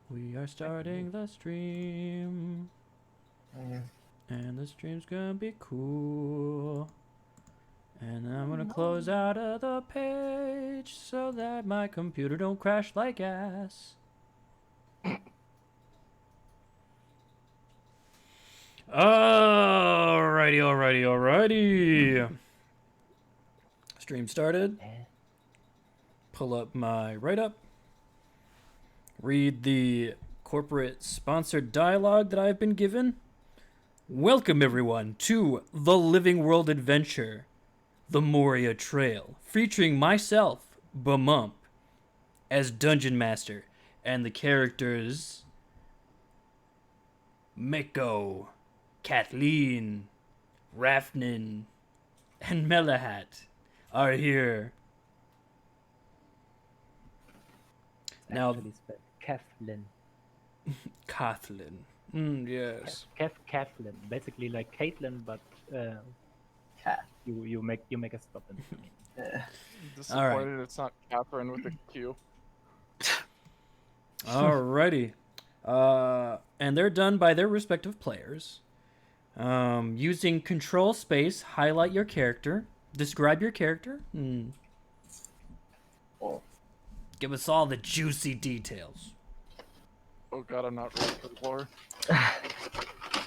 We are starting the stream. And the stream's gonna be cool. And I'm gonna close out of the page so that my computer don't crash like ass. Alrighty. Stream started. Pull up my write-up. Read the corporate sponsored dialogue that I've been given. Welcome everyone to The Living World Adventure, The Moria Trail, featuring myself, Bamump, as Dungeon Master, and the characters Mako, Kathleen, Rafnin, and Melahat are here. Now, Kathleen. Kathleen. Yes. Kathleen. Basically like Caitlyn, but you make a stop in between. Disappointed it's not Catherine with a Q. Alrighty. And they're done by their respective players. Using control space, highlight your character. Describe your character. Give us all the juicy details. Oh god, I'm not ready for the lore.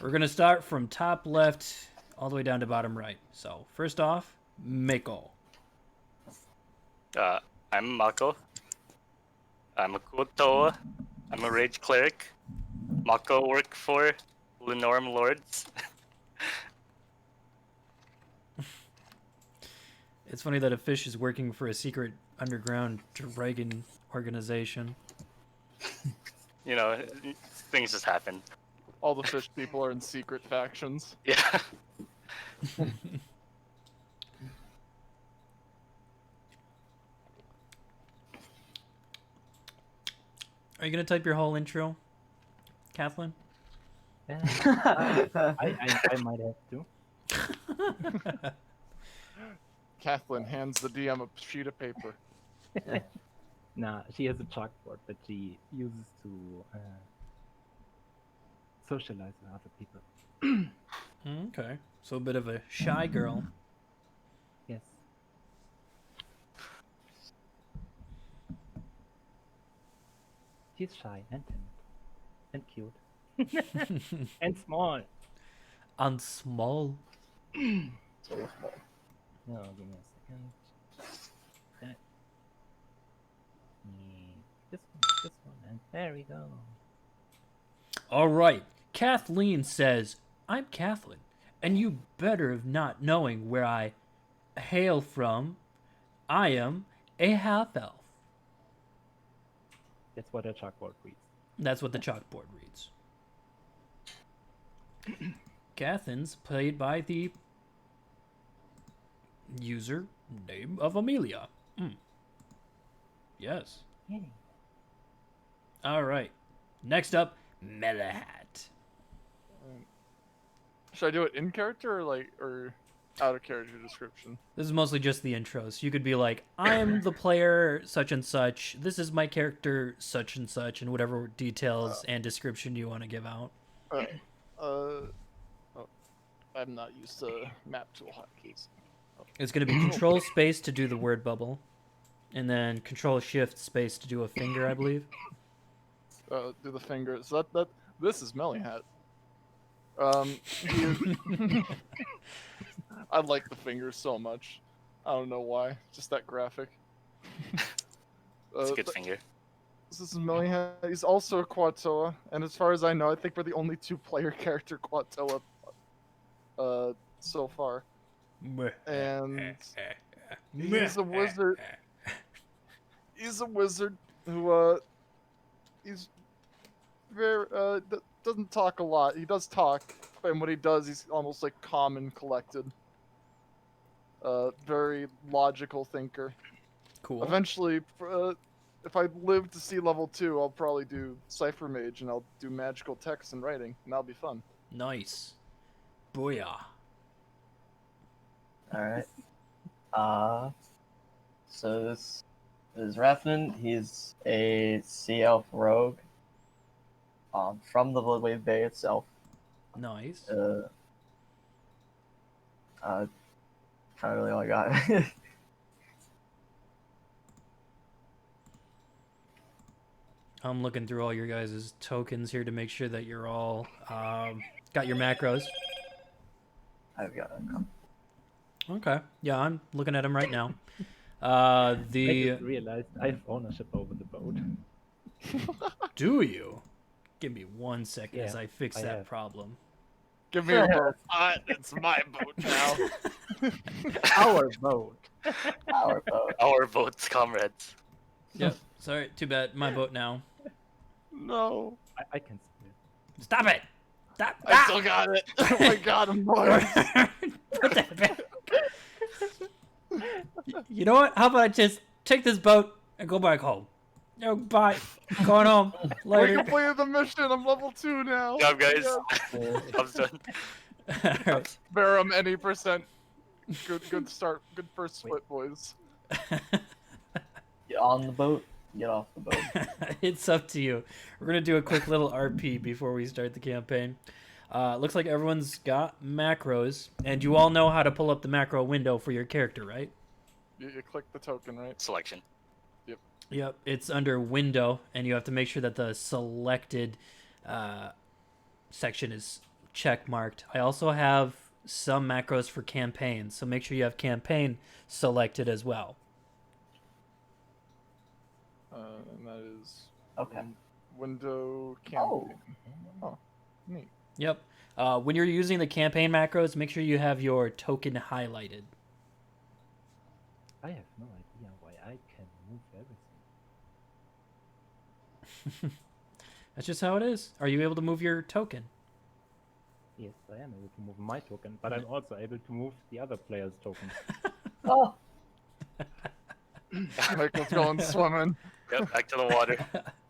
We're going to start from top left all the way down to bottom right. So, first off, Mako. I'm Mako. I'm a Kuto. I'm a Rage Cleric. Mako work for Lenorm Lords. It's funny that a fish is working for a secret underground dragon organization. You know, things just happen. All the fish people are in secret factions. Yeah. Are you going to type your whole intro, Kathleen? I might have to. Kathleen hands the DM a sheet of paper. Nah, she has a chalkboard that she uses to socialize with other people. Okay. So a bit of a shy girl. Yes. She's shy and timid and cute and small. And small. No, give me a second. That. This one, and there we go. All right. Kathleen says, I'm Kathleen, and you better have not knowing where I hail from. I am a half-elf. That's what a chalkboard reads. That's what the chalkboard reads. Catherine's played by the user name of Amelia. Yes. Yay. All right. Next up, Melahat. Should I do it in character or out of character description? This is mostly just the intros. You could be like, I'm the player such and such. This is my character such and such, and whatever details and description you want to give out. I'm not used to map tool hotkeys. It's going to be control space to do the word bubble, and then control shift space to do a finger, I believe. Do the fingers. So that this is Melihat. I like the fingers so much. I don't know why. Just that graphic. It's a good finger. This is Melihat. He's also a Quatoa, and as far as I know, I think we're the only two-player character Quatoa so far. And he's a wizard. He's a wizard who he's very doesn't talk a lot. He does talk, and when he does, he's almost like calm and collected. Very logical thinker. Cool. Eventually, if I live to see level 2, I'll probably do Cipher Mage, and I'll do magical text and writing, and that'll be fun. Nice. Booyah. Alright. So this is Rafnin. He's a Sea Elf rogue. from the Bloodwave Bay itself. Nice. Kind of really all I got. I'm looking through all your guys' tokens here to make sure that you're all got your macros. I've got Okay. Yeah, I'm looking at them right now. I The just realized I have ownership over the boat. do you? Give me 1 second as Yeah, I fix I that have. problem. Give me a boat. It's my boat now. Our boat. our boat. Our votes, comrades. Yep. Sorry. Too bad. My vote now. No. I can split. Stop it. Stop. I still got it. Oh my god, I'm bored. Put that back. You know what? How about I just take this boat and go back home? No, bye. Going home. We Later. completed the mission. I'm level 2 now. Good job, guys. Yeah. I'm done. Alright. Verum, any percent. Good start. Good first split, boys. Get on the boat. Get off the boat. It's up to you. We're gonna do a quick little RP before we start the campaign. Looks like everyone's got macros, and you all know how to pull up the macro window for your character, right? You click the token, right? Selection. Yep, it's under window, and you have to make sure that the selected section is check marked. I also have some macros for campaigns, so make sure you have campaign selected as well. And that is Okay. window Oh. campaign. Oh, neat. Yep. When you're using the campaign macros, make sure you have your token highlighted. I have no idea why I can move everything. That's just how it is. Are you able to move your token? Yes, I am able to move my token, but I'm also able to move the other player's token. Oh. Michael's going swimming. Yep, back to the water.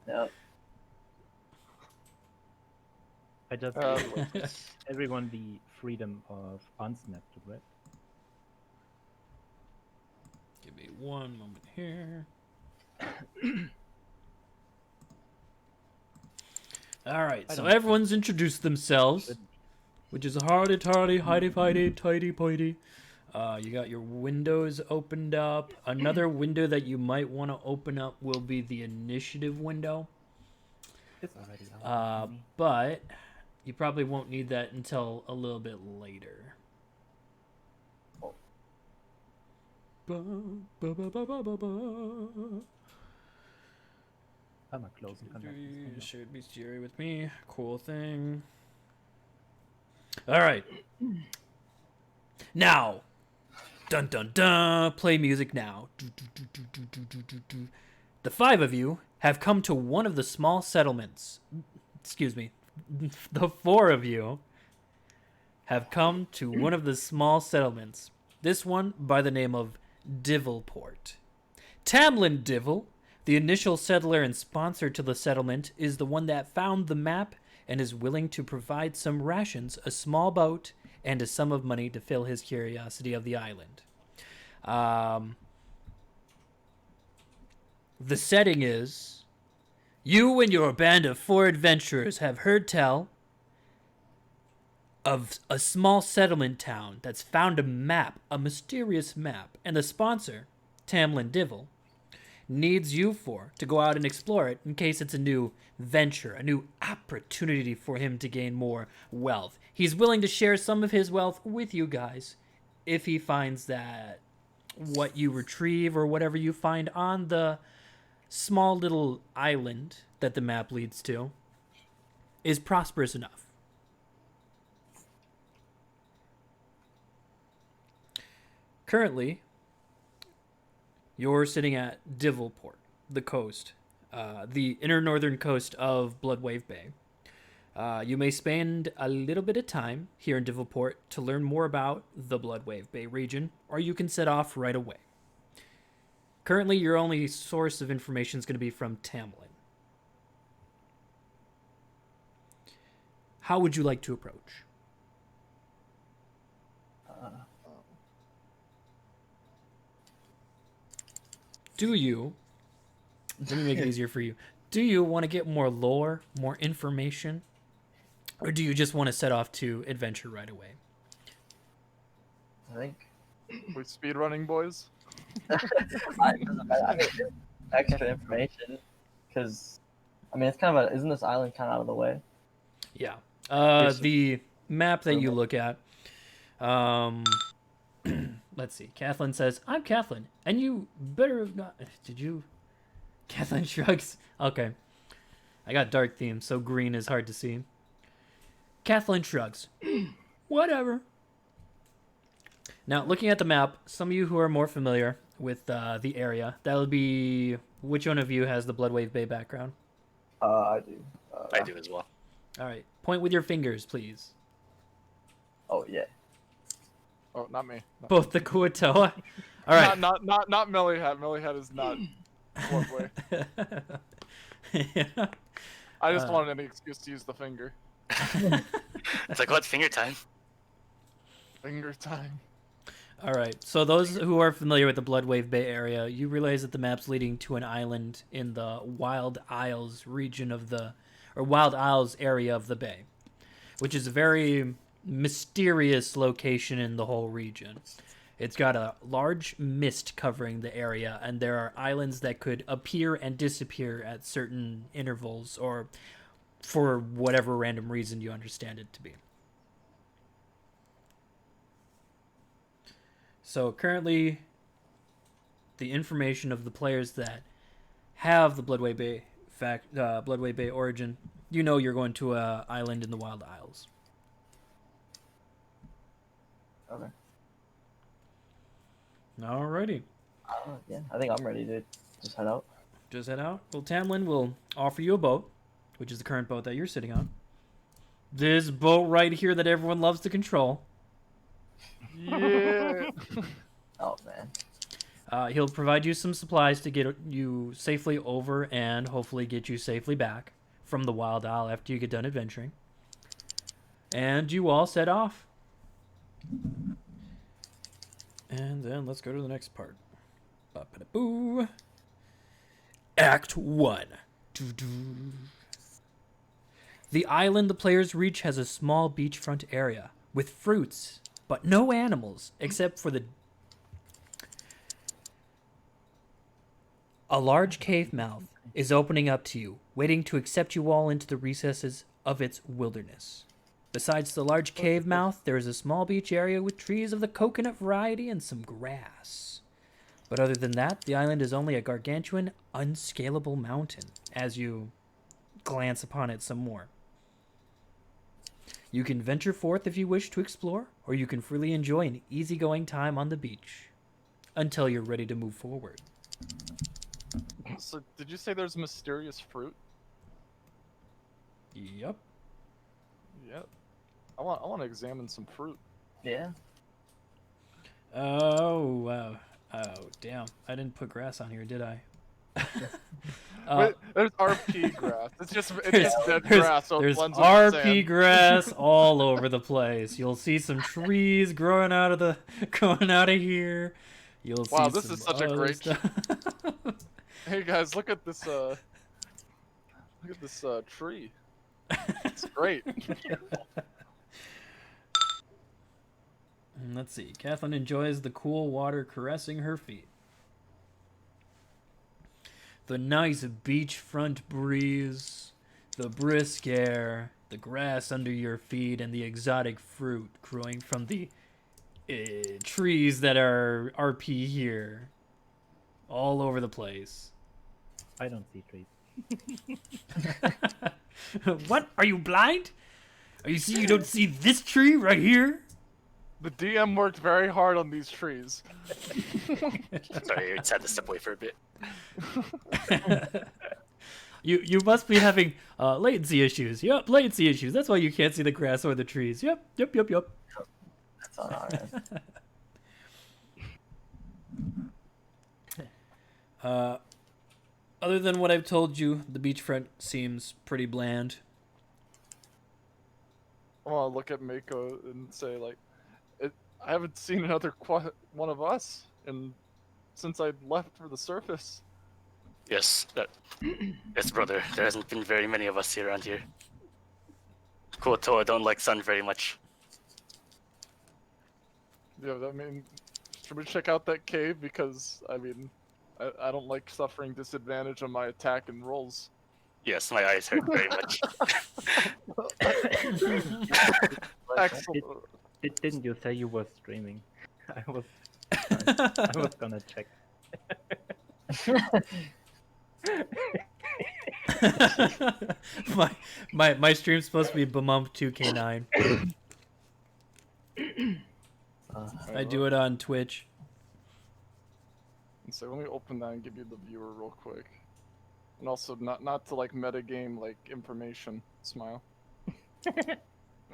Yep. I just Uh, gave everyone the freedom of unsnap to grab. Give me one moment here. All right, I so don't- everyone's introduced themselves, which is hardy, tardy, hidey, fighty, tighty, poity. You got your windows opened up. Another window that you might want to open up will be the initiative window. It's already out. for me. But you probably won't need that until a little bit later. Ba, ba, ba, ba, ba, ba, ba. I'm a close encounter. Shared bestiary with me. Cool thing. All right. Now. Dun dun dun. Play music now. The 5 of you have come to one of the small settlements. Excuse me. The 4 of you have come to one of the small settlements. This one by the name of Divilport. Tamlin Divil, the initial settler and sponsor to the settlement, is the one that found the map and is willing to provide some rations, a small boat, and a sum of money to fill his curiosity of the island. The setting is, you and your band of 4 adventurers have heard tell of a small settlement town that's found a map, a mysterious map, and the sponsor, Tamlin Divil, needs you to go out and explore it in case it's a new venture, a new opportunity for him to gain more wealth. He's willing to share some of his wealth with you guys if he finds that what you retrieve or whatever you find on the small little island that the map leads to is prosperous enough. Currently, you're sitting at Divilport, the coast, the inner northern coast of Bloodwave Bay. You may spend a little bit of time here in Divilport to learn more about the Bloodwave Bay region, or you can set off right away. Currently, your only source of information is going to be from Tamlin. How would you like to approach? Do you, let me make it easier for you, do you want to get more lore, more information Or do you just want to set off to adventure right away? I think. We speed running, boys. I need extra information, because I mean it's kind of a. Isn't this island kind of out of the way? Yeah. Yes. The map that you look at. Let's see. Kathleen says, "I'm Kathleen, and you better have not." Did you? Kathleen shrugs. Okay. I got dark themes, so green is hard to see. Kathleen shrugs. Whatever. Now, looking at the map, some of you who are more familiar with the area, that would be... Which one of you has the Bloodwave Bay background? I do. I do as well. All right. Point with your fingers, please. Oh yeah. Oh, not me. No. Both the Kuatoa. All right. Not Mellyhat. Mellyhat is not Bloodway. Yeah. I just wanted any excuse to use the finger. It's like, what, finger time? Finger time. All right. So those who are familiar with the Bloodwave Bay area, you realize that the map's leading to an island in the Wild Isles region of the... Or Wild Isles area of the bay, which is a very mysterious location in the whole region. It's got a large mist covering the area, and there are islands that could appear and disappear at certain intervals, or for whatever random reason you understand it to be. So currently, the information of the players that have the Bloodway Bay origin, you know you're going to an island in the Wild Isles. Okay. Alrighty. Yeah, I think I'm ready to just head out. Just head out. Well, Tamlin will offer you a boat, which is the current boat that you're sitting on. This boat right here that everyone loves to control. Yeah. Oh man. He'll provide you some supplies to get you safely over and hopefully get you safely back from the Wild Isle after you get done adventuring. And you all set off. And then let's go to the next part. Ba-ba-da-boo. Act 1. Doo-doo. The island the players reach has a small beachfront area with fruits, but no animals except for A large cave mouth is opening up to you, waiting to accept you all into the recesses of its wilderness. Besides the large cave mouth, there is a small beach area with trees of the coconut variety and some grass. But other than that, the island is only a gargantuan, unscalable mountain, as you glance upon it some more. You can venture forth if you wish to explore, or you can freely enjoy an easygoing time on the beach, until you're ready to move forward. So, did you say there's mysterious fruit? Yep. Yep. I want to examine some fruit. Yeah. Oh, wow. Oh, damn. I didn't put grass on here, did I? Wait, there's RP grass. It's just dead grass, so it there's blends with the RP sand. grass all over the place. You'll see some trees growing out of here. You'll see Wow, this some is such a other great stuff. Hey guys, look at this tree. It's great. And let's see. Kathleen enjoys the cool water caressing her feet. The nice beachfront breeze, the brisk air, the grass under your feet, and the exotic fruit growing from the trees that are RP here. All over the place. I don't see trees. What? Are you blind? Are you don't see this tree right here? The DM worked very hard on these trees. Sorry, I just had to step away for a bit. You must be having latency issues. Yep, latency issues. That's why you can't see the grass or the trees. Yep. That's on our end. Other than what I've told you, the beachfront seems pretty bland. I want to look at Mako and say, like, I haven't seen another one of us since I left for the surface. Yes, yes, brother. There hasn't been very many of us here around here. Kotoa don't like sun very much. Yeah, I mean, should we check out that cave? Because, I mean, I don't like suffering disadvantage on my attack and rolls. Yes, my eyes hurt very much. Excellent. Didn't you say you were streaming? I was gonna check. my stream's supposed to be Bamump 2K9. I do it on Twitch. And so let me open that and give you the viewer real quick. And also not to like metagame like information. Smile.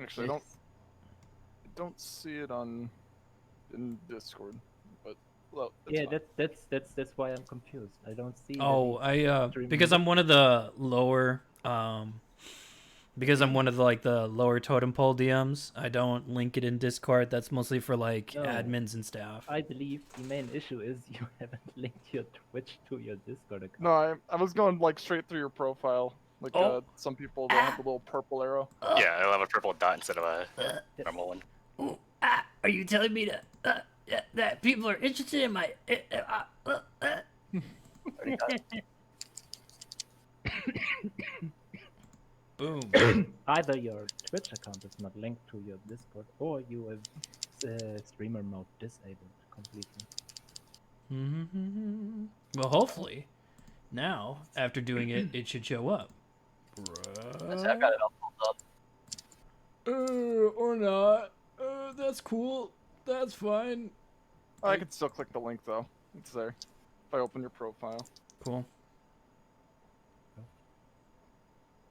Actually, I don't see it in Discord, but well, Yeah, fine. that's why I'm confused. I don't see. Oh, that because I'm one of the lower because I'm one of the lower totem pole DMs. I don't link it in Discord. That's mostly for like No. admins and staff. I believe the main issue is you haven't linked your Twitch to your Discord account. No, I was going like straight through your profile. Like Oh. some people don't have the little purple arrow. Yeah, I'll have a purple dot instead of a normal one. Ooh, are you telling me that people are interested in my? Boom. Either your Twitch account is not linked to your Discord, or you have streamer mode disabled completely. Well, hopefully, now after doing it, it should show up. I've got it all pulled up. Or not. That's cool. That's fine. I can still click the link though. It's there. If I open your profile. Cool.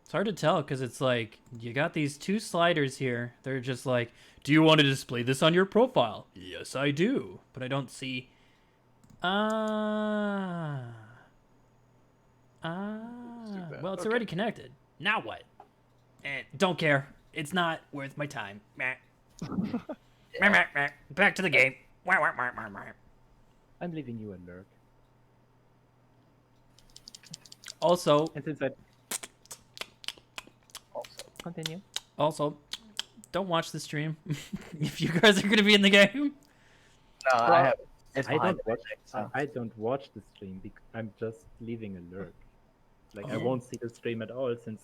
It's hard to tell because it's like you got these two sliders here. They're just like, do you want to display this on your profile? Yes, I do. But I don't see. that. Well, it's Okay. already connected. Now what? Don't care. It's not worth my time. Meh. Meh, meh, meh. Back to the game. Wah, wah, wah, wah, wah. I'm leaving you a lurk. Also, And since I Also, continue, don't watch the stream if you guys are gonna be in the game. no, I have. It's I behind don't the watch. magic, so. I don't watch the stream. I'm just leaving a lurk. Like I won't see the stream at all since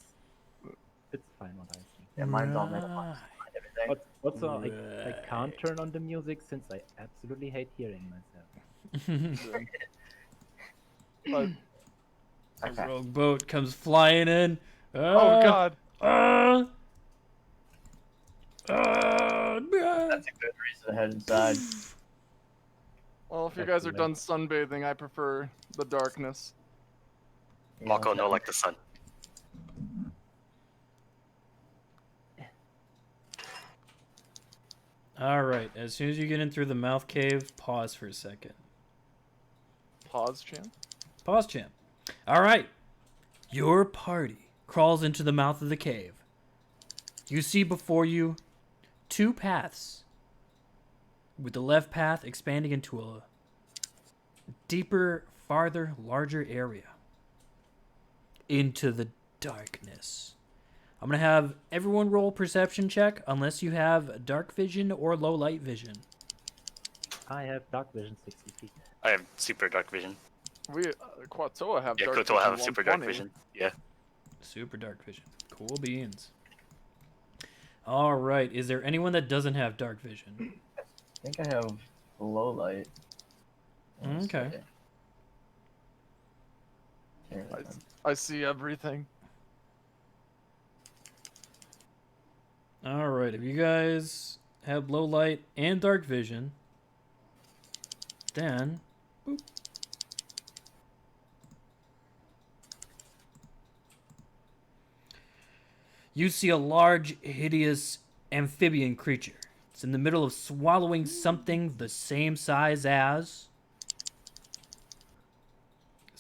it's fine what I see. Yeah, mine's all red. Right. Everything. But also, I can't Right. turn on the music since I absolutely hate hearing myself. But, Okay. Rogue boat comes flying in. oh god. That's a good reason to head inside. Well, if you That's guys are late. done sunbathing, I prefer the darkness. Mako no like the sun. All right. As soon as you get in through the mouth cave, pause for a second. Pause, champ. Pause, champ. All right. Your party crawls into the mouth of the cave. You see before you two paths, with the left path expanding into a deeper, farther, larger area. Into the darkness. I'm going to have everyone roll perception check unless you have dark vision or low light vision. I have dark vision 60 feet. I have super dark vision. We Quatoa have Yeah, dark Kotoa have vision super dark 120. vision. Yeah. Super dark vision. Cool beans. All right. Is there anyone that doesn't have dark vision? I think I have low light. Let's Okay. see. Here, I see everything. All right. If you guys have low light and dark vision, then boop. You see a large, hideous amphibian creature. It's in the middle of swallowing something the same size as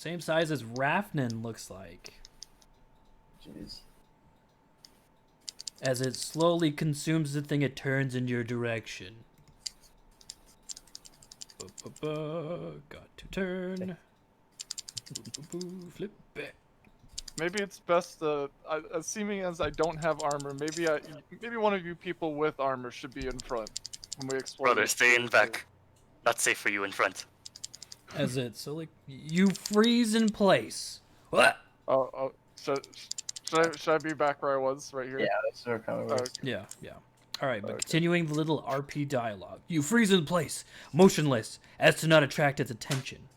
Rafnin looks like, Jeez. as it slowly consumes the thing. It turns in your direction. Got to turn. Flip back. Maybe it's best. Assuming as I don't have armor, maybe one of you people with armor should be in front when we explore. Brother, this stay in cave. back. Not safe for you in front. As it, so like, you freeze in place. What? Oh, should I be back where I was, right here? Yeah, that's sort of how it works. Yeah. All right, but continuing the little RP dialogue. You freeze in place, motionless, as to not attract its attention.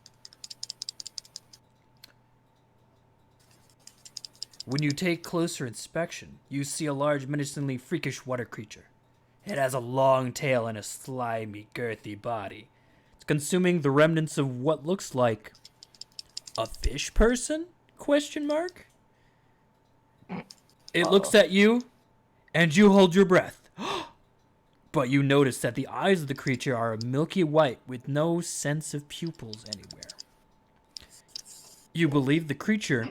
When you take closer inspection, you see a large, menacingly freakish water creature. It has a long tail and a slimy, girthy body. It's consuming the remnants of what looks like a fish person? Question mark? It looks at you, and you hold your breath. But you notice that the eyes of the creature are milky white with no sense of pupils anywhere. You believe the creature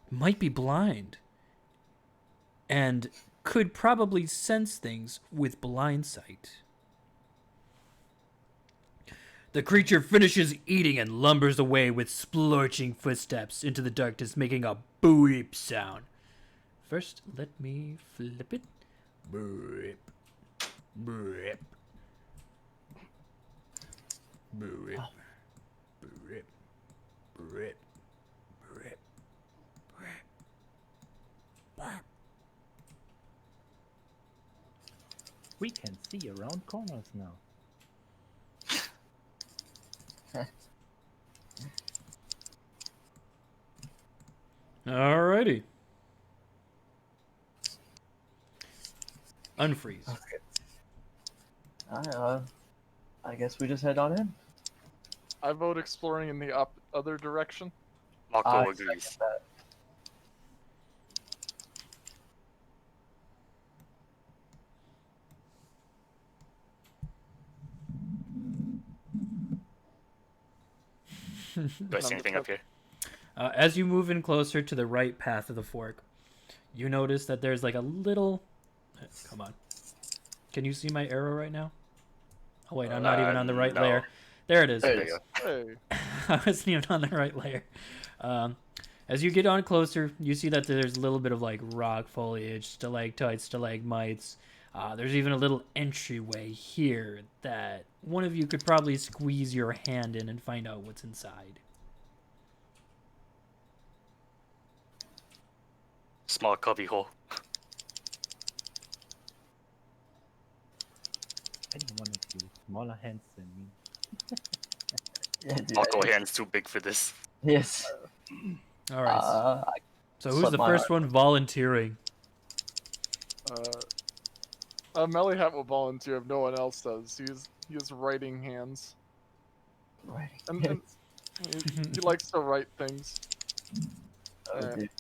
might be blind and could probably sense things with blind sight. The creature finishes eating and lumbers away with splorching footsteps into the darkness, making a boop sound. First, let me flip it. Boop. Boop. Boop. Boop. Boop. We can see around corners now. Alrighty. Unfreeze. Alright, I guess we just head on in. I vote exploring in the other direction. Mako I agrees. second that. Do I see anything up here? As you move in closer to the right path of the fork, you notice that there's like a little... Come on. Can you see my arrow right now? Oh wait, I'm not even on the right no. layer. There it is. There you go. Hey, I wasn't even on the right layer. As you get on closer, you see that there's a little bit of like rock foliage, stalactites, stalagmites. There's even a little entryway here that one of you could probably squeeze your hand in and find out what's inside. Small cubby hole. Anyone of you smaller hands than me? Yeah, dude, Mako hand's too big for this. Yes. All right. So who's the my first one volunteering? Melly Hat will volunteer if no one else does. He has writing hands, Right. and he likes to write things. Oh, dude.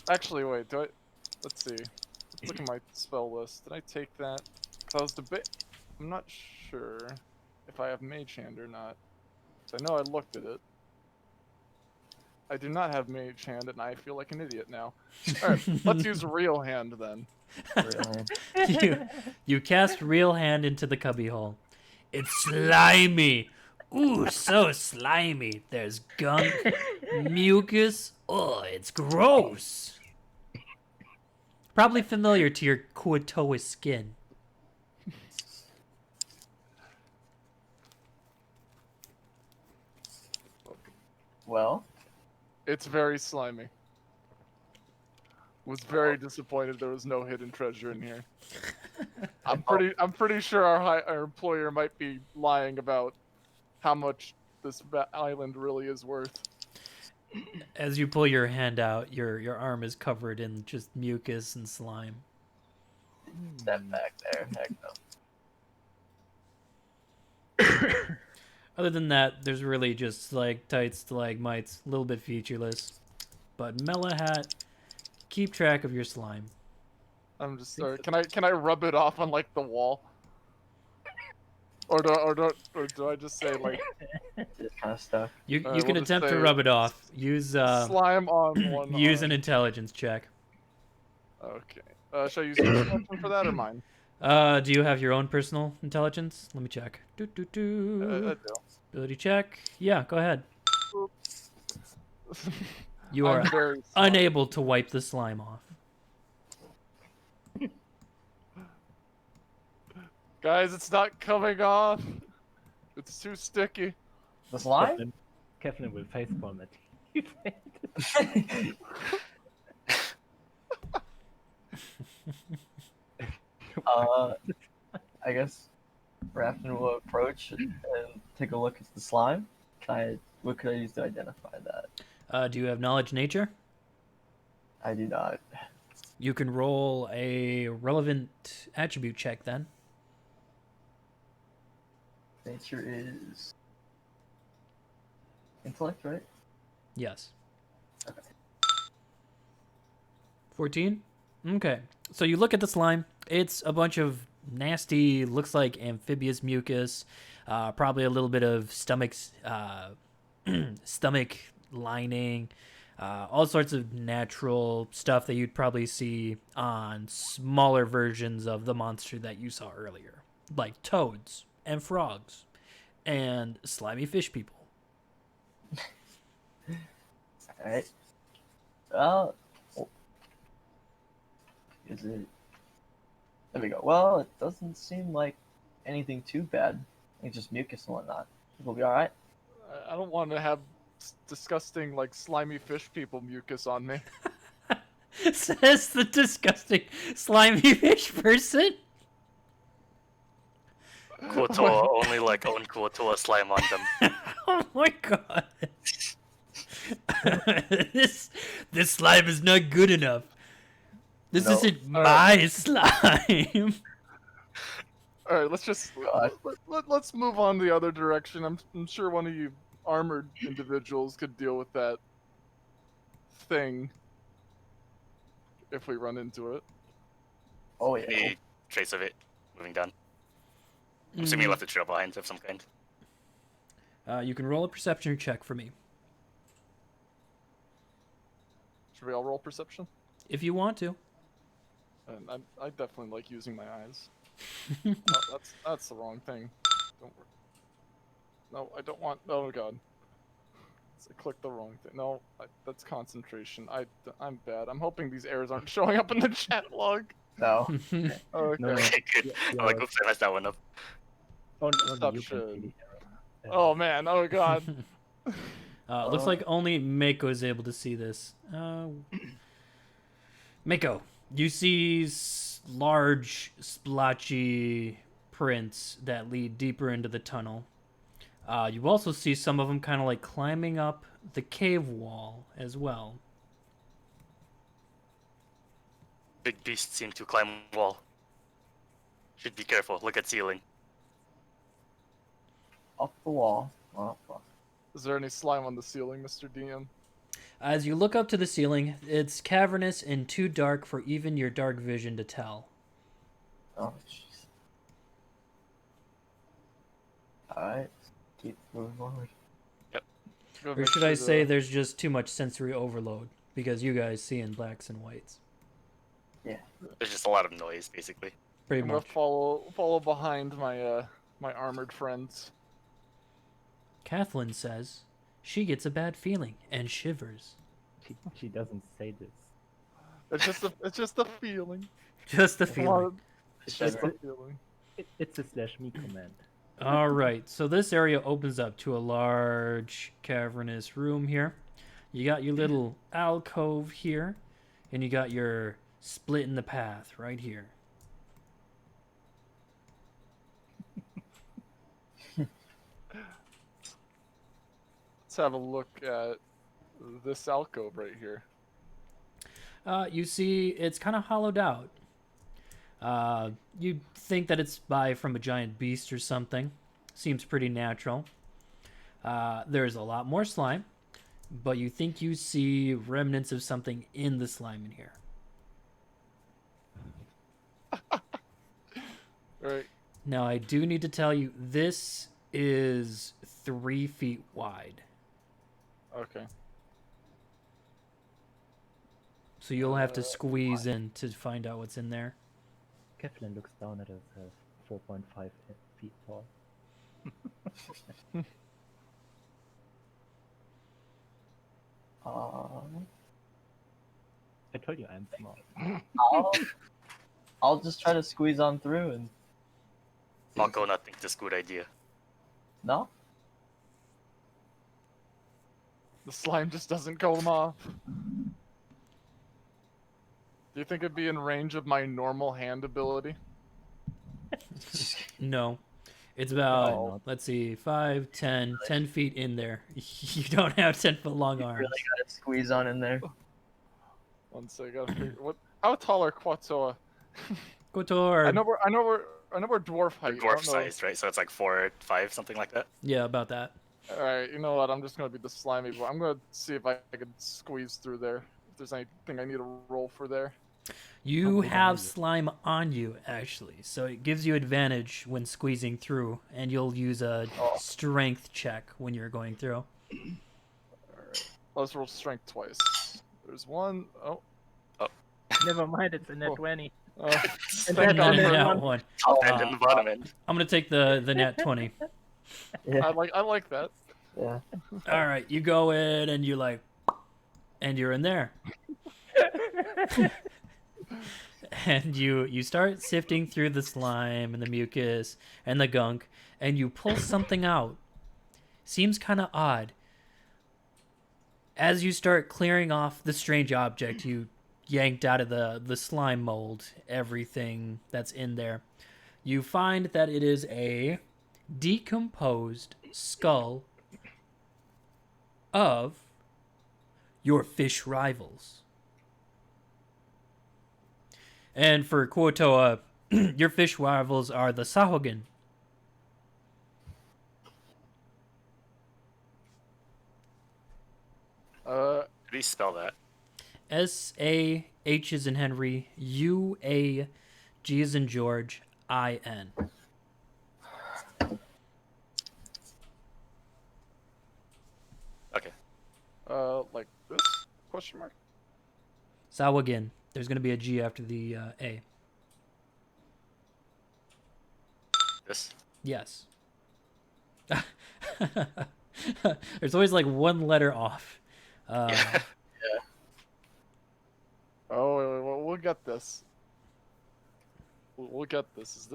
Actually, wait. Let's see. Look at my spell list. Did I take that? 'Cause I was I'm not sure if I have Mage Hand or not. So I know I looked at it. I do not have Mage Hand, and I feel like an idiot now. Alright, let's use Real Hand then. Really? You cast Real Hand into the cubbyhole. It's slimy. Ooh, so slimy. There's gunk, mucus. Oh, it's gross. Probably familiar to your Kuatoa skin. Well, It's very slimy. Was very disappointed there was no hidden treasure in here. I'm pretty sure our employer might be lying about how much this island really is worth. As you pull your hand out, your arm is covered in just mucus and slime. step back there. Heck no. Other than that, there's really just stalactites, stalagmites, a little bit featureless. But Melahat, keep track of your slime. I'm just sorry. Can I rub it off on like the wall? Or do I just say like This kind of stuff. You Alright, you can we'll just attempt to say rub it off. Use slime on one? use an arm? intelligence check. Okay. Should I use your intelligence for that or mine? Do you have your own personal intelligence? Let me check. I Do. do. Ability check. Yeah, go ahead. You are I'm very sorry. unable to wipe the slime off. Guys, it's not coming off. It's too sticky. The slime? Kevlin will facepalm at you. I guess Rafton will approach and take a look at the slime. What could I use to identify that? Do you have knowledge nature? I do not. You can roll a relevant attribute check then. Nature is intellect, right? Yes. Okay. 14? Okay. So you look at the slime. It's a bunch of nasty, looks like amphibious mucus, probably a little bit of stomach lining, all sorts of natural stuff that you'd probably see on smaller versions of the monster that you saw earlier, like toads and frogs and slimy fish people. Alright. Is it? There we go. Well, it doesn't seem like anything too bad. It's just mucus and whatnot. We'll be alright. I don't want to have disgusting, like, slimy fish people mucus on me. Says the disgusting slimy fish person. Kotoa only like own Kotoa slime on them. Oh my god. this slime is not good enough. This No. isn't my slime. All right, let's just let's move on the other direction. I'm sure one of you armored individuals could deal with that thing if we run into it. Oh yeah. Any trace of it moving down? I'm assuming you left a trail behind of some kind. You can roll a perception check for me Should we all roll perception? if you want to. And I definitely like using my eyes. That's the wrong thing. Don't worry. No, I don't want. Oh god. I clicked the wrong thing. No, that's concentration. I'm bad. I'm hoping these errors aren't showing up in the chat log. No. Okay. No, Okay, good. Yeah, I'm like, oops, I messed that one up. only Stop you can should. see the error. Oh man. Oh god. Looks like only Mako is able to see this. Mako, you see large, splotchy prints that lead deeper into the tunnel. You also see some of them kind of like climbing up the cave wall as well. Big beasts seem to climb wall. Should be careful. Look at ceiling. Up the wall. Oh fuck. Is there any slime on the ceiling, Mr. DM? As you look up to the ceiling, it's cavernous and too dark for even your dark vision to tell. Oh jeez. Alright. Keep moving forward. Go Or make should sure I say the- there's just too much sensory overload because you guys see in blacks and whites. There's just a lot of noise, basically. Pretty I'm gonna much. follow behind my my armored friends. Kathleen says she gets a bad feeling and shivers. She doesn't say this. It's just a feeling. Just the Come feeling. on, it's just a feeling. It's a /me command. All right, so this area opens up to a large cavernous room here. You got your little alcove here, and you got your split in the path right here. Let's have a look at this alcove right here. You see, it's kind of hollowed out. You'd think that it's from a giant beast or something. Seems pretty natural. There's a lot more slime, but you think you see remnants of something in the slime in here. Right. Now, I do need to tell you, this is 3 feet wide. Okay. So you'll have to squeeze in to find out what's in there. Kevlin looks down at herself, 4.5 feet tall. I told you I'm small. I'll just try to squeeze on through and Mako not think this good idea. no. The slime just doesn't go off. Do you think it'd be in range of my normal hand ability? No. It's about, Oh. let's see, 5, 10 feet in there. You don't have 10-foot long arms. Really gotta squeeze on in there. One sec, I gotta figure what. How tall are Quatoa? Kotor. I know we're dwarf height. I Dwarf don't know. sized, right? So it's like 4, 5, something like that. Yeah, about that. All right, you know what? I'm just gonna be the slimy boy. I'm gonna see if I can squeeze through there. If there's anything I need to roll for there. You big are have you? slime on you, actually, so it gives you advantage when squeezing through, and you'll use a strength check when you're going through. Let's roll strength twice. There's one. Oh. Never mind, it's a net Oh. 20. Thank And God then for that one. one. Top end and the bottom end. I'm gonna take the nat 20. Yeah. I like that. Yeah. All right, you go in and and you're in there. And you start sifting through the slime and the mucus and the gunk, and you pull something out. Seems kind of odd. As you start clearing off the strange object, you yanked out of the slime mold, everything that's in there. You find that it is a decomposed skull of your fish rivals. And for Kuotoa, your fish rivals are the Sahuagin. How do you spell that? S-A-H is in Henry, U-A-G is in George, I-N. Okay. Like this? Question mark. Sahuagin. There's going to be a G after the A. This. Yes. There's always like one letter off. Yeah. Oh, wait, we'll get this. We'll get this.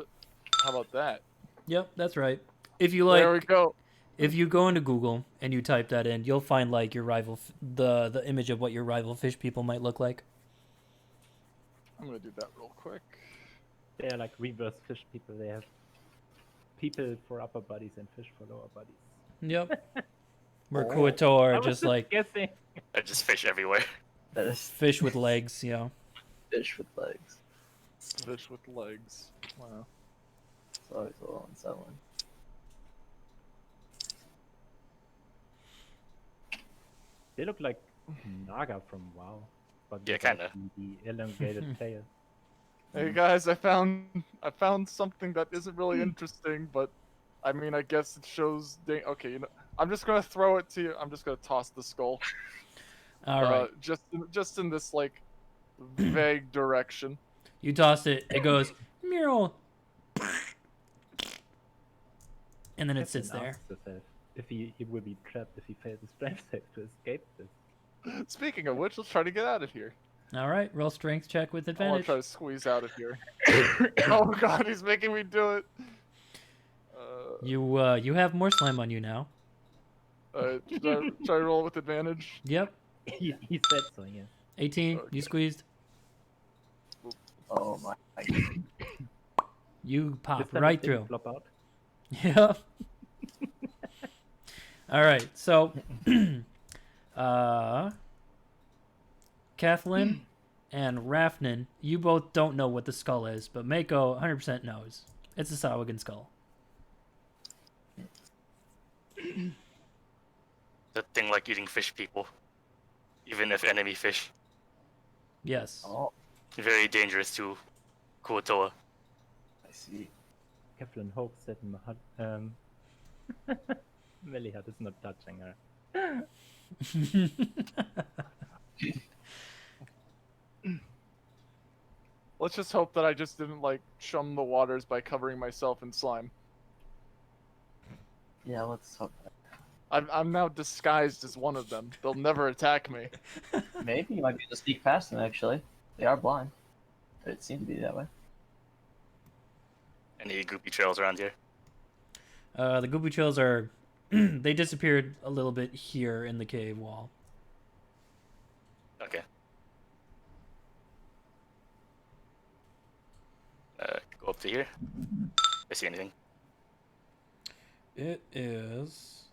How about that? Yep, that's right. If you There we go. if you go into Google and you type that in, you'll find like your rival, the image of what your rival fish people might look like. I'm gonna do that real quick. They are like reverse fish people. They have people for upper bodies and fish for lower bodies. Yep. Where Oh. Kuoto I are was just like guessing. I just fish everywhere. That is fish with legs, you know. fish with legs. Fish with legs. Wow. It's always a little unsettling. They look like Naga from WoW. But Yeah, without kinda. The elongated tail. Hey guys, I found something that isn't really interesting, but I mean, I guess it shows. Okay, you know, I'm just gonna throw it to you. I'm just gonna toss the skull. All right. Just in this like vague direction. You toss it, it goes, mural. And then it sits Captain there. asks herself if he will be trapped if he fails his strength save to escape this. Speaking of which, let's try to get out of here. All right, roll strength check with I want advantage. to try to squeeze out of here. Oh god, he's making me do it. You have more slime on you now. Should I try to roll with advantage? Yep. He said so, yeah. 18, Okay. you squeezed. Oh my. You This pop time right it didn't through. Flop out. Yep. All right, so Kathleen and Rafnin, you both don't know what the skull is, but Mako 100% knows. It's a Sahuagin skull. The thing like eating fish people. Even if enemy fish. Yes. Oh, Very dangerous to Kuotoa. I see. Keflin hopes that Melihat is not touching her. Let's just hope that I just didn't like chum the waters by covering myself in slime. Yeah, let's hope that. I'm now disguised as one of them. They'll never attack me. Maybe you might be able to sneak past them, actually. They are blind. It seemed to be that way. Any goopy trails around here? The goopy trails are... they disappeared a little bit here in the cave wall. Okay. Go up to here. I see anything? It is...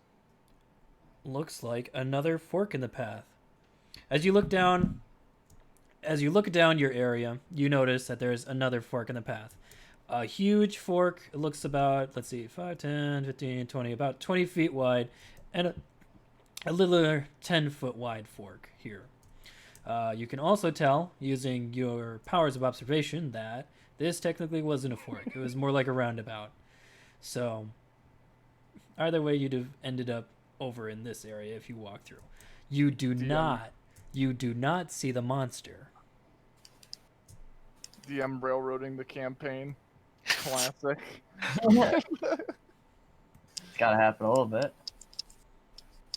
looks like another fork in the path. As you look down your area, you notice that there's another fork in the path. A huge fork. It looks about, let's see, 5, 10, 15, 20, about 20 feet wide, and a little 10-foot wide fork here. You can also tell, using your powers of observation, that this technically wasn't a fork. It was more like a roundabout. So, either way, you'd have ended up over in this area if you walk through. You do not see the monster. DM railroading the campaign. Classic. It's gotta happen a little bit.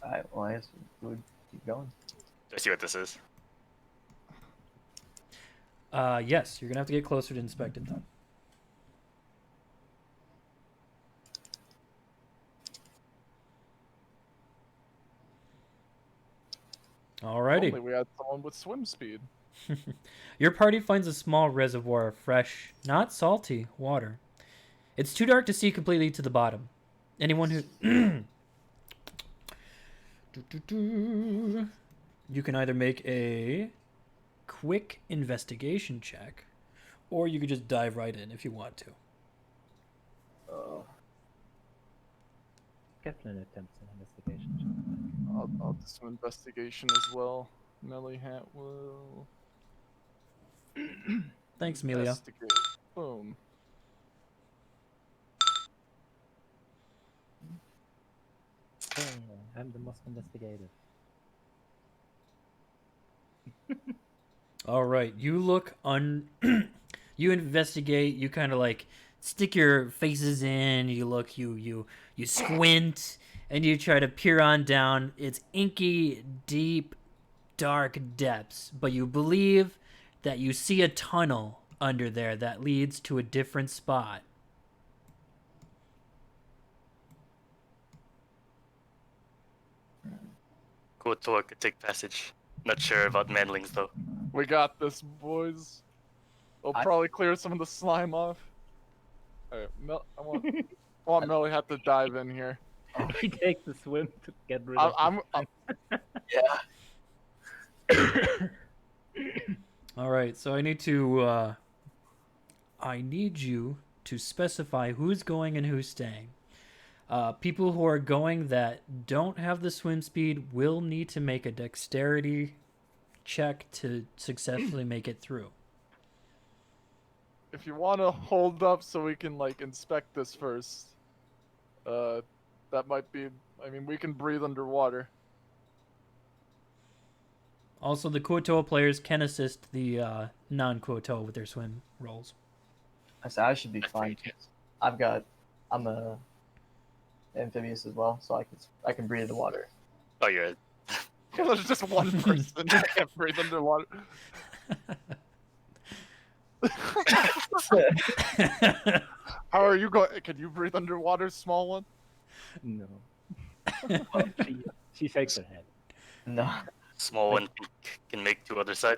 Alright, well, I guess we would keep going. Do I see what this is? Yes, you're gonna have to get closer to inspect it, though. Alrighty. Only we had someone with swim speed. Your party finds a small reservoir of fresh, not salty, water. It's too dark to see completely to the bottom. Anyone who... You can either make a quick investigation check, or you could just dive right in if you want to. Kaplan attempts an investigation. I'll do some investigation as well. Melly Hat will Thanks, Amelia. investigate. Boom. Yeah, I'm the most investigative. All right, you look you investigate, you kind of like stick your faces in, you look, you squint, and you try to peer on down its inky, deep, dark depths, but you believe that you see a tunnel under there that leads to a different spot. Go to a take passage. Not sure about manlings though. We got this, boys. We'll probably clear some of the slime off. Alright, I want Melly Hat to dive in here. He takes the swim to get rid of I'm Yeah. All right, so I need you to specify who's going and who's staying. People who are going that don't have the swim speed will need to make a dexterity check to successfully make it through. If you want to hold up so we can like inspect this first, that might be. I mean, we can breathe underwater. Also, the Kuotoa players can assist the non-Kuotoa with their swim rolls. I said I should be fine. I'm a amphibious as well, so I can breathe the water. Oh, you're. There's just one person who can't breathe underwater. How are you going? Can you breathe underwater, small one? No. She shakes her head. No, Small one can make to other side.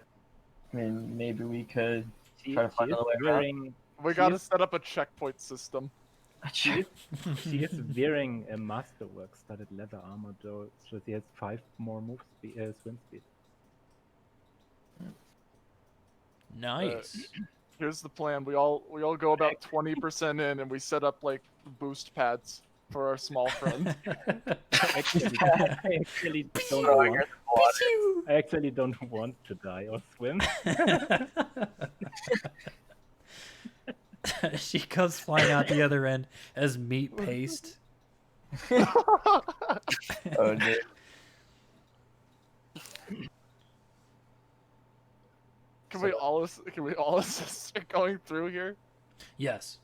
I mean maybe we could She, try to she find is another way around. wearing. We She gotta is- set up a checkpoint system. She is wearing a masterwork studded leather armor, though, so she has 5 more swim speed. Nice. Here's the plan. We all go about 20% in, and we set up like boost pads for our small friend. I actually don't Throwing want. her in the water. I actually don't want to die or swim. She comes flying out the other end as meat paste. Oh dear. Can we all assist in going through here? Yes.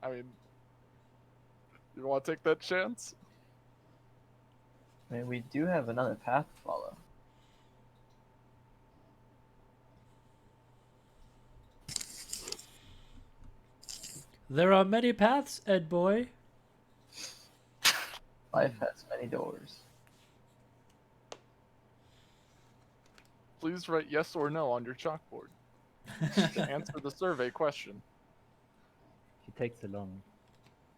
I mean, You want to take that chance? I mean, we do have another path to follow. There are many paths, Ed boy. Life has many doors. Please write yes or no on your chalkboard to answer the survey question. He takes a long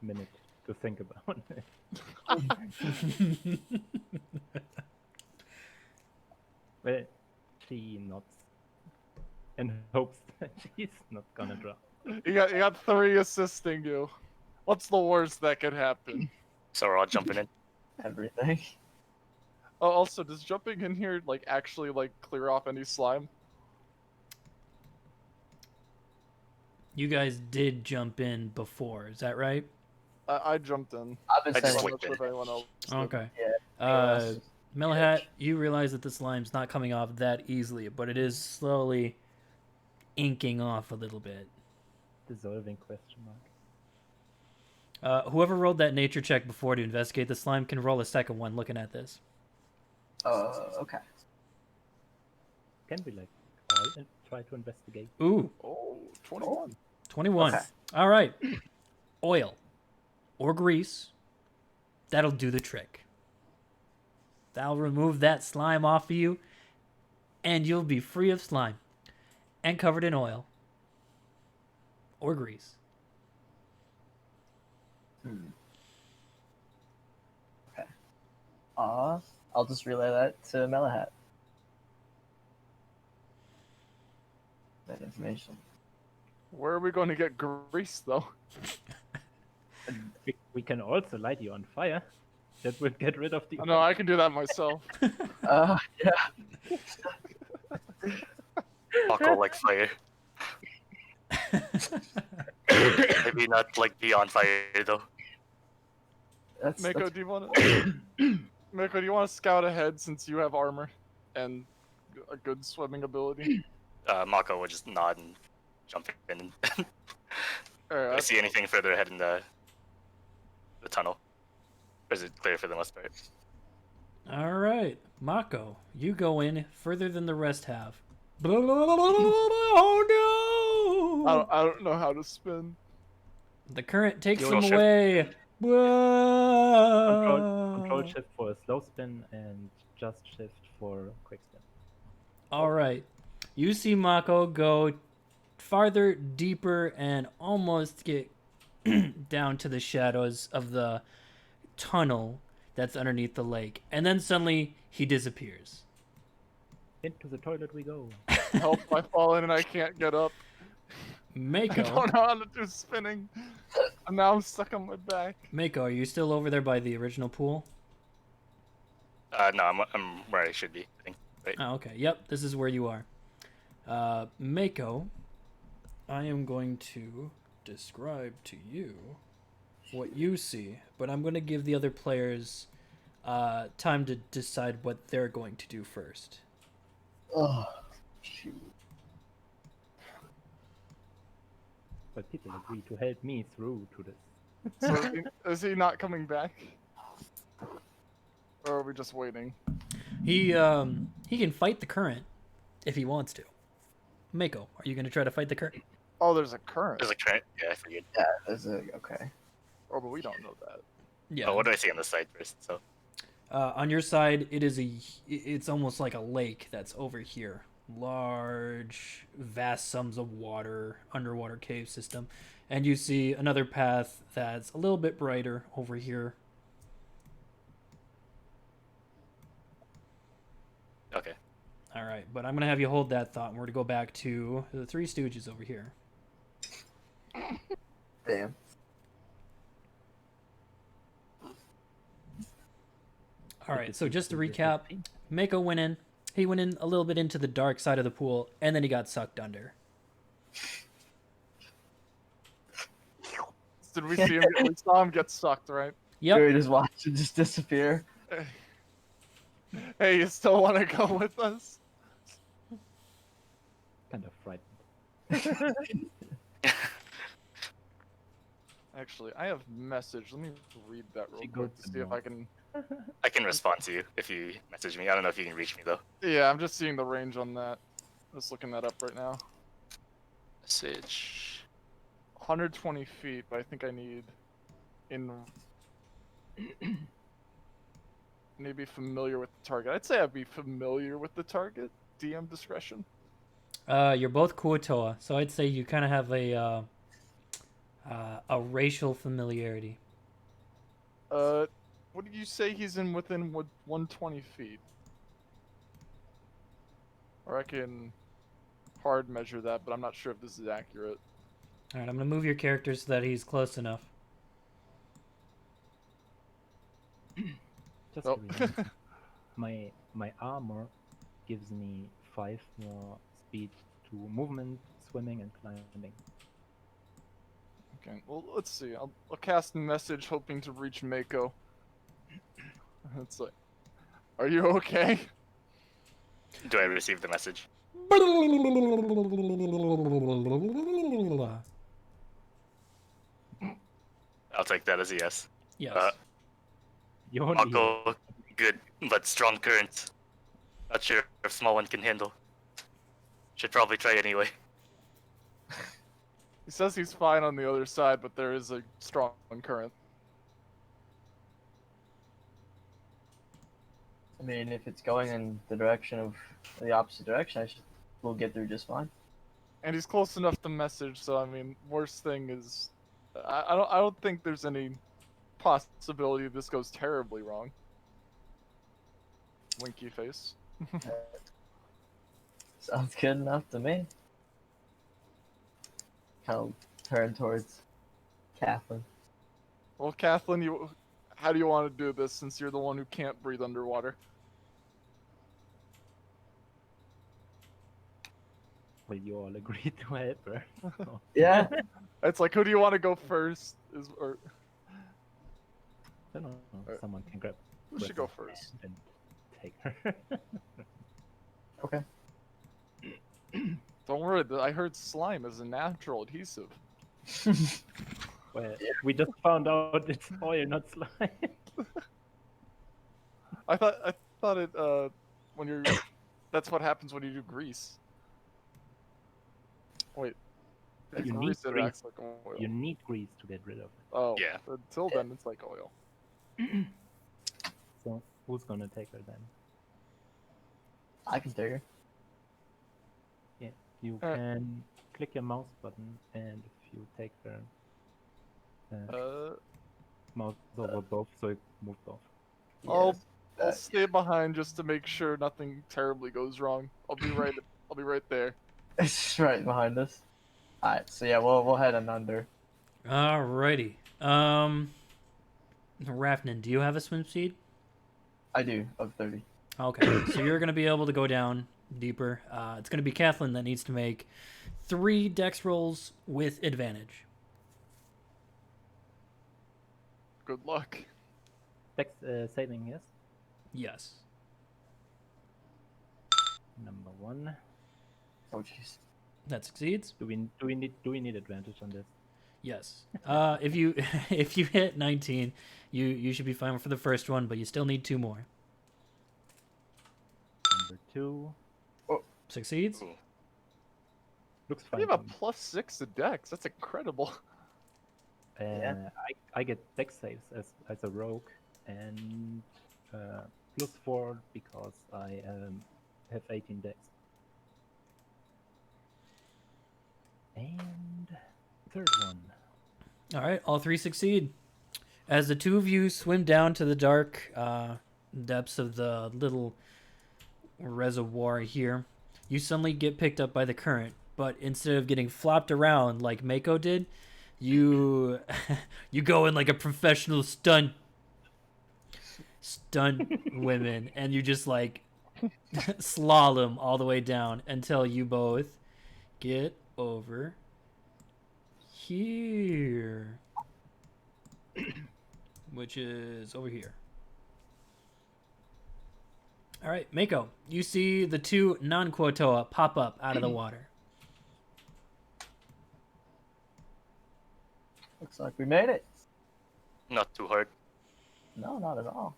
minute to think about it. Well, she nods and hopes that she's not gonna drop. You got 3 assisting you. What's the worst that could happen? So we're all jumping in. Everything. Oh, also, does jumping in here like actually like clear off any slime? You guys did jump in before, is that right? I jumped in. I've been I just saying I'm like- not sure if anyone else did. Okay. Yeah. Melahat, you realize that the slime's not coming off that easily, but it is slowly inking off a little bit. Dissolving question mark. Whoever rolled that nature check before to investigate the slime can roll a second one looking at this. Okay. Can we like all and try to investigate? Ooh, Oh, 21. 21. Okay. All right. Oil or grease. That'll do the trick. That'll remove that slime off of you, and you'll be free of slime and covered in oil or grease. Okay. I'll just relay that to Melahat. That information. Where are we going to get grease though? We can also light you on fire. That would get rid of the. No, I can do that myself. Yeah. Mako like fire. Maybe not like be on fire though. Mako, do you want to? Mako, do you want to scout ahead since you have armor and a good swimming ability? Mako will just nod and jump in. If I Alright, see anything further ahead in the tunnel. Or is it clear for the most part? All right, Mako, you go in further than the rest have. Oh no! I don't know how to spin. The current takes Control them shift. away. Control shift for a slow spin and just shift for quick spin. All right, you see Mako go farther, deeper, and almost get down to the shadows of the tunnel that's underneath the lake, and then suddenly he disappears. Into the toilet we go. Help! I fall in and I can't get up. I Mako, don't know how to do spinning. And now I'm stuck on my back. Mako, are you still over there by the original pool? No, I'm where I should be, I think. Right? Oh, okay. Yep, this is where you are. Mako, I am going to describe to you what you see, but I'm going to give the other players time to decide what they're going to do first. Oh, shoot. But people agree to help me through to this. So is he not coming back? Or are we just waiting? He can fight the current if he wants to. Mako, are you going to try to fight the current? Oh, there's a current. There's a current. Yeah, I figured. Yeah, there's a okay. Oh, but we don't know that. Yeah. Oh, what do I see on the side first? So, On your side, it's almost like a lake that's over here. Large, vast sums of water, underwater cave system. And you see another path that's a little bit brighter over here. okay. All right, but I'm going to have you hold that thought, and we're going to go back to the Three Stooges over here. Damn. All right, so just to recap, Mako went in. He went in a little bit into the dark side of the pool, and then he got sucked under. Did we see him? We saw him get sucked, right? Yep. We just watch it just disappear. Hey, you still want to go with us? Kind of frightened. Actually, I have message. Let me read that real She quick goes to to see if I north. can. I can respond to you if you message me. I don't know if you can reach me though. Yeah, I'm just seeing the range on that. Just looking that up right now. Message. 120 feet, but I think I need in. Need to be familiar with the target. I'd say I'd be familiar with the target. DM discretion. You're both Kuotoa, so I'd say you kind of have a racial familiarity. What did you say he's in within 120 feet? Or I can hard measure that, but I'm not sure if this is accurate. All right, I'm gonna move your character so that he's close enough. Just Nope. a reminder, my armor gives me 5 more speed to movement, swimming, and climbing. Okay, well, let's see. I'll cast message hoping to reach Mako. It's like, are you okay? Do I receive the message? I'll take that as a yes. Yes. You only hear Mako, good, but strong currents. Not sure if small one can handle. Should probably try anyway. He says he's fine on the other side, but there is a strong current. I mean, if it's going in the direction of the opposite direction, we'll get through just fine. And he's close enough to message, so I mean, worst thing is, I don't think there's any possibility this goes terribly wrong. Winky face. Sounds good enough to me. Kind of turn towards Kathleen. Well, Kathleen, how do you want to do this since you're the one who can't breathe underwater? Will you all agree to help her? Yeah. It's like, who do you want to go first? Or I don't know. Alright. Someone can grab. who should go her first? hand and take her. Okay. Don't worry, I heard slime is a natural adhesive. Well, we just found out it's oil, not slime. I thought it when you're that's what happens when you do grease. Wait. If You need grease it grease. acts like oil. You need grease to get rid of it. Oh, Yeah. Until then, it's like oil. So who's gonna take her then? I can take her. Yeah, you Alright. can click your mouse button, and if you take her mouse over both, so it moves off. I'll Yes. stay behind just to make sure nothing terribly goes wrong. I'll be right there. It's right behind us. Alright, so yeah, we'll head in under. Alrighty. Rafnin, do you have a swim speed? I do, of 30. Okay, so you're gonna be able to go down deeper. It's gonna be Kathleen that needs to make 3 dex rolls with advantage. Good luck. Dex saving, yes. Yes. Number 1. Oh jeez. That succeeds. Do we need advantage on this? Yes. If you if you hit 19, you should be fine for the first one, but you still need 2 more. Number 2 Succeeds. Ooh. looks You fine. have to a me. +6 to dex. That's incredible. Yeah. I get dex saves as a rogue, and +4 because I have 18 dex. And third one. All right, all 3 succeed. As the 2 of you swim down to the dark depths of the little reservoir here, you suddenly get picked up by the current. But instead of getting flopped around like Mako did, you you go in like a professional stunt women, and you just like slalom all the way down until you both get over here, which is over here. All right, Mako, you see the 2 non-Kuotoa pop up out of the water. Looks like we made it. Not too hard, No, not at all.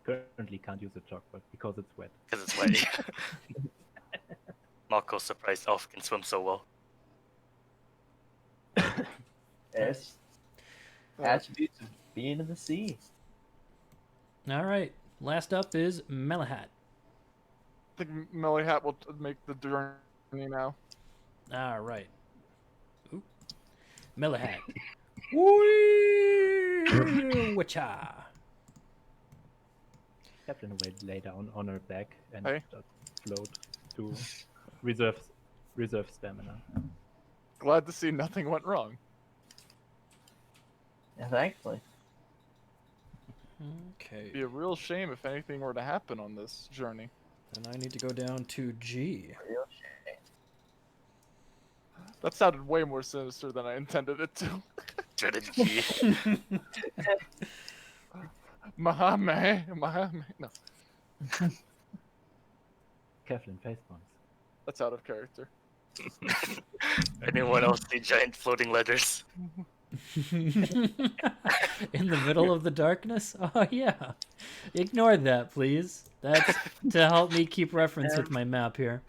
Currently can't use a chocolate because it's wet. because it's wet. Mako's surprised Elf can swim so well. It's attributes of being in the sea. All right. Last up is Melahat. I think Melly Hat will make the journey now. All right. Oop. Melahat. Whee! Wacha. Captain will lay down on her back and Hey. just float to reserve stamina. Glad to see nothing went wrong. Yeah, thankfully. Okay. It'd be a real shame if anything were to happen on this journey. Then I need to go down to G. Real shame. That sounded way more sinister than I intended it to. Dreaded G. Mahame. No, Kevlin facepalms. that's out of character. Anyone else see giant floating letters? In the middle of the darkness? Oh, yeah. Ignore that, please. That's to help me keep reference with my map here.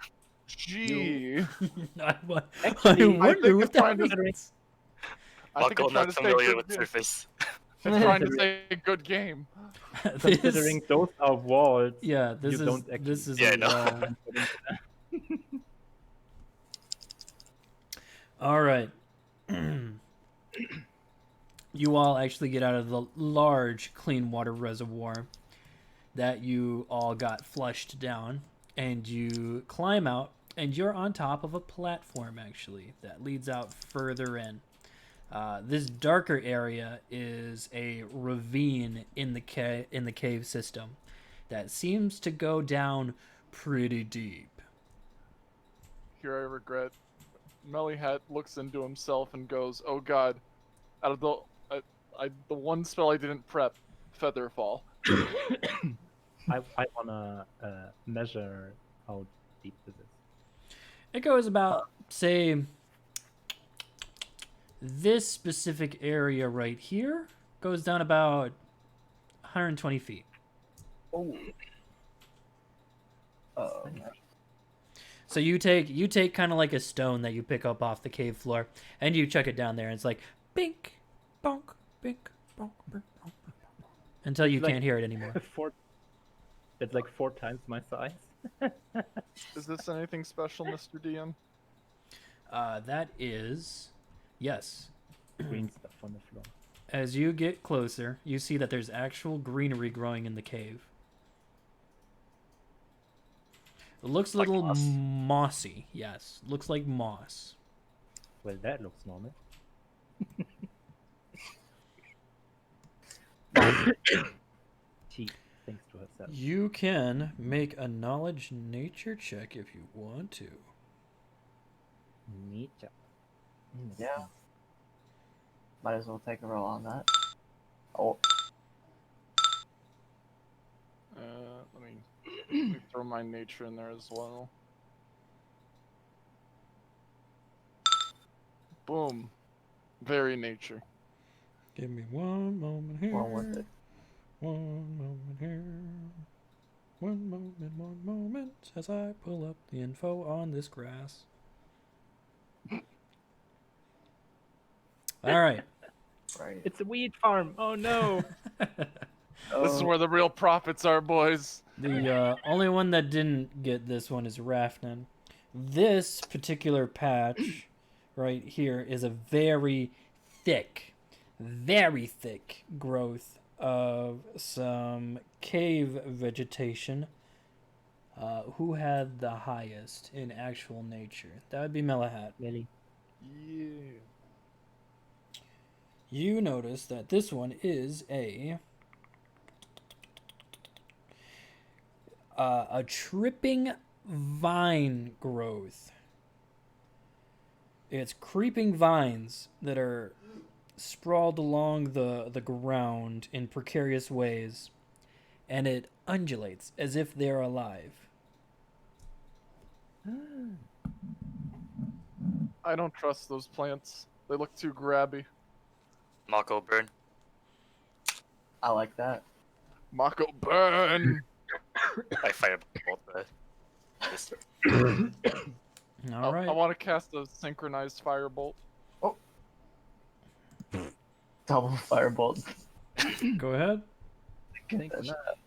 Gee. I Actually, wonder think what it's that trying to- means. I think Mako it's trying not to say familiar good with game. Surface. It's trying to say good game. Considering those are walls, Yeah, this you is don't actually- this is Yeah, I a know. wall. All right. You all actually get out of the large clean water reservoir that you all got flushed down, and you climb out, and you're on top of a platform actually that leads out further in. This darker area is a ravine in the cave system that seems to go down pretty deep. Here I regret. Melly Hat looks into himself and goes, "Oh God, out of the the one spell I didn't prep, Featherfall." I wanna measure how deep this is. It goes about, say, this specific area right here goes down about 120 feet. Oh. Oh. So you take kind of like a stone that you pick up off the cave floor, and you chuck it down there, and it's like bink, bonk, bink, bonk, bink, bonk, until you Like- can't hear it anymore. That's like 4 times my size. Is this anything special, Mr. DM? That is, yes. Green stuff on the floor. As you get closer, you see that there's actual greenery growing in the cave. It looks a Like little moss? mossy. Yes, looks like moss. Well, that looks normal. She thinks to herself. You can make a knowledge nature check if you want to. Nature. Yeah. Might as well take a roll on that. Oh. Let me throw my nature in there as well. Boom. Very nature. Give me one moment here. Well worth it. One moment here. One moment as I pull up the info on this grass. All right. Right. It's a weed farm. Oh no. This is where the real profits are, boys. The only one that didn't get this one is Rafnan. This particular patch right here is a very thick growth of some cave vegetation. Who had the highest in actual nature? That would be Melahat. Really? Yeah. You notice that this one is a tripping vine growth. It's creeping vines that are sprawled along the ground in precarious ways, and it undulates as if they're alive. I don't trust those plants. They look too grabby. Mako burn. I like that. Mako burn! I firebolt this. All right. I want to cast a synchronized firebolt. Double firebolt. Go ahead.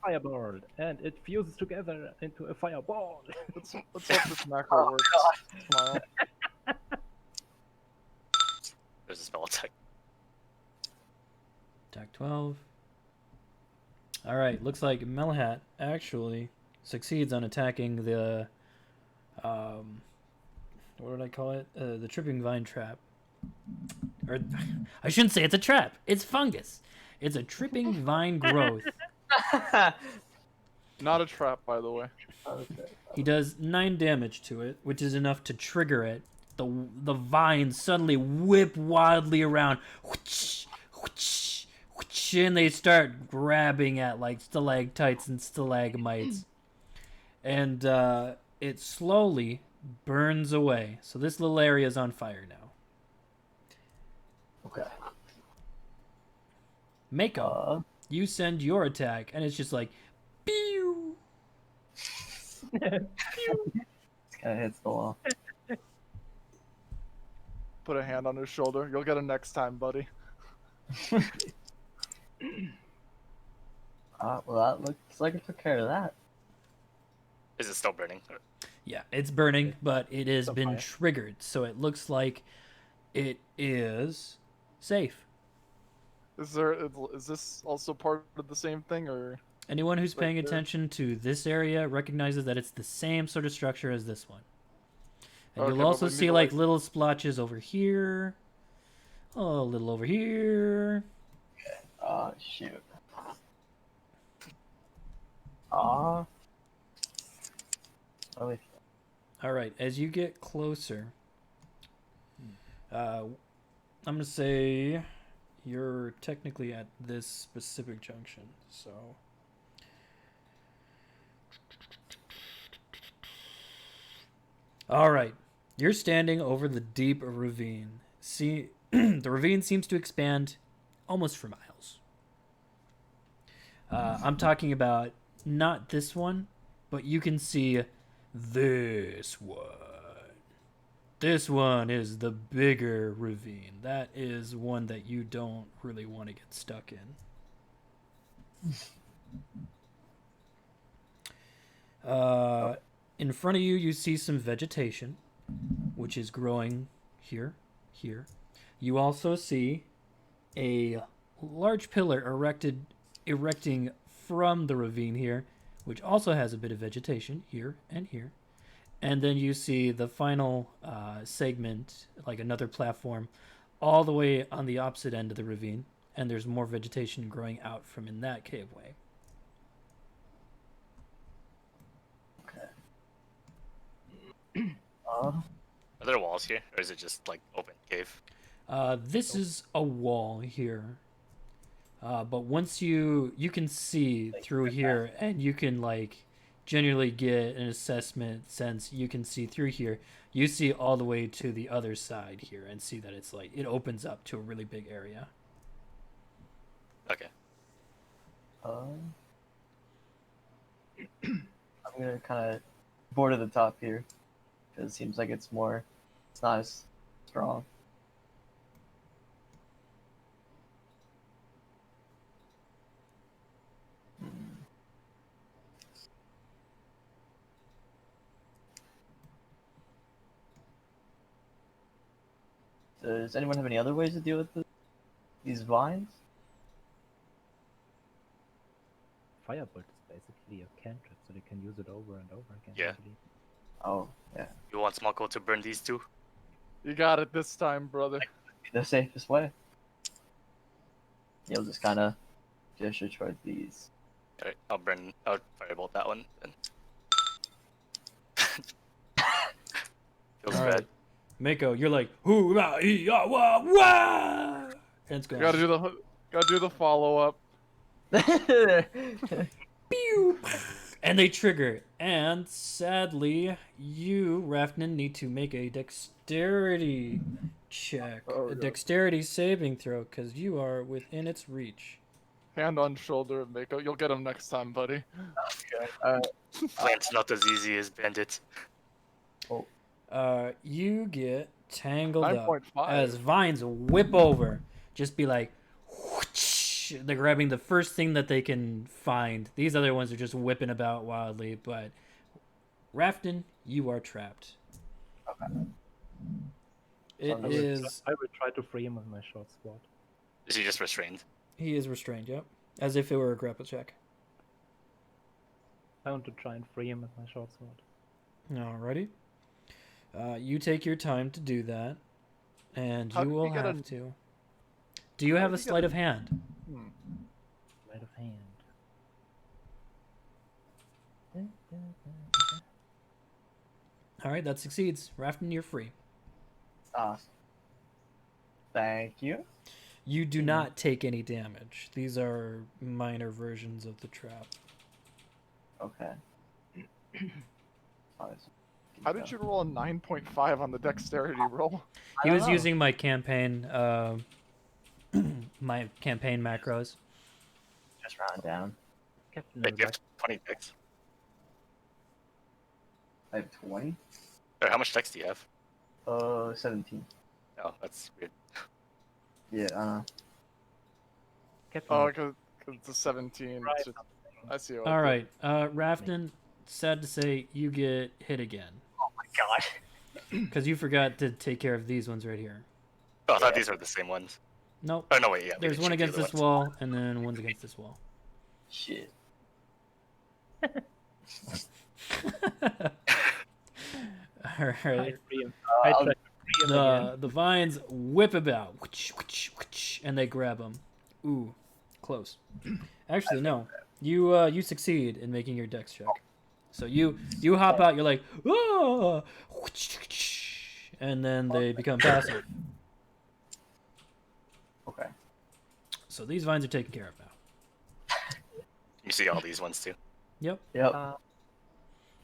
Fireball, and it fuses together into a fireball. Let's hope this macro Oh, works. Smile. There's a spell attack. Attack 12. All right. Looks like Melhat actually succeeds on attacking the what did I call it? The tripping vine trap. Or I shouldn't say it's a trap. It's fungus. It's a tripping vine growth. Not a trap, by the way. Okay. He does 9 damage to it, which is enough to trigger it. The vines suddenly whip wildly around, whoosh, whoosh, whoosh, and they start grabbing at like stalactites and stalagmites, and it slowly burns away. So this little area is on fire now. Okay. Mako, you send your attack, and it's just like, pew. This guy hits the wall. Put a hand on his shoulder. You'll get it next time, buddy. Well, that looks like it took care of that. Is it still burning? Yeah, it's burning, but it has So been fire. triggered, so it looks like it is safe. Is this also part of the same thing, or Anyone who's Right paying there. attention to this area recognizes that it's the same sort of structure as this one. And Okay, you'll but also we need see to, like like- little splotches over here. Oh, a little over here. Oh, shoot. Aw. Oh, wait. All right, as you get closer, I'm going to say you're technically at this specific junction, so... All right, you're standing over the deep ravine. See, the ravine seems to expand almost for miles. I'm talking about not this one, but you can see this one. This one is the bigger ravine. That is one that you don't really want to get stuck in. In front of you, you see some vegetation, which is growing here. You also see a large pillar erecting from the ravine here, which also has a bit of vegetation here and here. And then you see the final segment, like another platform, all the way on the opposite end of the ravine. And there's more vegetation growing out from in that caveway. Oh, Are there walls here, or is it just like open cave? This is a wall here. But once you can see through here, and you can like generally get an assessment sense, you can see through here. You see all the way to the other side here and see that it's like it opens up to a really big area. Okay. I'm gonna kind of border the top here because it seems like it's not as strong. Does anyone have any other ways to deal with these vines? Firebolt is basically a cantrip, so they can use it over and over again. Yeah. I believe. Oh, yeah. You want Smoko to burn these two? you got it this time, brother? The safest way. You'll just kind of gesture towards these. Alright, I'll firebolt that one then. Feels All bad. right. Mako, you're like, hoo la ee ah wah wah, and it's You going. gotta do the follow up. Pew! And they trigger. And sadly, you, Rafnin, need to make a dexterity check. Oh, A God. dexterity saving throw, because you are within its reach. Hand on shoulder of Mako. You'll get him next time, buddy. Plant's not as easy as bandits. You get tangled up 9.5. as vines whip over. Just be like, whoosh. They're grabbing the first thing that they can find. These other ones are just whipping about wildly, but Rafton, you are trapped. Okay. It is. I will try to free him with my short sword. Is he just restrained? He is restrained. Yep, as if it were a grapple check. I want to try and free him with my short sword. Alrighty. You take your time to do that, and How you did will you get have a- to. Do you how have did a you get sleight a- of hand? Sleight of hand. All right, that succeeds. Rafton, you're free. Awesome. Thank you. You do not take any damage. These are minor versions of the trap. Okay. How did you roll a 9.5 on the dexterity roll? He I was don't know. using my campaign, my campaign macros. Just round down. Captain, Wait, would you like have 20 dex. I have 20. Or how much dex do you have? 17. Oh, that's weird. Yeah, I know. Captain, Oh, would because it's a 17. try It's just- something. I see. What All right, Rafton, sad to say, you get hit again. Oh my god. Because you forgot to take care of these ones right here. Oh, I thought Yeah. these were the same ones. Nope. Oh, no, wait, yeah. we There's did one shoot the against other this ones. wall, and then one's against this wall. Shit. All I right. free him. I I'll- try to free him again. The vines whip about, and they grab them. Ooh, close. Actually, no. You succeed in making your dex check. So you hop out. You're like, oh, and then they become passive. Okay. So these vines are taken care of now. You see all these ones too. Yep. Yep.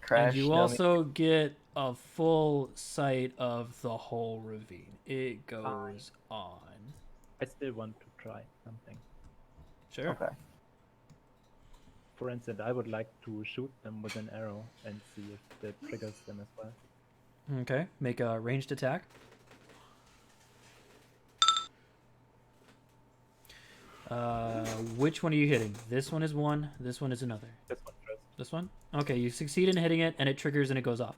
Crash. And you dummy. also get a full sight of the whole ravine. It goes on. I still want to try something. Sure. Okay. For instance, I would like to shoot them with an arrow and see if that triggers them as well. Okay. Make a ranged attack. Which one are you hitting? This one is one. This one is another. This one first. This one? Okay, you succeed in hitting it, and it triggers and it goes off.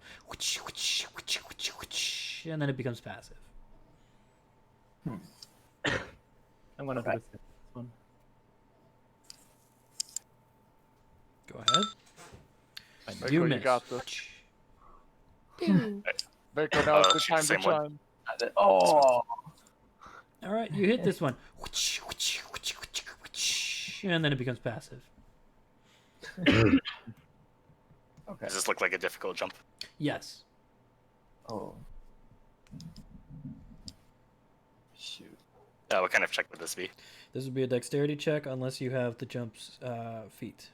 And then it becomes passive. I'm gonna Okay. do this one. Go ahead. Mako, You you miss. got this. Mako, now is the shoot, time to same one. shine. Oh. All right, you hit this one. And then it becomes passive. Okay. Does this look like a difficult jump? Yes. Oh. Shoot. What kind of check would this be? This would be a dexterity check unless you have the jump's feet.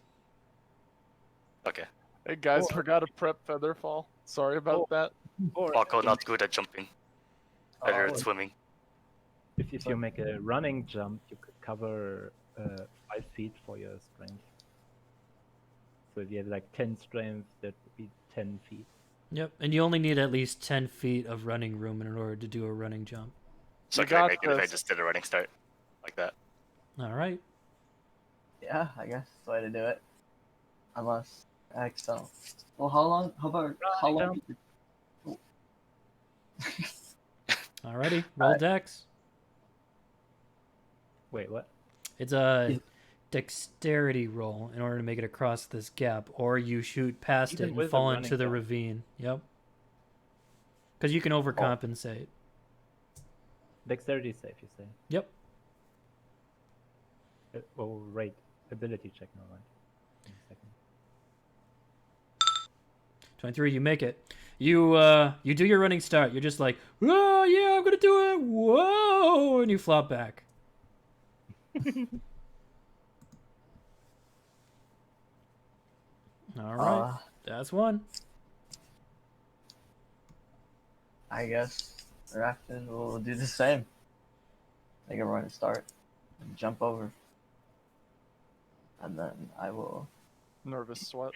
Okay. Hey guys, forgot to prep Featherfall. Sorry about that. Or Mako not good at jumping. Better Oh. at swimming. if you make a running jump, you could cover 5 feet for your strength. So if you have like 10 strength, that would be 10 feet. Yep, and you only need at least 10 feet of running room in order to do a running jump. So You can I got make it if I this. just did a running start? Like that? All right. Yeah, I guess that's the way to do it. Unless I excel. Well, how long? How about how long? Alrighty, roll Alright. dex. Wait, what? It's a dexterity roll in order to make it across this gap, or you shoot past Even it and with a fall running into the jump. ravine. Yep. Because you can overcompensate. Dexterity save, you say? Yep. Oh, right. Ability check now, right? In a second. 23, you make it. You do your running start. You're just like, oh yeah, I'm gonna do it. Whoa, and you flop back. All right, that's one. I guess Rafton will do the same. Make a run to start and jump over. And then I will. Nervous sweat.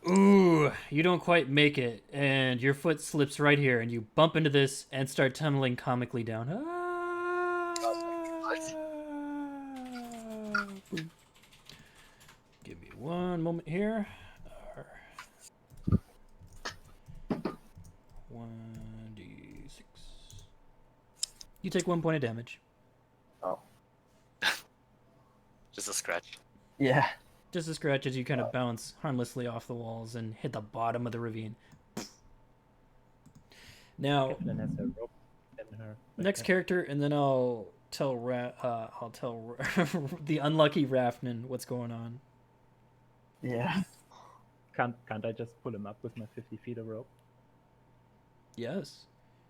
Ooh, you don't quite make it, and your foot slips right here, and you bump into this and start tumbling comically down. Boom. Give me one moment here. 1d6. You take 1 point of damage. Oh. Just a scratch. Yeah. Just a scratch as you kind of bounce harmlessly off the walls and hit the bottom of the ravine. Now, Catelyn has her rope in her. next character, and then I'll tell the unlucky Rafnin what's going on. Yeah. Can't I just pull him up with my 50 feet of rope? Yes.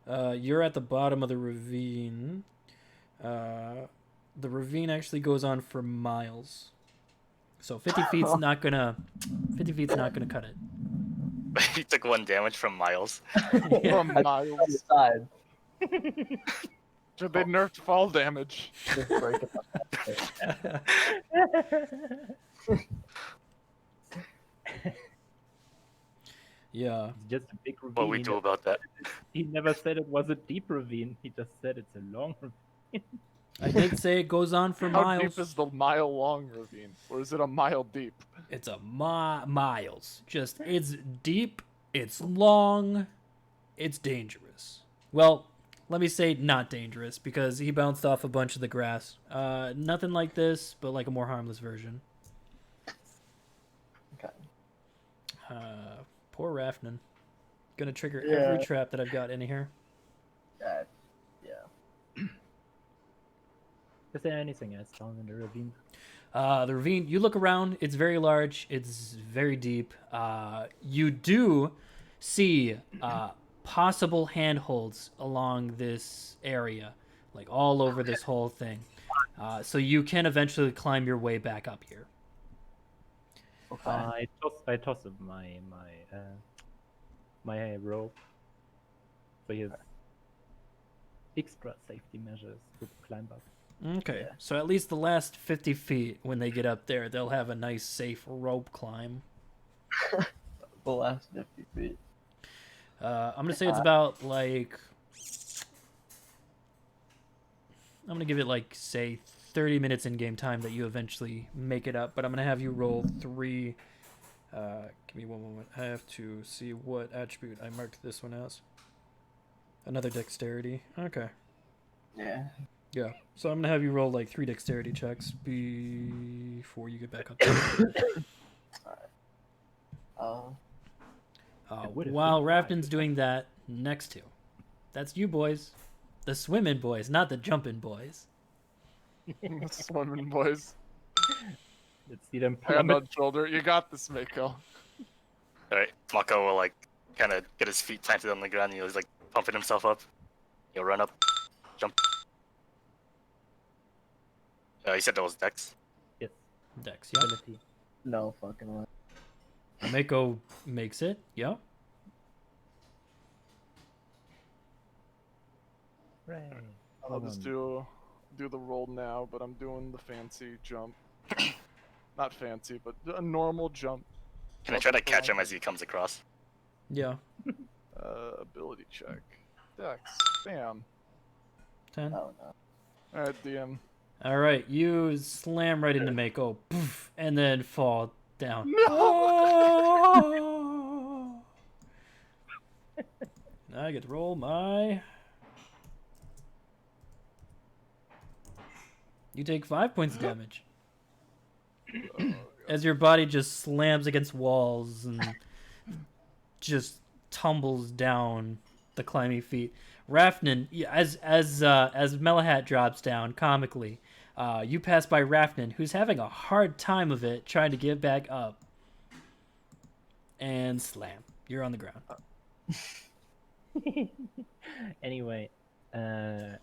You're at the bottom of the ravine. The ravine actually goes on for miles. So 50 feet's not gonna cut it. He took 1 damage from Miles. From Miles. Side. Should they nerfed fall damage? Just break it up. Yeah. It's just a big ravine. What we do about that? He never said it was a deep ravine. He just said it's a long ravine. I did say it goes on for How miles. deep is the mile-long ravine? Or is it a mile deep? It's a miles. Just, it's deep, it's long, it's dangerous. Well, let me say not dangerous, because he bounced off a bunch of the grass. Nothing like this, but like a more harmless version. Okay. Poor Rafnin. Gonna trigger Yeah. every trap that I've got in here. Yeah. Is there anything else down in the ravine? The ravine, you look around, it's very large, it's very deep. You do see possible handholds along this area, like all over this whole thing. So you can eventually climb your way back up here. Okay. I toss him my rope. So he has extra safety measures to climb up. Okay, Yeah. so at least the last 50 feet, when they get up there, they'll have a nice, safe rope climb. The last 50 feet. I'm going to say it's about, like... I'm going to give it, like, say, 30 minutes in-game time that you eventually make it up, but I'm going to have you roll 3... give me one moment. I have to see what attribute I marked this one as. Another dexterity. Okay. Yeah. Yeah. So I'm going to have you roll, like, 3 dexterity checks before you get back up there. would've While been Rafton's fine. doing that, next to. That's you boys. The swimming boys, not the jumping boys. Swimming boys. Let's see them Hand plummet. on shoulder. You got this, Mako. Alright, Mako will like kind of get his feet planted on the ground and he's like pumping himself up. He'll run up, jump. You said that was Dex? Yes, Dex, yeah. ability. No fucking way. Mako makes it, yeah. Right. I'll just do the roll now, but I'm doing the fancy jump. Not fancy, but a normal jump. Can I try to catch him as he comes across? Yeah. Ability check. Dex. Bam. 10. Oh no. Alright, DM. Alright, you slam right into Mako, poof, and then fall down. No! Now I get to roll my... You take 5 points of damage. As your body just slams against walls and just tumbles down the climby feet. Rafnin, as Melahat drops down comically, you pass by Rafnin, who's having a hard time of it trying to get back up. And slam. You're on the ground. Anyway, I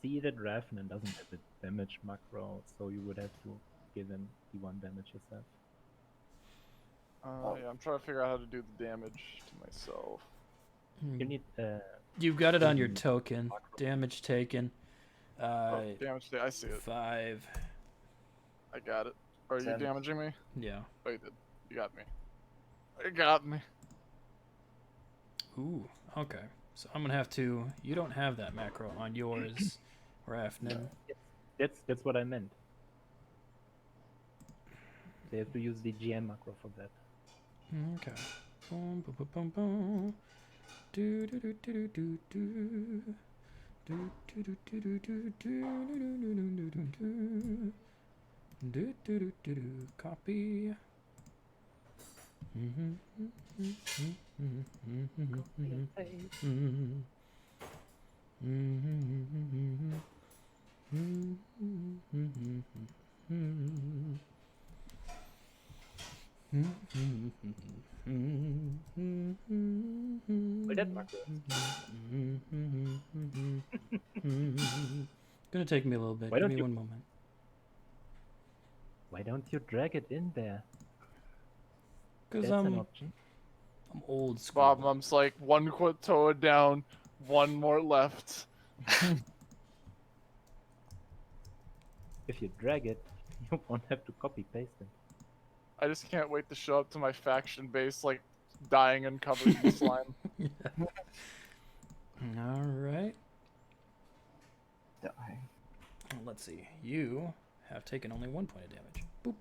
see that Rafnan doesn't have a damage macro, so you would have to give him D1 damage yourself. Yeah, I'm trying to figure out how to do the damage to myself. You need You've got it on your Mhm. token. Damage taken. Damage. I see it. 5. I got it. Are you 7. damaging me? Yeah. Oh, you did. You got me. You got me. Ooh. Okay. So I'm gonna have to. You don't have that macro on yours, Rafnin. that's what I meant. They have to use the GM macro for that. Okay. Boom, boom, boom, boom, boom. Do do do do do do. Do do do do do do do do do do do do. Copy. Well, that macro. Gonna take me a little bit. Why Give don't me you- one moment. Why don't you drag it in there? Cause That's an I'm option. old school. Bobump's like 1 Quatoa down, 1 more left. If you drag it, you won't have to copy paste it. I just can't wait to show up to my faction base like dying and covered in slime. All right. Die. Let's see. You have taken only 1 point of damage. Boop.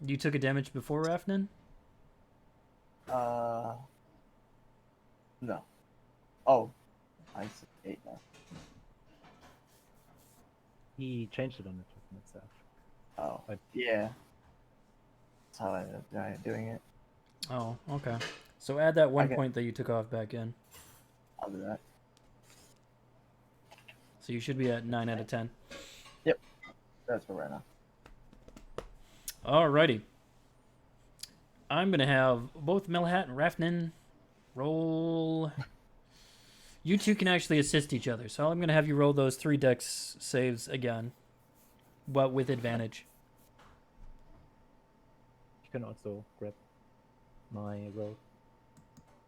You took a damage before Rafnin? No. Oh, I see 8 now. He changed it on the token itself. Oh, But- yeah. That's how I ended up doing it. Oh, okay. So add that 1 Okay. point that you took off back in. I'll do that. So you should be at 9 out of 10. That's for right now. Alrighty. I'm gonna have both Melhat and Rafnin roll. You two can actually assist each other, so I'm gonna have you roll those 3 dex saves again, but with advantage. You can also grab my roll.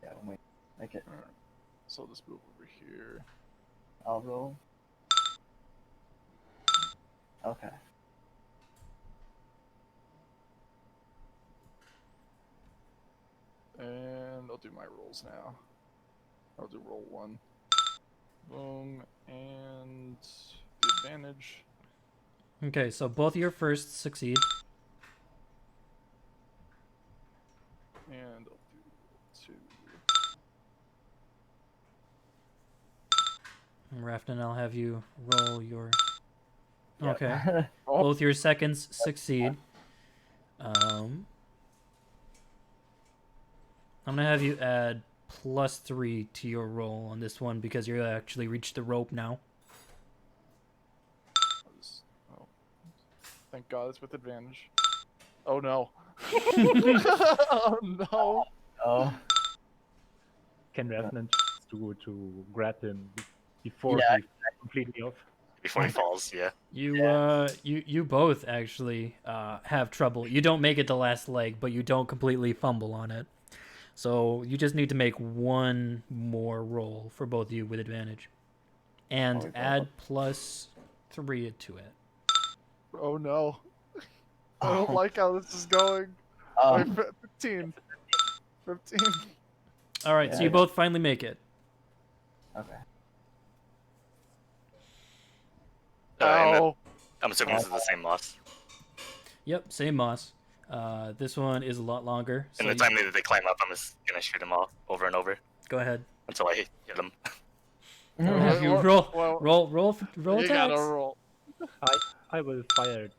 Yeah, when we make it, Alright. So I'll just move over here. I'll roll. Okay. And I'll do my rolls now. I'll do roll 1. Boom. And the advantage. Okay, so both of your firsts succeed. And I'll do 2. And Rafnin, I'll have you roll your. Yep. Okay. Oh, Both your seconds succeed. I'm gonna have you add +3 to your roll on this one because you actually reached the rope now. oh. Thank God it's with advantage. Oh no. Oh no. Oh, Can Revenant to grab him before Yeah. he's completely off? Before he falls, yeah. You both actually have trouble. You don't make it the last leg, but you don't completely fumble on it. So you just need to make 1 more roll for both of you with advantage, and Oh, add +3 to it. Oh no. I don't like how this is going. um, Wait, 15. 15. All right, so Yeah, you yeah. both finally make it. okay. Ow. I'm assuming this is the same loss. Yep, same moss. This one is a lot longer. So And the time that they climb up, I'm just gonna shoot them all over and over go ahead. until I hit them. I'll have you Well, roll you attacks. gotta roll. I will fire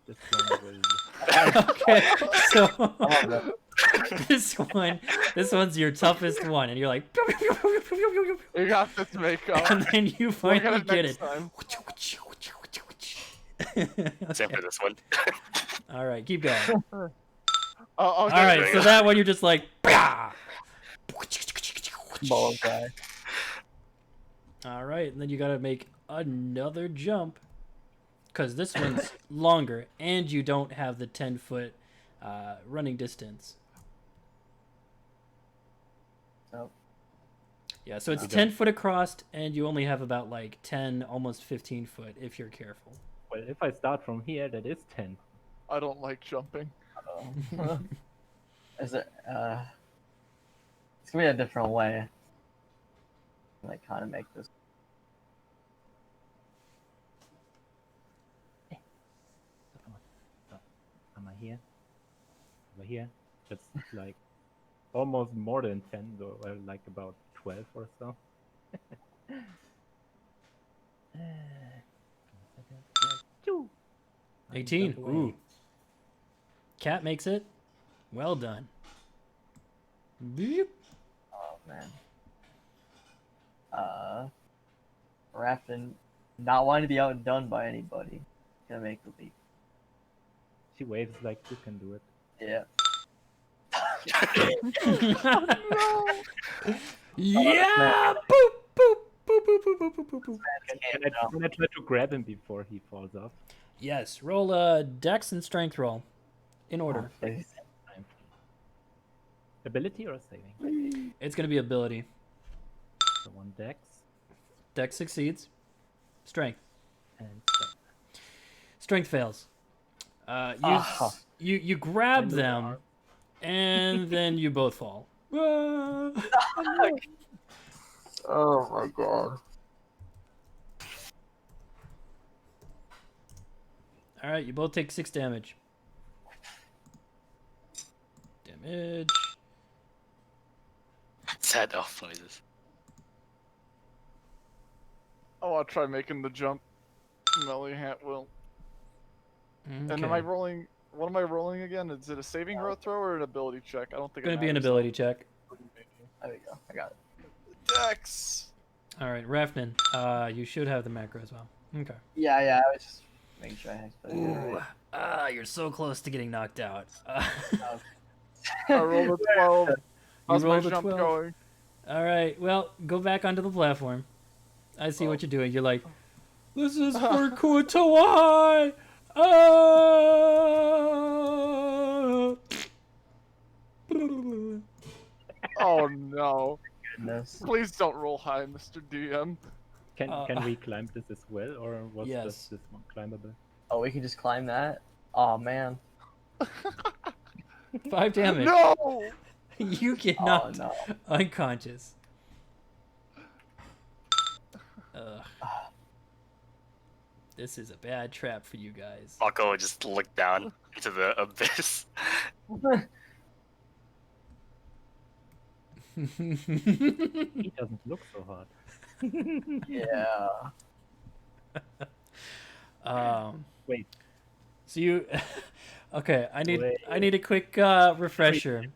this one with Okay, so Oh, this one's your toughest one, and you're like, You got this, Mako. and then you Look finally at it get next it. time. Same Okay. for this one. All right, keep going. I'll All get right, it. so that one you're just like, "Bah!" ball guy. All right, and then you got to make another jump because this one's longer, and you don't have the 10-foot running distance. Nope. Yeah, so it's You 10 foot across, and you only have about like 10, almost 15 foot if you're careful. Well, if I start from here, that is 10. I don't like jumping. Is it? It's gonna be a different way. Like, kind of make this. Am I here? Over here? That's like almost more than 10, though, like about 12 or so. 18. Ooh. Cat makes it. Well done. Beep. Oh man. Rafton, not wanting to be outdone by anybody, gonna make the leap. She waves like you can do it. Yeah. Yeah! Boop, boop, boop, boop, boop, boop, boop, boop. Can I try to grab him before he falls off? Yes, roll a dex and strength roll. In order. Please. Ability or saving? It's going to be ability. So one dex Dex succeeds. Strength. and strength. Strength fails. You grab Kind of them, hard. and then you both fall. Ah. Oh my god. All right, you both take 6 damage. Damage. Sad elf noises. Oh, I'll try making the jump. Melly Hat will. And am I Okay. rolling? What am I rolling again? Is it a saving throw or an ability check? I don't think Going it to be an matters, ability check. There we go. I got it. though. Dex. All right, Rafnan, you should have the macro as well. Okay. Yeah, I was just making sure I had it Ooh, right. you're so close to getting knocked out. I rolled a 12. How's my rolled a jump 12. going? All right, well, go back onto the platform. I see what you're doing. You're like, this is for Kutawai! Oh no. Goodness. Please don't roll high, Mr. DM. Can we climb this as well, or was Yes. just this one climbable? Oh, we can just climb that? Oh man. 5 damage. No! You get Oh knocked no. unconscious. Ugh. This is a bad trap for you guys. Mako would just look down into the abyss. He doesn't look so hard. Yeah. Wait. So you, okay? I need Wait. a quick refresher.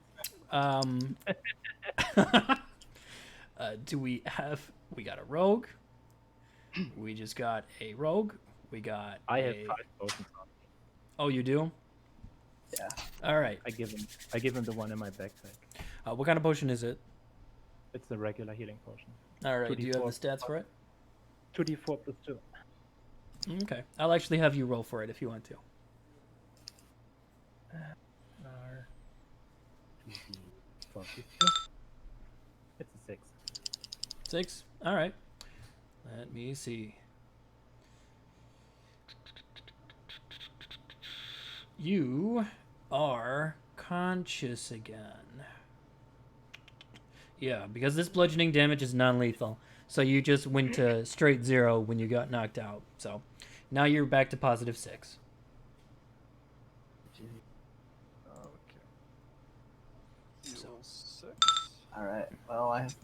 Do we have? We got a rogue. We just got a rogue. We got. I have a... 5 potions on me. Oh, you do? Yeah. All right. I give him the one in my backpack. What kind of potion is it? It's a regular healing potion. All right. Do you have the 2d4. stats for it? 2d4 plus 2. Okay. I'll actually have you roll for it if you want to. R 2d4 plus 2. It's a 6. 6. All right. Let me see. You are conscious again. Yeah, because this bludgeoning damage is non-lethal. So you just went to straight 0 when you got knocked out. So now you're back to positive 6. Okay. So- Heal 6. Alright. Well I have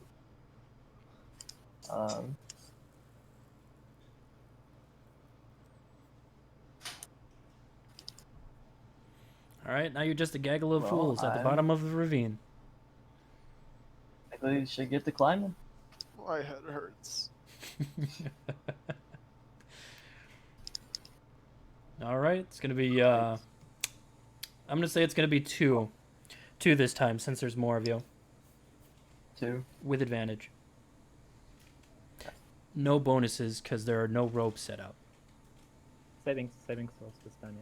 All right, now you're just a gaggle of Well, fools at the I'm- bottom of the ravine. I think we should get to climbing. My head hurts. All right, it's gonna be. I'm gonna say it's gonna be 2 this time since there's more of you 2. with advantage. no bonuses because there are no ropes set up. Saving throws this time,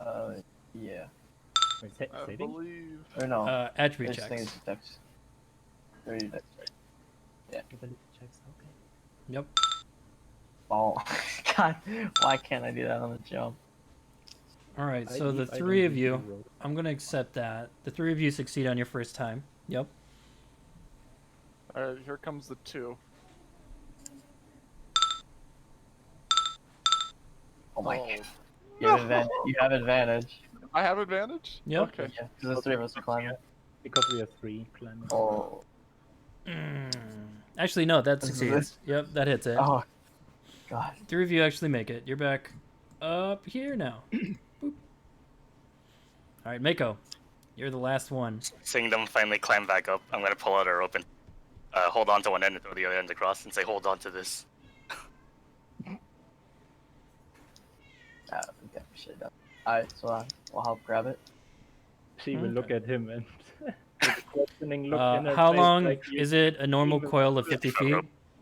yes? Yeah. Wait, I saving? believe. Or no. Attribute This thing checks. is dex. 30 dex, right? Ability checks, okay. Yep. Oh, God. Why can't I do that on the jump? All right. I So the leave- I don't three of usually you, roll. I'm gonna accept that. The three of you succeed on your first time. Yep. Alright, here comes the 2. Oh my Oh. God. You have advantage. You have advantage. I have advantage? Yep. Okay. Yeah, because the 3 of us are climbing. Because we are 3 climbing. Oh. Actually, no. That This is succeeds. Yep. That hits it. Oh. God. Three of you actually make it. You're back up here now. Boop. All right, Mako. You're the last one. Seeing them finally climb back up, I'm gonna pull out our open. Hold on to one end and throw the other end across and say, hold on to this. Okay, shit. Alright, so we'll help grab it. She will look at him and with a questioning look in her How face, long like you- is it? A normal even- coil of 50 feet?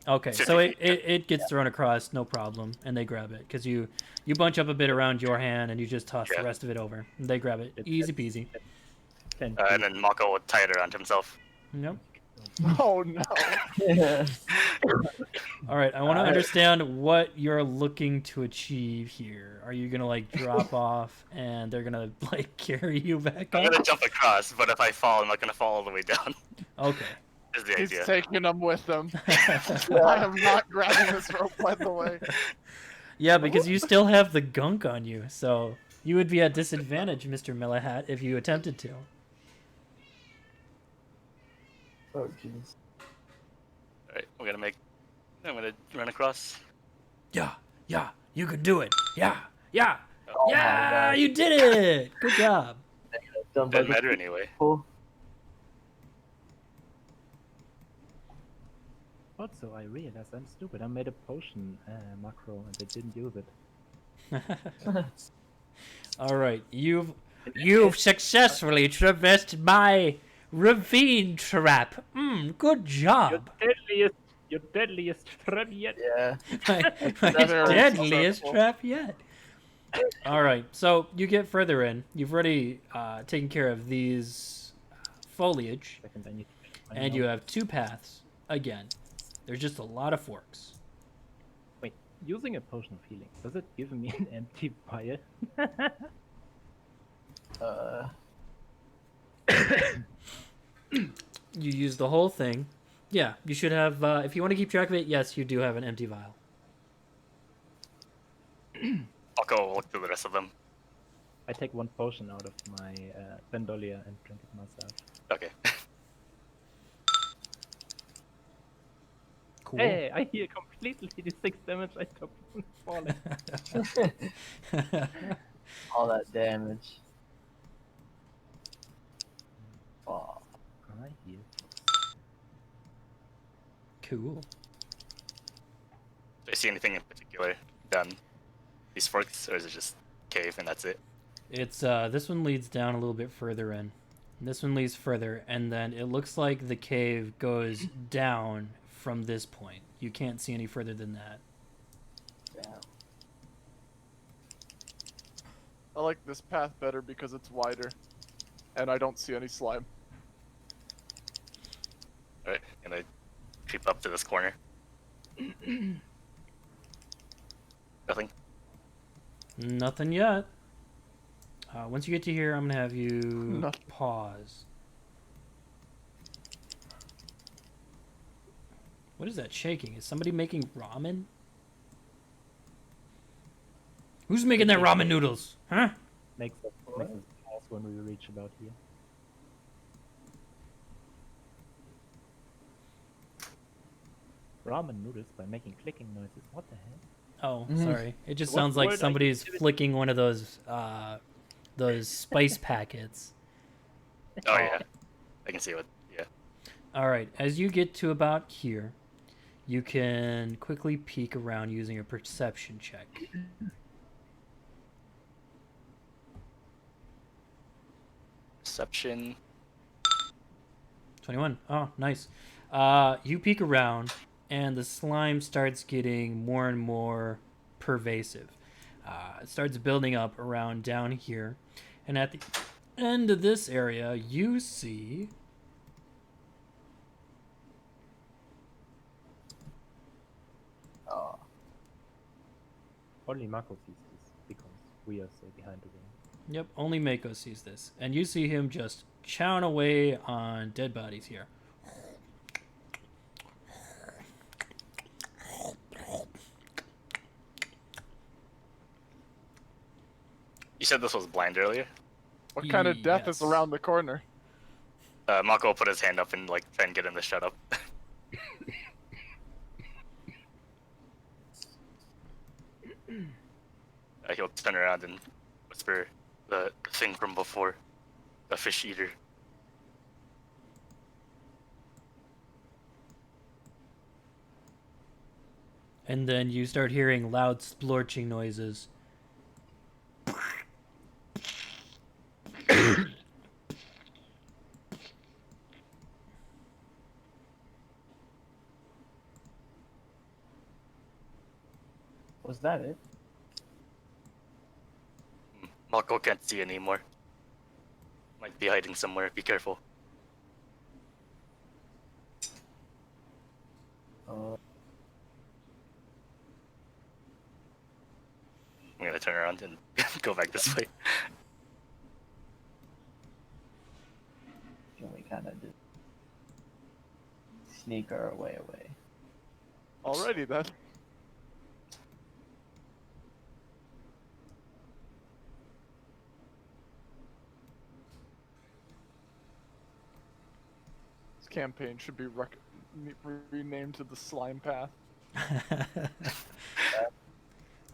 Okay, 50 so feet, it gets thrown across, no problem, and they grab it because you bunch up a bit around your hand and you just toss the Yeah. rest of it over. And they grab it, It's- easy peasy. 10 And feet. then Mako will tie it around himself. Yep. Oh no. All right, I want to Alright. understand what you're looking to achieve here. Are you gonna like drop off and they're gonna like carry you back I'm up? gonna jump across, but if I fall, I'm not gonna fall all the way down. Okay. Is the He's idea. taking them with him. I am not grabbing this rope, by the way. Yeah, because you still have the gunk on you, so you would be at disadvantage, Mr. Millihat, if you attempted to. Oh, jeez. Alright, I'm gonna run across. Yeah, you can do it. Yeah. Oh my Yeah, God. you did it. Good job. Done Doesn't by matter anyway. people. Also, I realized I'm stupid. I made a potion macro and I didn't use it. All right, you've successfully traversed my ravine trap. Good job. Your deadliest trap yet. Yeah. my Very deadliest successful. trap yet. All right, so you get further in. You've already taken care of these foliage, Second, I need to check my and you notes. have 2 paths. Again, there's just a lot of forks. Wait, using a potion of healing, does it give me an empty vial? You use the whole thing. Yeah, you should have. If you want to keep track of it, yes, you do have an empty vial. I'll go look through the rest of them. I take 1 potion out of my Bendolia and drink it myself. Okay. Cool. Hey, I heal completely the 6 damage I took from falling. All that damage. Oh. I heal. Cool. Do I see anything in particular down these forks, or is it just cave and that's it? It's this one leads down a little bit further in. This one leads further, and then it looks like the cave goes down from this point. You can't see any further than that. Damn. I like this path better because it's wider. And I don't see any slime. Alright, gonna creep up to this corner. Nothing. Nothing yet. Once you get to here, I'm gonna have you Nothing. pause. What is that shaking? Is somebody making ramen? Who's making that ramen noodles? Huh? Makes us pause when we reach about here. Ramen noodles by making clicking noises. What the hell? Oh, Mhm. sorry. It just What sounds like word I somebody's used? flicking one of those spice packets. Oh yeah. I can see what, yeah. All right, as you get to about here, you can quickly peek around using a perception check. Perception. 21. Oh, nice. You peek around, and the slime starts getting more and more pervasive. It starts building up around down here, and at the end of this area, you see Oh, Only Mako sees this because we are so behind the wing. Yep, only Mako sees this. And you see him just chowing away on dead bodies here. You said this was blind earlier? What kind of death is Yes. around the corner? Mako will put his hand up and like try and get him to shut up. He'll turn around and whisper the thing from before, the fish eater. And then you start hearing loud splorching noises. was that it? Mako can't see anymore. Might be hiding somewhere. Be careful. Uh, I'm gonna turn around and go back this way. can we kind of just sneak our way away? Alrighty then. This campaign should be renamed to the Slime Path.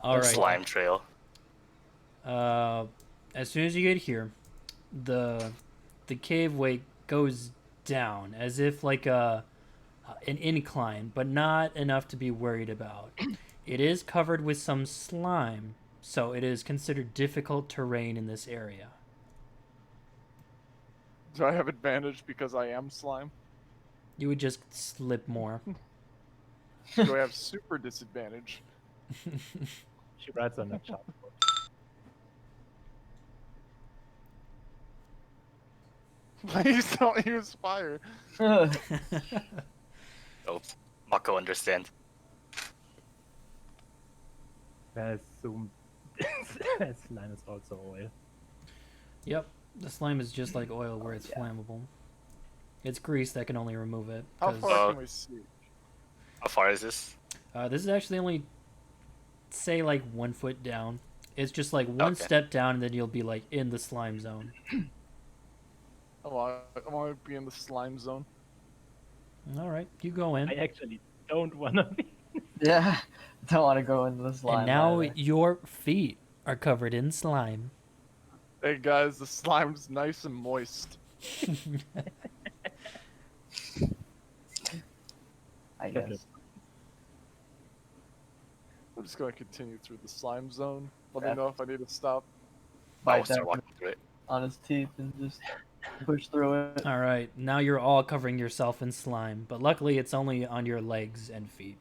All right. Slime trail. As soon as you get here, the cave way goes down as if like an incline, but not enough to be worried about. It is covered with some slime, so it is considered difficult terrain in this area. Do I have advantage because I am slime? You would just slip more. Do I have super disadvantage? She rides on that chopboard. Please don't use fire. Oh, Mako understand. I assume slime is also oil. Yep, the slime is just like oil where it's flammable. It's grease that can only remove it. How 'cause, far can we see? How far is this? this is actually only, say, like 1 foot down. It's just like one Okay. step down, and then you'll be like in the slime zone. I want to be in the slime zone. All right, you go in. I actually don't wanna be. Yeah, don't want to go into the slime. And now either. your feet are covered in slime. Hey guys, the slime's nice and moist. I guess. I'm just gonna continue through the slime zone. Let Yeah. me know if I need to stop. I'll Bite start down walking through it. on his teeth and just push through it. All right, now you're all covering yourself in slime, but luckily it's only on your legs and feet.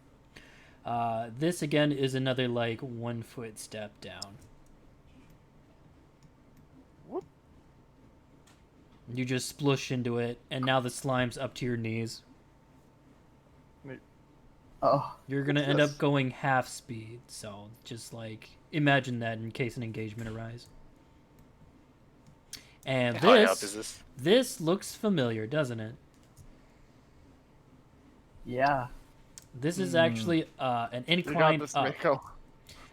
This again is another like 1 foot step down. Whoop. You just splush into it, and now the slime's up to your knees. Oh, You're gonna What's end this? up going half speed, so just like imagine that in case an engagement arises. And How high up is this this? looks familiar, doesn't it? yeah. This is actually an You got incline this, up. Mako.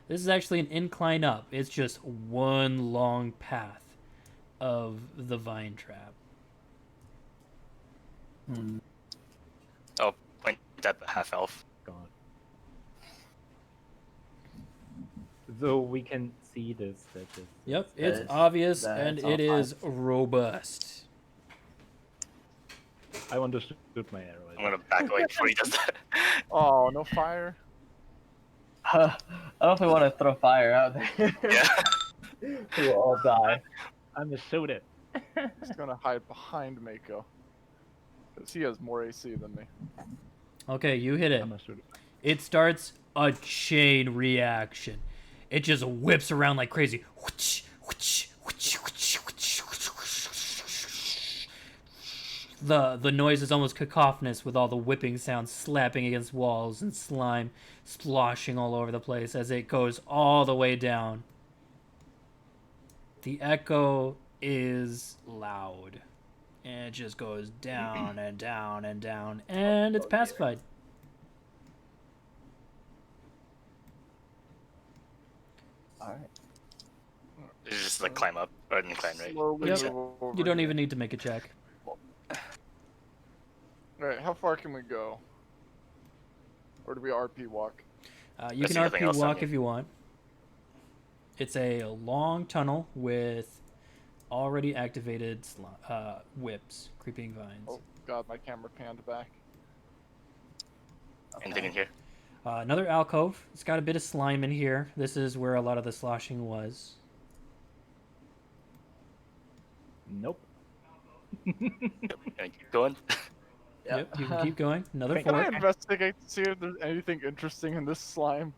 This is actually an incline up. It's just one long path of the vine trap. Hmm. Oh, point at the half elf. God. So we can see this. Yep, it's That is- obvious that's and all it is robust. I want to shoot my arrow. I'm gonna back away before he does that. Oh, no fire. I don't know if we want to throw fire out there. Yeah. We'll all die. I'm gonna shoot it. Just gonna hide behind Mako. Because he has more AC than me. Okay, you hit it. I'm not sure. It starts a chain reaction. It just whips around like crazy. The noise is almost cacophonous with all the whipping sounds slapping against walls and slime sploshing all over the place as it goes all the way down. The echo is loud. And it just goes down and down and down. And it's pacified. Alright. It's just like climb up or then climb right. Slowly Yep. move over You don't here. even need to make a check. Alright, how far can we go? Or do we RP walk? You I can see nothing RP else on walk here. if you want. It's a long tunnel with already activated whips, creeping vines. Oh god, my camera panned back. Anything in here? Another alcove. It's got a bit of slime in here. This is where a lot of the sloshing was. Nope. Can I keep going? Yep, you can keep going. Another Can Can I fort. investigate to see if there's anything interesting in this slime?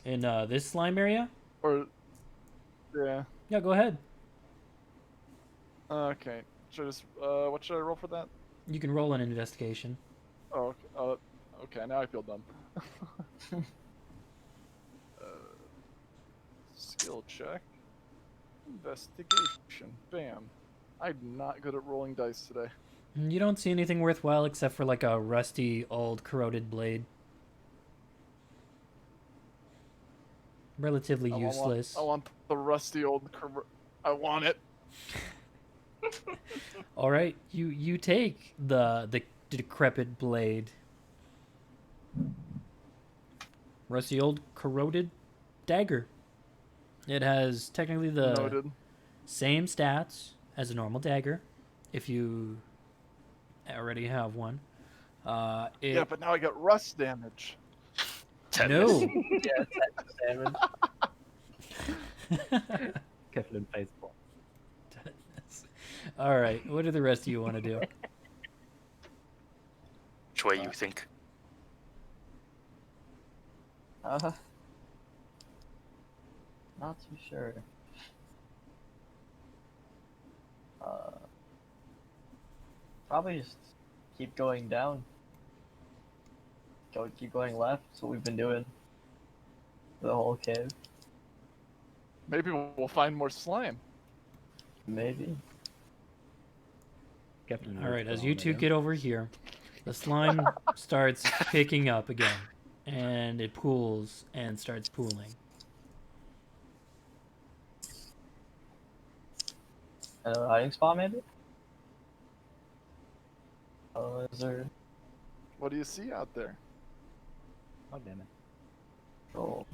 In this slime area? Or... Yeah. Yeah, go ahead. Okay. Should I just... what should I roll for that? You can roll an investigation. Oh, okay, now I feel dumb. Skill check. Investigation. Bam. I'm not good at rolling dice today. You don't see anything worthwhile except for like a rusty, old, corroded blade. Relatively useless. I want the rusty old... I want it. All right, you take the decrepit blade. Rusty old corroded dagger. It has technically the Noted. same stats as a normal dagger, if you already have one. Yeah, but now I got rust damage. No. Yeah, salmon. Kevlin baseball. All right, what do the rest of you want to do? Which way you think? Not too sure. Probably just keep going down. Keep going left. That's what we've been doing. The whole cave. Maybe we'll find more slime. Maybe. Kevlin All right, baseball as you two again. get over here, the slime starts picking up again, and it pools and starts pooling. Another hiding spot, maybe? Is there... What do you see out there? Oh damn it. Oh.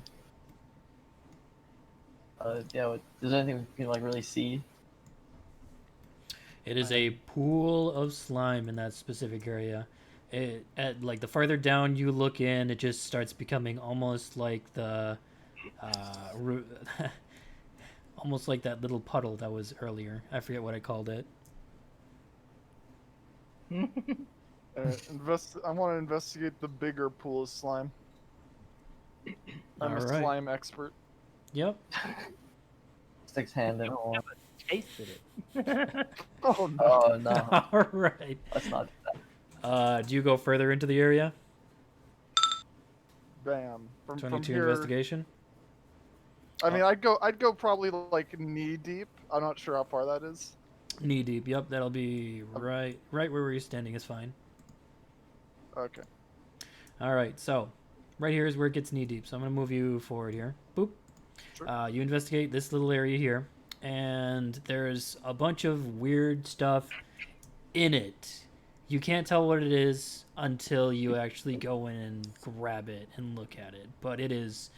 Yeah, is there anything we can, like, really see? It is a pool of slime in that specific area. Like the farther down you look in, it just starts becoming almost like the, almost like that little puddle that was earlier. I forget what I called it. I want to investigate the bigger pool of slime. I'm a Alright. slime expert. Yep. Sticks hand in hole. Tasted it. Oh no. Oh no, All right. let's not do that. Do you go further into the area? Bam. From 22 here. investigation. I mean, I'd go probably like knee deep. I'm not sure how far that is. Knee deep. Yep, that'll be right where you're standing is fine. Okay. All right, so right here is where it gets knee deep. So I'm gonna move you forward here. Boop. Sure. You investigate this little area here, and there's a bunch of weird stuff in it. You can't tell what it is until you actually go in and grab it and look at it. But it is,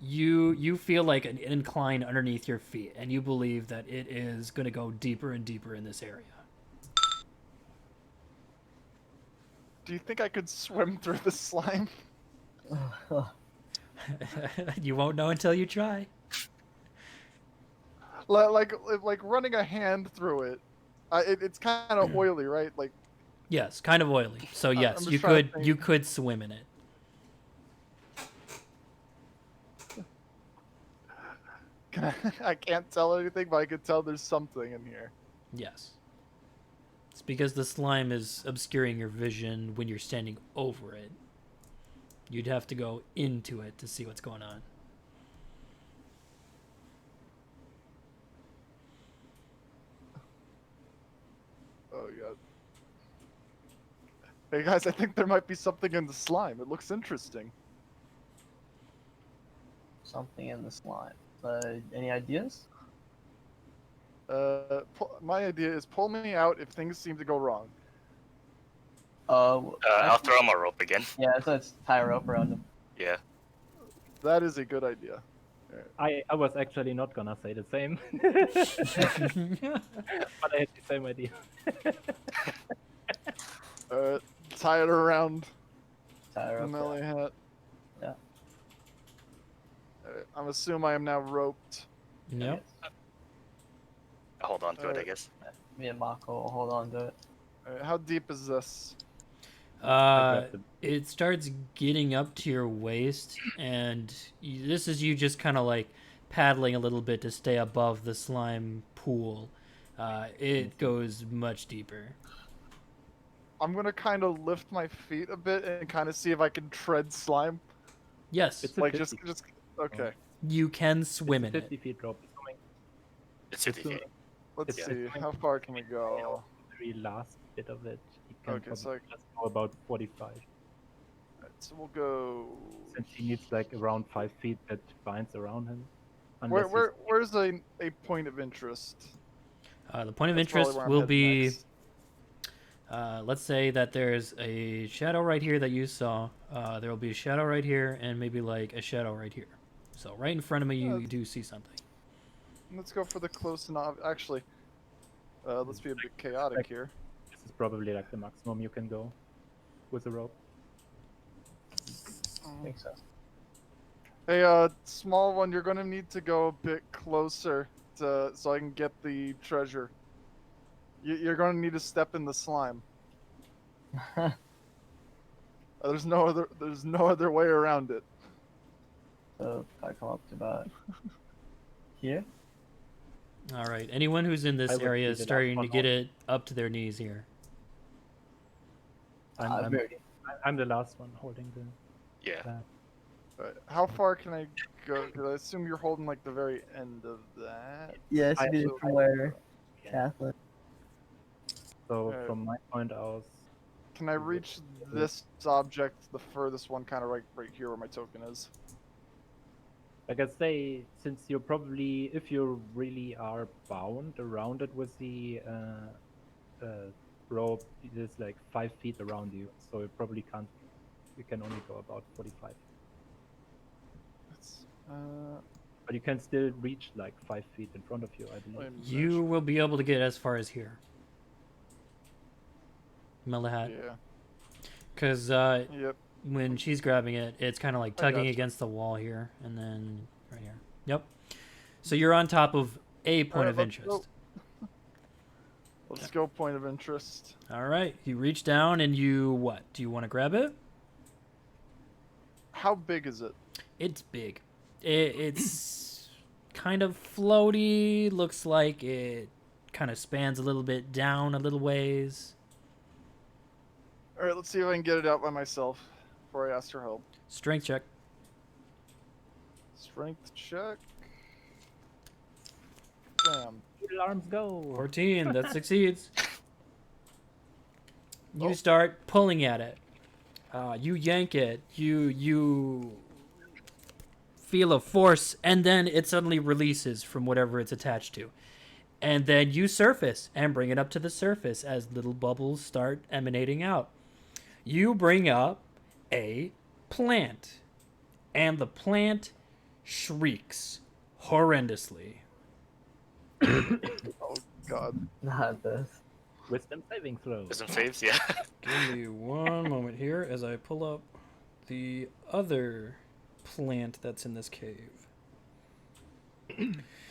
you feel like an incline underneath your feet, and you believe that it is gonna go deeper and deeper in this area. Do you think I could swim through the slime? You won't know until you try. Like running a hand through it. It's kind of oily, right? Like, Yes, kind of oily. So I'm yes, just you trying to could think. you could swim in it. I can't tell anything, but I can tell there's something in here. Yes. It's because the slime is obscuring your vision when you're standing over it. You'd have to go into it to see what's going on. Oh god. Hey guys, I think there might be something in the slime. It looks interesting. Something in the slime. Any ideas? My idea is pull me out if things seem to go wrong. I'll Actually, throw him a rope again. yeah, so let's tie a rope around him. Yeah. That is a good idea. I was actually not gonna say the same, but I had the same idea. Tie it around Tie a the rope. melee hat. Yeah. I'm assuming I am now roped. Yep. I'll hold on to it, I guess. Me and Mako will hold on to it. How deep is this? It starts getting up to your waist, and this is you just kind of like paddling a little bit to stay above the slime pool. It goes much deeper. I'm gonna kind of lift my feet a bit and kind of see if I can tread slime. Yes, It's a Like 50 just okay. you can swim it's in a 50 it. feet drop. It's coming. It's 50 feet. Let's It's- see. it's How far can we go? The very last bit of it. He can Okay, so probably just go about 45. Alright, so we'll go. Since he needs like around 5 feet that binds around him. Where's a point of interest? The point of That's probably interest where I'm will heading be, next. let's say that there's a shadow right here that you saw. There will be a shadow right here, and maybe like a shadow right here. So right in front of me, you do see something. Let's go for the close and actually. Let's be a bit chaotic here. This is probably like the maximum you can go with a rope. I think so. Hey, small one, you're gonna need to go a bit closer so I can get the treasure. You're gonna need to step in the slime. There's no other way around it. So if I come up to about here. All right. Anyone who's in I this would area be is the last starting to one get on. it up to their knees here. I'm Very- I'm the last one holding the. Yeah. Alright, how far can I go? 'Cause I assume you're holding like the very end of that. Yeah, it's I- needed from where Kathleen. So Alright. from my point, I was. Can I reach this object, the furthest one, kind of right here where my token is? Like I say, since you're probably, if you really are bound around it with the rope, there's like 5 feet around you, so you probably can't. You can only go about 45, It's, but you can still reach like 5 feet in front of you, I believe. You will be able to get as far as here. Melahat. Yeah. Because Yep. when she's grabbing it, it's kind of like I tugging gotcha. against the wall here, and then right here. Yep. So you're on top of a point Alright, of let's interest. Let's go point of interest. All right. You reach down and you what? Do you want to grab it? How big is it? It's big. It's kind of floaty. Looks like it kind of spans a little bit down a little ways. Alright, let's see if I can get it out by myself before I ask for help. Strength check. Strength check. Bam. Alarms go. 14. That succeeds. You Oh. start pulling at it. You yank it. You feel a force, and then it suddenly releases from whatever it's attached to. And then you surface and bring it up to the surface as little bubbles start emanating out. You bring up a plant, and the plant shrieks horrendously. Oh god. Not this. Wisdom saving throw. Wisdom saves, yeah. Give me one moment here as I pull up the other plant that's in this cave.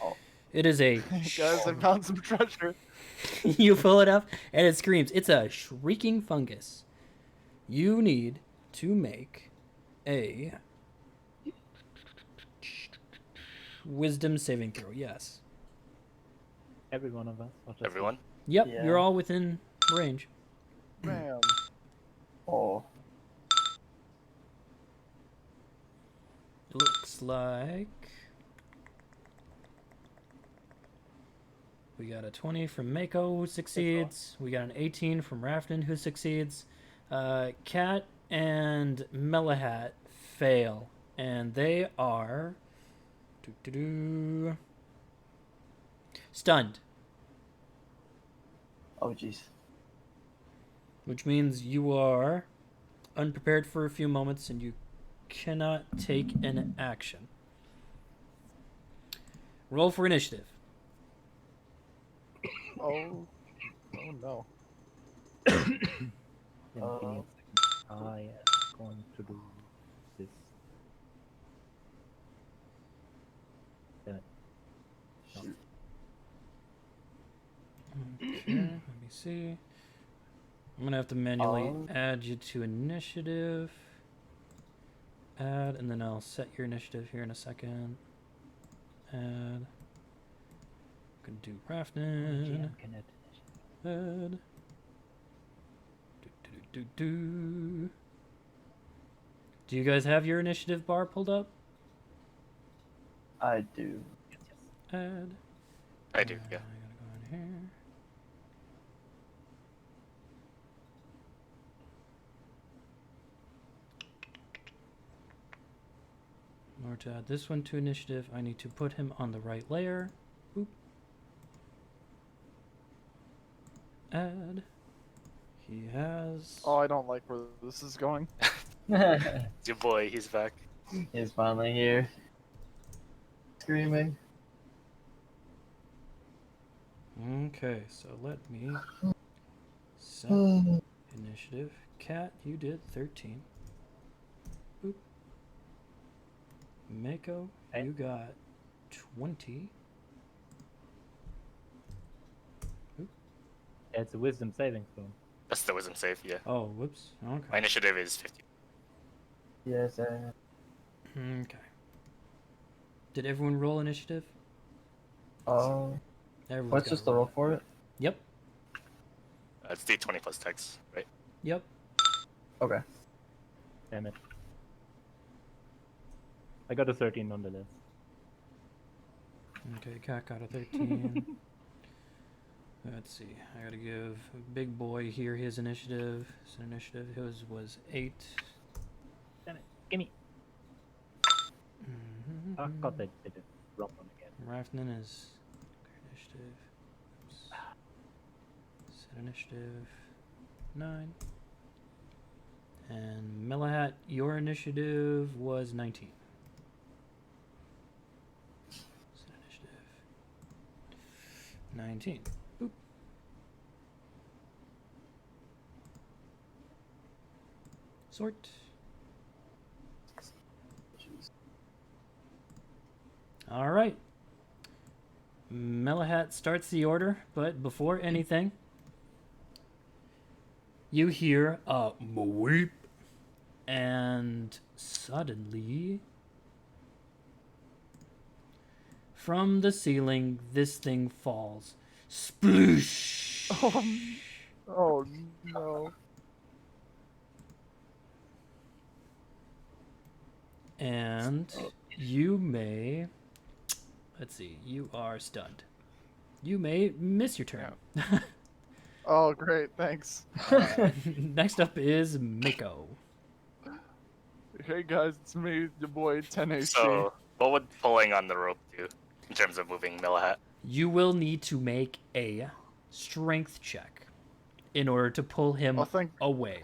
Oh. It is a. Guys, I found some treasure. You pull it up, and it screams. It's a shrieking fungus. You need to make a wisdom saving throw. Yes. Every one of us. Or just Everyone? Yep, Yeah. you're all within range. Bam. Oh, It looks like we got a 20 from Mako who succeeds. We got an 18 from Rafton who succeeds. Cat and Melahat fail, and they are stunned, oh, jeez. which means you are unprepared for a few moments and you cannot take an action. Roll for initiative. Oh no. Give me a second. I am going to do this. Damn it. Shoot. Okay, let me see. I'm gonna have to manually Um. add you to initiative. Add, and then I'll set your initiative here in a second. Add. Gonna do Rafton. GM can add initiative. Add. Do. Do you guys have your initiative bar pulled up? I do. Yes, yes. Add. I do, yeah. I gotta go in here. In order to add this one to initiative, I need to put him on the right layer. Boop. Add. He has. Oh, I don't like where this is going. It's your boy, he's back. He's finally here. Screaming. Okay, so let me set initiative. Cat, you did 13. Boop. Mako, Okay. you got 20. Yeah, it's a wisdom saving throw. That's the wisdom save, yeah. Oh, whoops. My Okay. initiative is 50. Yes, Okay. Did everyone roll initiative? Everyone's what's got just a the roll for it? Yep. It's D20 plus text, right? Yep. Okay. Damn it. I got a 13 nonetheless. Okay, Cat got a 13. Let's see. I gotta give big boy here his initiative. His initiative his was 8. Damn it. Gimme. Oh god, they did it. Wrong one again. Rafton is initiative. Oops. Set initiative 9. And Melahat, your initiative was 19. Set initiative 19. Boop. Sort. Jeez. All right. Melahat starts the order, but before anything, you hear a weep, and suddenly, from the ceiling, this thing falls. Sploosh! Oh no. And you may. Let's see, you are stunned. You may miss your turn. Oh great, thanks. Next up is Miko. Hey guys, it's me, your boy 10 AC. So, what would pulling on the rope do in terms of moving Melahat? You will need to make a strength check in order to pull him Oh, thank. away.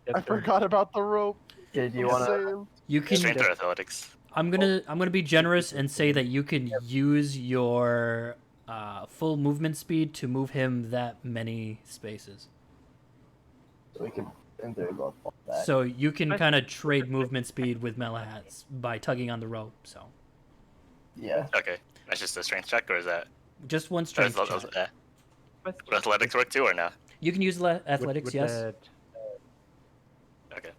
Yes, I sir. forgot about the rope. Did you I'm want to? saved. You can. Strength or athletics? I'm gonna be generous and say that you can use your full movement speed to move him that many spaces. So we could, in theory, both fall back. So you can kind of trade movement speed with Melahat by tugging on the rope. So Yeah. Okay. That's just a strength check, or is that? Just one Or strength check. would athletics work too, or no? You can use athletics, Would yes. That, Okay.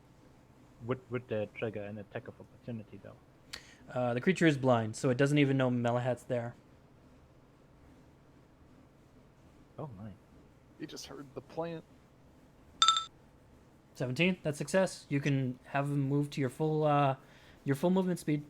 would that trigger an attack of opportunity though? The creature is blind, so it doesn't even know Melahat's there. Oh my. He just heard the plant. 17, that's success. You can have him move to your full movement speed.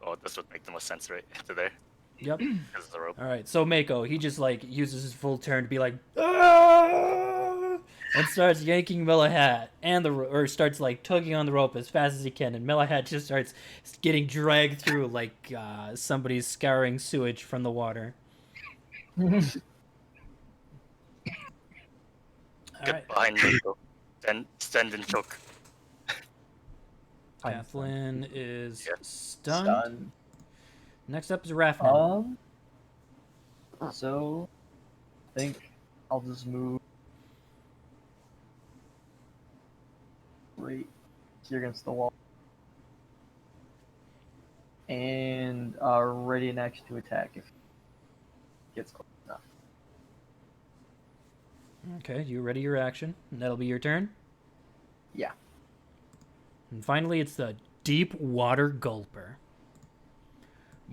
Oh, this would make the most sense, right? To there, Yep. because of the rope. All right. So Mako, he just like uses his full turn to be like, "Ah!" and starts yanking Melahat or starts like tugging on the rope as fast as he can, and Melahat just starts getting dragged through like somebody's scouring sewage from the water. All Get right. behind me, go. Then stand and choke. Kathleen is Yeah. stunned. Stun. Next up is Rafnan. So I think I'll just move right here against the wall. And ready in action to attack if it gets close enough. Okay, you ready your action, and that'll be your turn. Yeah. And finally, it's the deep water gulper.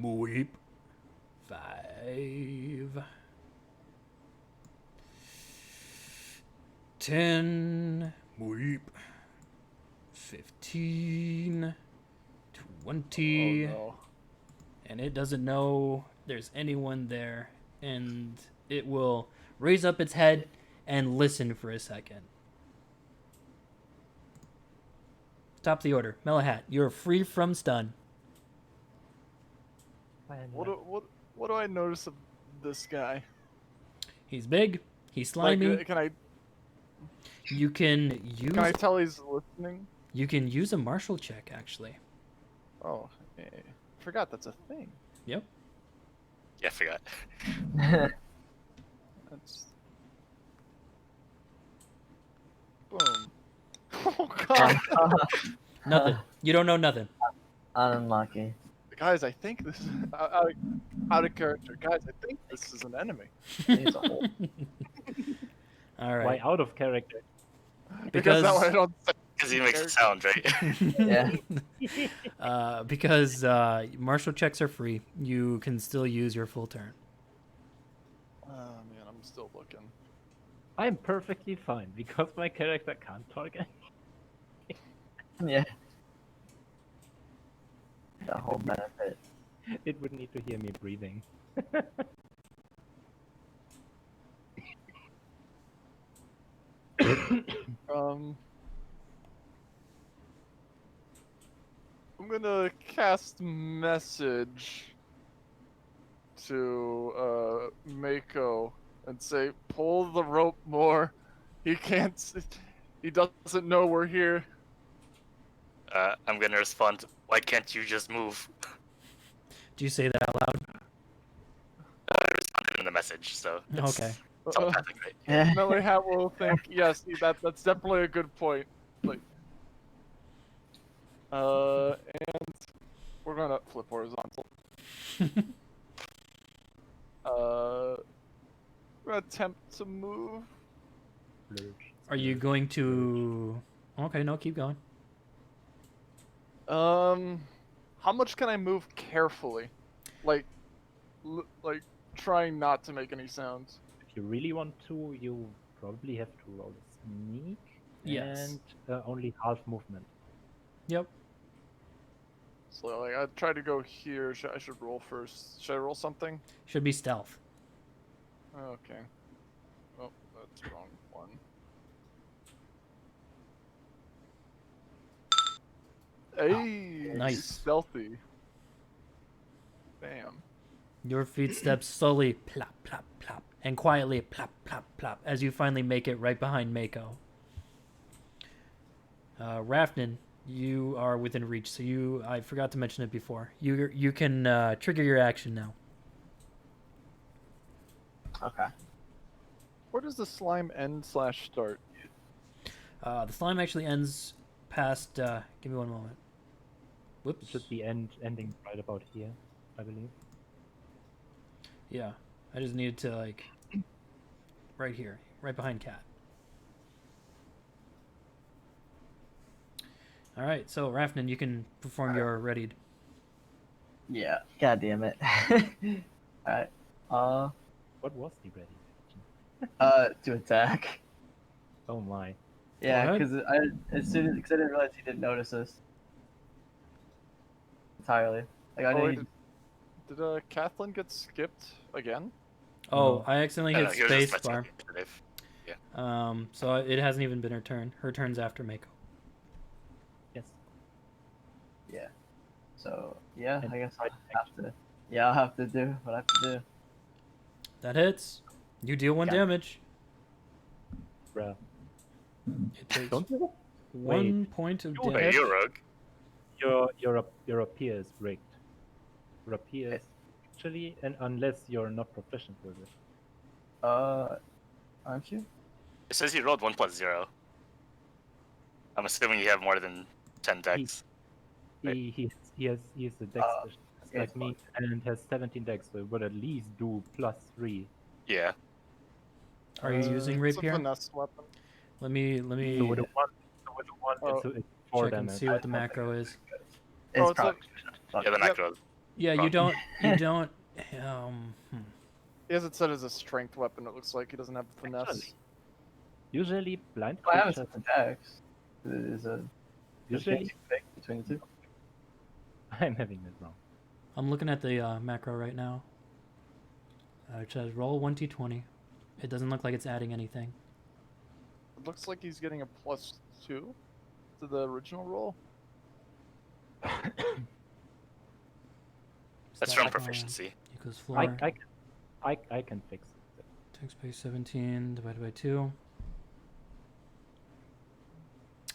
Weep. 5. 10. Weep. 15. 20. Oh no. And it doesn't know there's anyone there. And it will raise up its head and listen for a second. Top of the order. Melahat, you're free from stun. What do I notice of this guy? He's big. He's Like, slimy. can I You can use. can I tell he's listening? You can use a martial check, actually. Oh, I forgot that's a thing. Yep. Yeah, I forgot. That's boom. Oh god, Nothing. You don't know nothing. Unlucky. guys! I think this is out of character. Guys, I think this is an enemy. It's a hole. All Why right. out of character? Because that way I don't say Because he makes a sound, right? Yeah. Because martial checks are free. You can still use your full turn. Oh man, I'm still looking. I'm perfectly fine because my character can't target. Yeah. The whole benefit. It would need to hear me breathing. I'm gonna cast message to Mako and say, pull the rope more. He can't. He doesn't know we're here. I'm gonna respond. Why can't you just move? Do you say that out loud? I responded in the message, so it's Okay. telepathic, right? Yeah. Melly Hat will think, yes, that's definitely a good point. Like, and we're gonna flip horizontal. We're gonna attempt to move. Are you going to? Okay, no, keep going. How much can I move carefully? Like trying not to make any sounds. If you really want to, you probably have to roll a sneak. Yes. And only half movement. Yep. So like I try to go here. I should roll first. Should I roll something? Should be stealth. Okay. Oh, that's the wrong one. Hey, Nice. stealthy. Bam. Your feet step slowly, plop, plop, plop, and quietly, plop, plop, plop, as you finally make it right behind Mako. Rafnan, you are within reach, so I forgot to mention it before. You can trigger your action now. Okay. Where does the slime end/start? The slime actually ends past. Give me one moment. Whoops. It should be ending right about here, I believe. Yeah, I just needed to like right here, right behind Cat. All right, so Rafnin, you can perform your readied. Yeah. God damn it. Alright. What was the ready? To attack. Oh my. Yeah, ahead. because I didn't realize he didn't notice us entirely. Like I Oh, knew wait, he. did Kathleen get skipped again? Oh, No. I accidentally No, hit no, he was just space messing bar. with initiative. So it hasn't even been her turn. Her turn's after Mako. Yes. Yeah. So yeah, And I guess right I'll have to. Yeah, I'll have to do what I have to do. That hits. You deal 1 Okay. damage. Bruh. It takes Don't you? 1 point of You damage. Wait, you're a rogue. Your rapier is rigged. Rapier is actually, and unless you're not proficient with it. Aren't you? It says you rolled 1 + 0. I'm assuming you have more than 10 decks. He has the dex just yeah, like me and has 17 dex, so it would at least do +3. Yeah. Are you using It's a rapier? finesse weapon. Let me So with a one, Oh. it's 4 check and damage. see what the macro is. It's Oh, it's probably. Yeah, the Yep. macro. Yeah, you don't. Hmm. He has it set as a strength weapon. It looks like he doesn't have finesse. Actually, Usually blind I haven't creatures. set the dex. There's a Usually, between the two. I'm having it wrong. I'm looking at the macro right now. It says roll 1d20. It doesn't look like it's adding anything. It looks like he's getting a +2 to the original roll. That's Stat from bar proficiency. Equals I floor. can fix it. Attack space 17 divided by 2.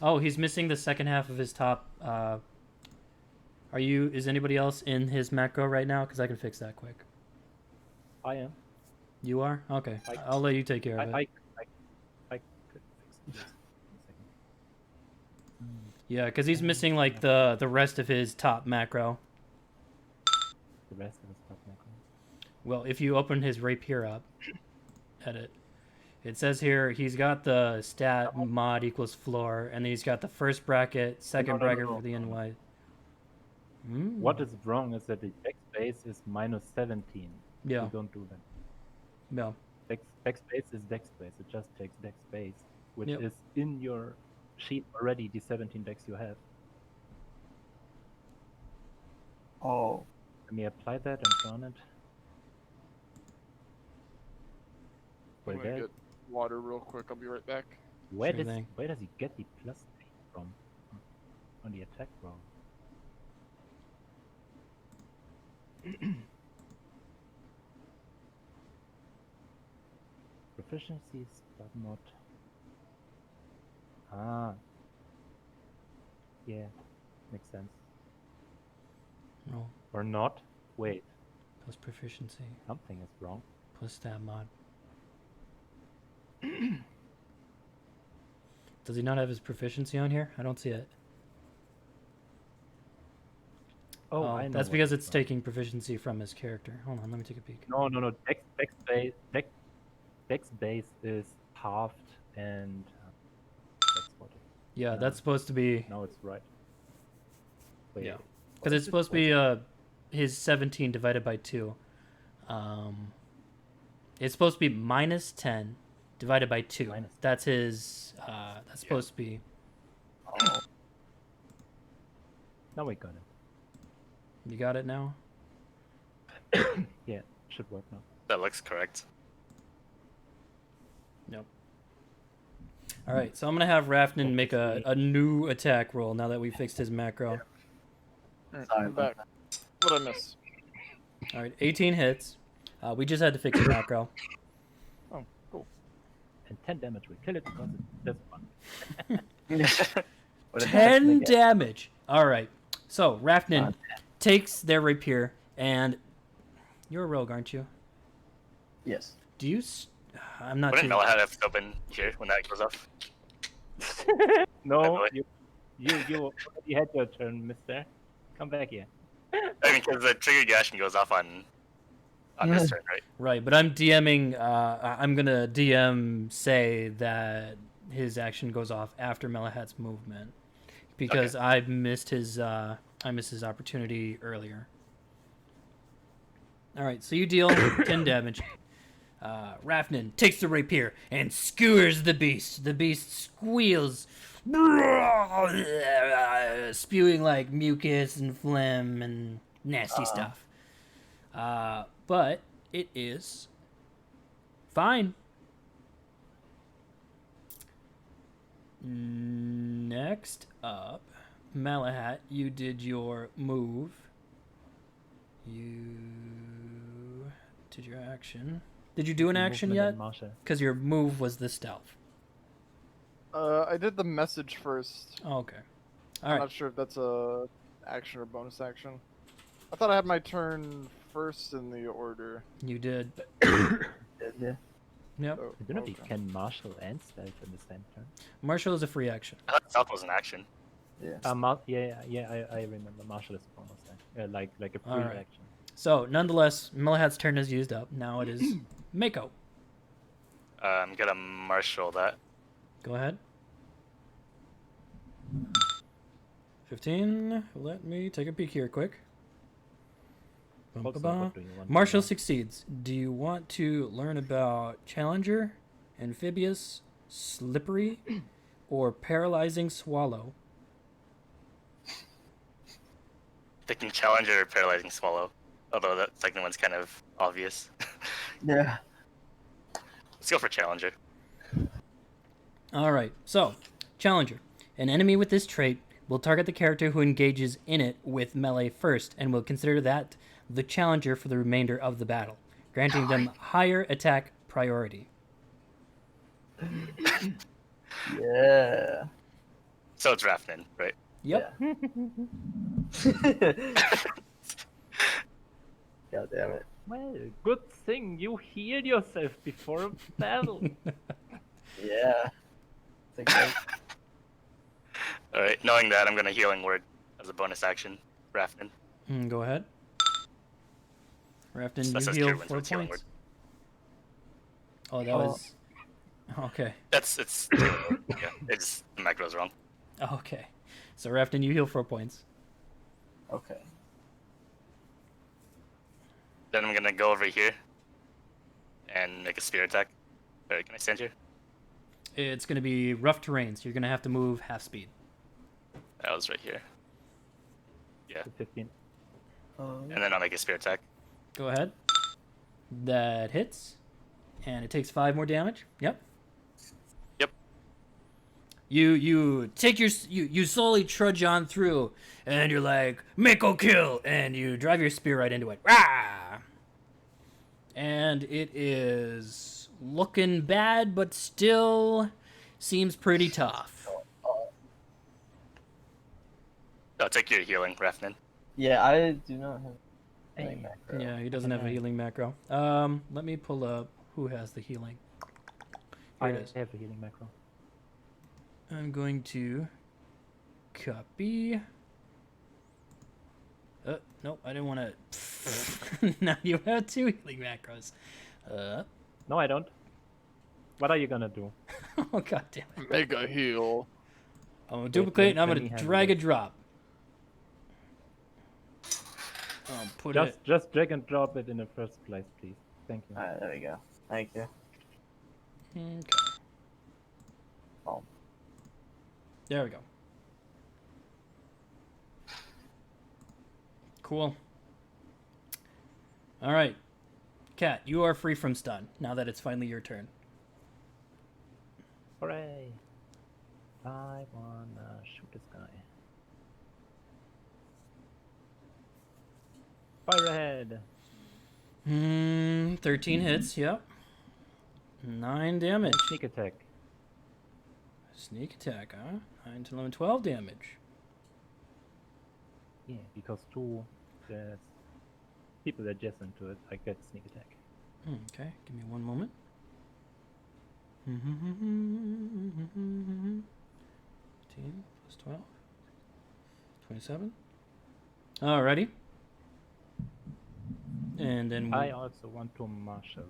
Oh, he's missing the second half of his top. Is anybody else in his macro right now? Because I can fix that quick. I am. You are? Okay. I- I'll let you take care of it. I could fix it. Yeah, because he's missing like the rest of his top macro. The rest of the stuff now. Well, if you open his rapier up, edit. It says here he's got the stat mod equals floor, and then he's got the first bracket, second bracket for the NY. What is wrong is that the dex base is -17. Yeah. You don't do that. No. Dex base is dex base. It just takes dex base, which Yep. is in your sheet already. The 17 dex you have. Oh. Let me apply that and run it. I'm Where gonna that? get water real quick. I'll be right back. Where Sure does thing. he get the +3 from on the attack roll? Proficiencies, but not. Ah. Yeah, makes sense. No. Or not? Wait, Plus proficiency. something is wrong. Plus stat mod. Does he not have his proficiency on here? I don't see it. Oh, I know that's what because is it's wrong. taking proficiency from his character. Hold on, let me take a peek. No. Dex base is halved and that's what it, Yeah, No. that's supposed to be now it's right. Wait, Yeah. what because is it's it? supposed to be his 17 divided by 2. It's supposed to be -10 divided by 2. Minus- That's his. That's supposed to be. Oh. Now we got it. You got it now. Yeah, should work now. That looks correct. Nope. All right, so I'm gonna have Rafnin make a new attack roll now that we fixed his macro. Alright, Sorry I'm about back. What'd I miss? All right, 18 hits. We just had to fix his macro. Oh, cool. And 10 damage will kill it because it does fun. What did 10 that make it? damage. All right. So Rafnin takes their rapier, and you're a rogue, aren't you? Yes. Do you? I'm not Wouldn't too. know how to open here when that goes off. No, By you already had your turn, mister. Come back here. I mean, because the triggered action goes off on this turn, right? Right, but I'm DMing. I'm gonna DM say that his action goes off after Melahat's movement because I missed his opportunity earlier. All right, so you deal 10 damage. Rafnin takes the rapier and skewers the beast. The beast squeals, spewing like mucus and phlegm and nasty stuff. But it is fine. Next up, Malahat, you did your move. You did your action. Did you do an action yet? Because your move was the stealth. I did the message first. Oh, okay. All I'm right. not sure if that's a action or bonus action. I thought I had my turn first in the order. You did. Yeah. Yep. Oh, I don't know if you okay. can martial and stealth in the same turn. Martial is a free action. I thought stealth was an action. Yeah. I remember martial is a bonus action. Like a free Alright. action. So, nonetheless, Melahat's turn is used up. Now it is Mako. I'm gonna marshal that. Go ahead. 15. Let me take a peek here quick. Bum, Also, ba, ba. what do you want to Marshall know? succeeds. Do you want to learn about Challenger, Amphibious, Slippery, or Paralyzing Swallow? Thinking Challenger or Paralyzing Swallow. Although that second one's kind of obvious. Yeah. Let's go for Challenger. All right. So, Challenger. An enemy with this trait will target the character who engages in it with melee first and will consider that the challenger for the remainder of the battle, granting them higher attack priority. Yeah. So it's Rafnin, right? Yep. God damn it. Well, good thing you healed yourself before a battle. Yeah. It's a great... Alright, knowing that, I'm gonna Healing Word as a bonus action. Rafnin. Go ahead. Rafton, That you says heal Kieran, so 4 it's Healing points. Oh, that was... Okay. It's yeah, it's the macro's wrong. Okay. So, Rafton, you heal 4 points. Okay. Then I'm gonna go over here and make a spear attack. Alright, can I stand here? It's going to be rough terrain, so you're going to have to move half speed. That was right here. Yeah, 15. and then I'll make a spear attack. Go ahead. That hits. And it takes 5 more damage. Yep. Yep. You take you slowly trudge on through, and you're like, Mako kill, and you drive your spear right into it. Rah! And it is looking bad, but still seems pretty tough. I'll take your healing, Rafnin. Yeah, I do not have any Hey. macro. Yeah, he doesn't have a healing macro. Let me pull up who has the healing. Here I it is. have a healing macro. I'm going to copy. Nope, I didn't want to. Now you have 2 healing macros. No, I don't. What are you gonna do? Oh, god damn it. Mega heal. I'm going to duplicate and I'm let going me to handle drag a it. drop. I'll put it. Just drag and drop it in the first place, please. Thank you. Alright, there we go. Thank you. Okay. Oh. There we go. Cool. All right. Kat, you are free from stun now that it's finally your turn. Hooray! I wanna shoot this guy. Fire ahead! 13 hits, yep. 9 damage. And sneak attack. Sneak attack, huh? 9 to 11, 12 damage. Yeah, because there's people that just into it. I get sneak attack. Okay, give me one moment. 15 plus 12. 27. Alrighty. And then I also want to marshal.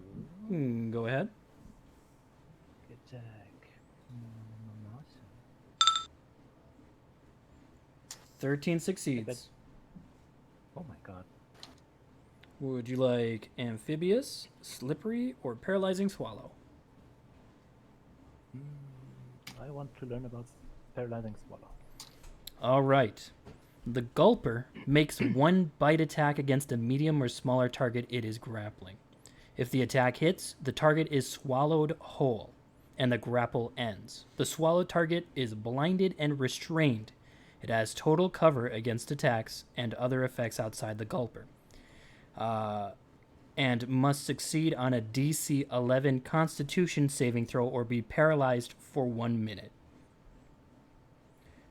go ahead. Attack. Marshal. 13 succeeds. Oh my god. Would you like amphibious, slippery, or paralyzing swallow? I want to learn about paralyzing swallow. All right. The gulper makes one bite attack against a medium or smaller target it is grappling. If the attack hits, the target is swallowed whole, and the grapple ends. The swallowed target is blinded and restrained. It has total cover against attacks and other effects outside the gulper. And must succeed on a DC 11 Constitution saving throw or be paralyzed for 1 minute.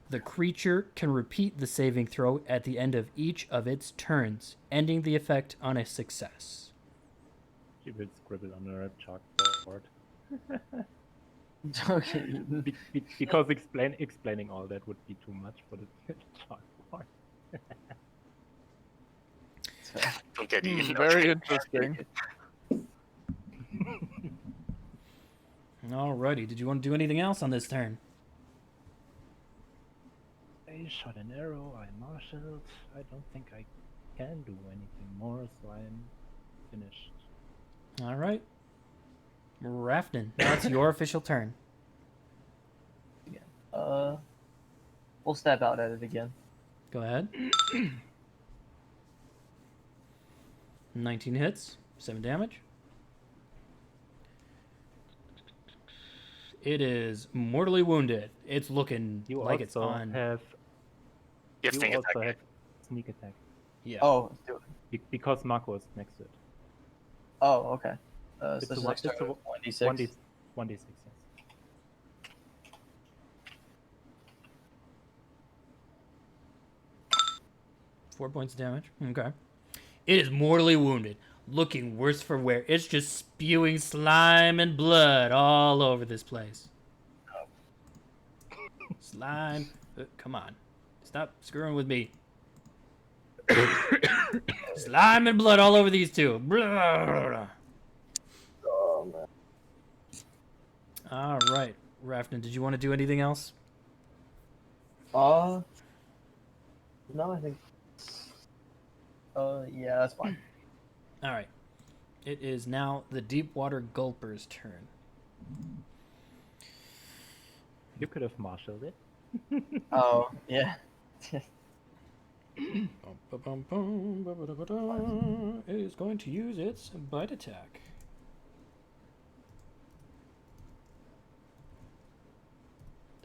The creature can repeat the saving throw at the end of each of its turns, ending the effect on a success. She will scribble on her chalkboard. Okay. Because explaining all that would be too much for the chalkboard. Don't get eaten. Very interesting. Alrighty, did you want to do anything else on this turn? I shot an arrow, I marshaled. I don't think I can do anything more, so I'm finished. Alright. Rafton, now it's your official turn. We'll step out at it again. Go ahead. 19 hits, 7 damage. It is mortally wounded. It's looking You like it's also on. have You have you sneak also attack. have sneak attack Yeah. Oh, do it. because Marco is next to it. Oh, okay. It's So a this one- is it's a 1d6. 1d6. Yes. 4 points of damage. Okay. It is mortally wounded, looking worse for wear. It's just spewing slime and blood all over this place. Slime. Come on. Stop screwing with me. Slime and blood all over these two. Blah. Oh, man. All right. Rafton, did you want to do anything else? No, I think. Yeah, that's fine. All right. It is now the Deepwater Gulper's turn. You could have marshaled it. Oh, yeah. It is going to use its bite attack.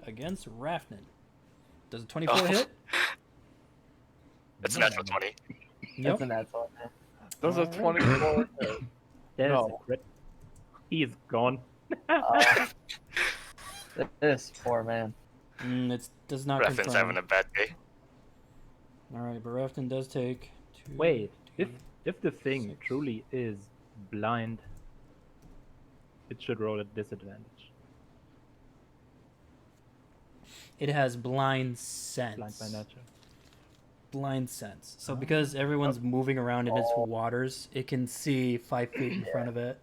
Against Rafton. Does a 24 Oh. hit? It's a natural 20. That's a natural. Does a 24 There's No. a crit. He is gone. This poor man. It does not Raffin's confirm. having a bad day. All right, but Rafton does take 2. Wait, if the thing truly is blind, it should roll at disadvantage. It has blind sense. Blind by nature. Blind sense. So because everyone's moving around in its waters, it can see 5 feet in front of it.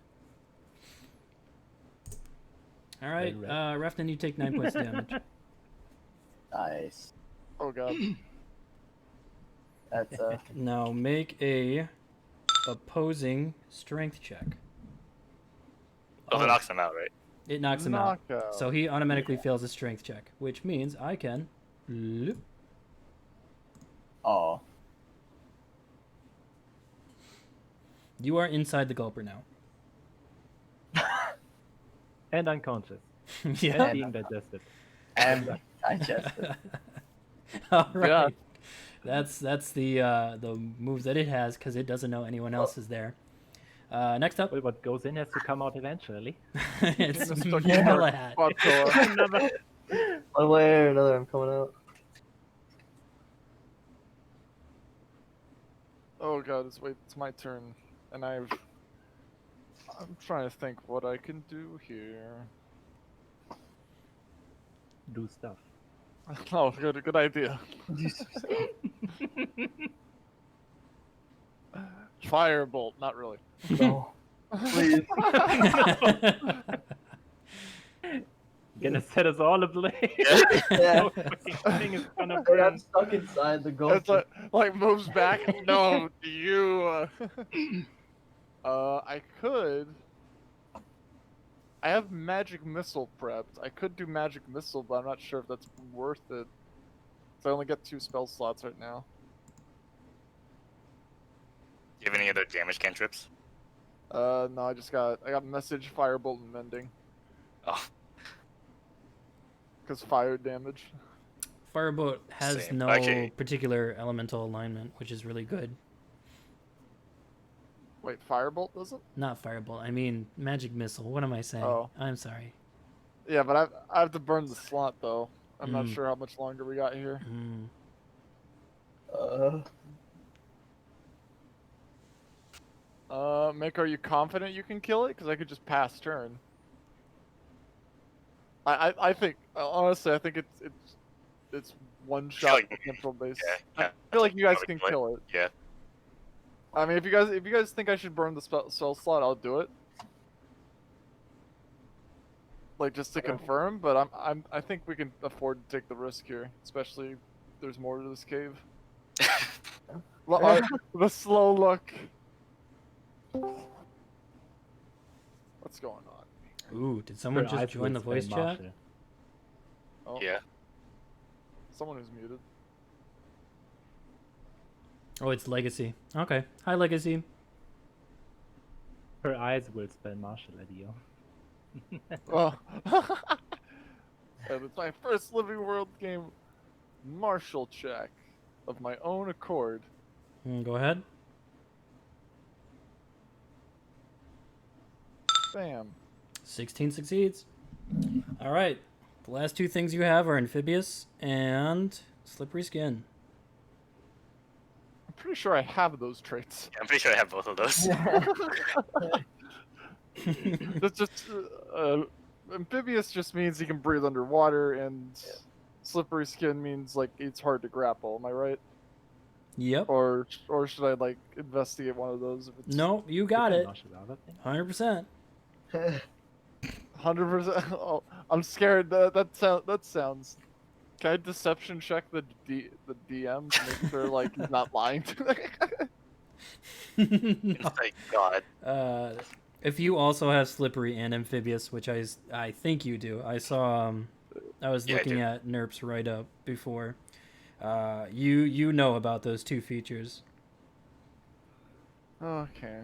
All right, Very Rafton, you take 9 points of damage. Nice. Oh god. That's Now make a opposing strength check. Oh, that knocks him out, right? It knocks him out. Knockout. So he automatically fails a strength check, which means I can. Loop. oh. You are inside the gulper now. And unconscious. Yeah. And being digested. And digested. All right. Yeah. That's the move that it has because it doesn't know anyone else is there. Next up, Well, what goes in has to come out eventually. it's Mr. Mellowhat. Quattro. One way or another, I'm coming out. Oh god, it's my turn, and I'm trying to think what I can do here. Do stuff. Oh, good idea. Firebolt, not really. No. Please. Gonna set us all ablaze. Yeah. Thing is gonna Hey, burn. I'm stuck inside the goal. It's like moves back. No, do you? I could. I have magic missile prepped. I could do magic missile, but I'm not sure if that's worth it. So I only get 2 spell slots right now. Do you have any other damage cantrips? No, I got message, firebolt, and mending. Oh, Because fire damage. Firebolt has Same. no Okay. particular elemental alignment, which is really good. Wait, firebolt doesn't? Not Firebolt, I mean Magic Missile. What am I saying? Oh. I'm sorry. Yeah, but I have to burn the slot though. I'm not Mm. sure how much longer we got here. Mick, are you confident you can kill it? Because I could just pass turn. I think honestly, I think it's one shot like- potential base. yeah, I feel like you guys probably can play. kill it. Yeah. I mean, if you guys think I should burn the spell slot, I'll do it. Like just to confirm, but I think we can afford to take the risk here, especially if there's more to this cave. The slow look. What's going on? Ooh, did someone Her just eyes join the will voice spell chat? Marshall. Oh, Yeah. someone who's muted. Oh, it's Legacy. Okay. Hi, Legacy. Her eyes will spell Marshall at you. Oh. And it's my first Living World game martial check of my own accord. Go ahead. Bam. 16 succeeds. All right. The last 2 things you have are Amphibious and Slippery Skin. I'm pretty sure I have those traits. I'm pretty sure I have both of those. That's just amphibious just means he can breathe underwater, and slippery skin means like it's hard to grapple. Am I right? Yep. Or should I like investigate one of those? If it's No, you got it. Marshall other thing? 100%. 100%. Oh, I'm scared. That sounds. Can I deception check the DM to make sure like he's not lying to me? It's like, God. If you also have Slippery and Amphibious, which I think you do. I saw I was Yeah, I looking do. at Nerp's write up before. You know about those 2 features. Okay.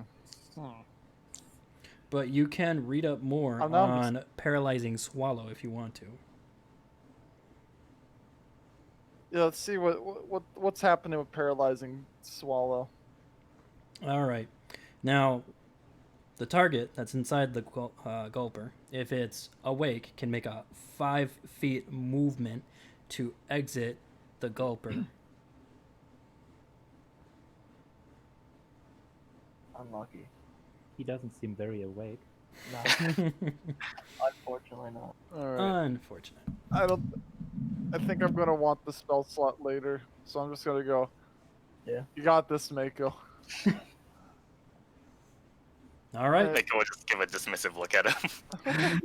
But you can read up more I'm not- on Paralyzing Swallow if you want to. Yeah, let's see what's happening with paralyzing swallow. All right. Now, the target that's inside the gulper, if it's awake, can make a 5 feet movement to exit the gulper. Unlucky. He doesn't seem very awake. No, unfortunately not. All right. Unfortunate. I think I'm gonna want the spell slot later, so I'm just gonna go. Yeah. You got this, Mako. All right. Like, we'll just give a dismissive look at him.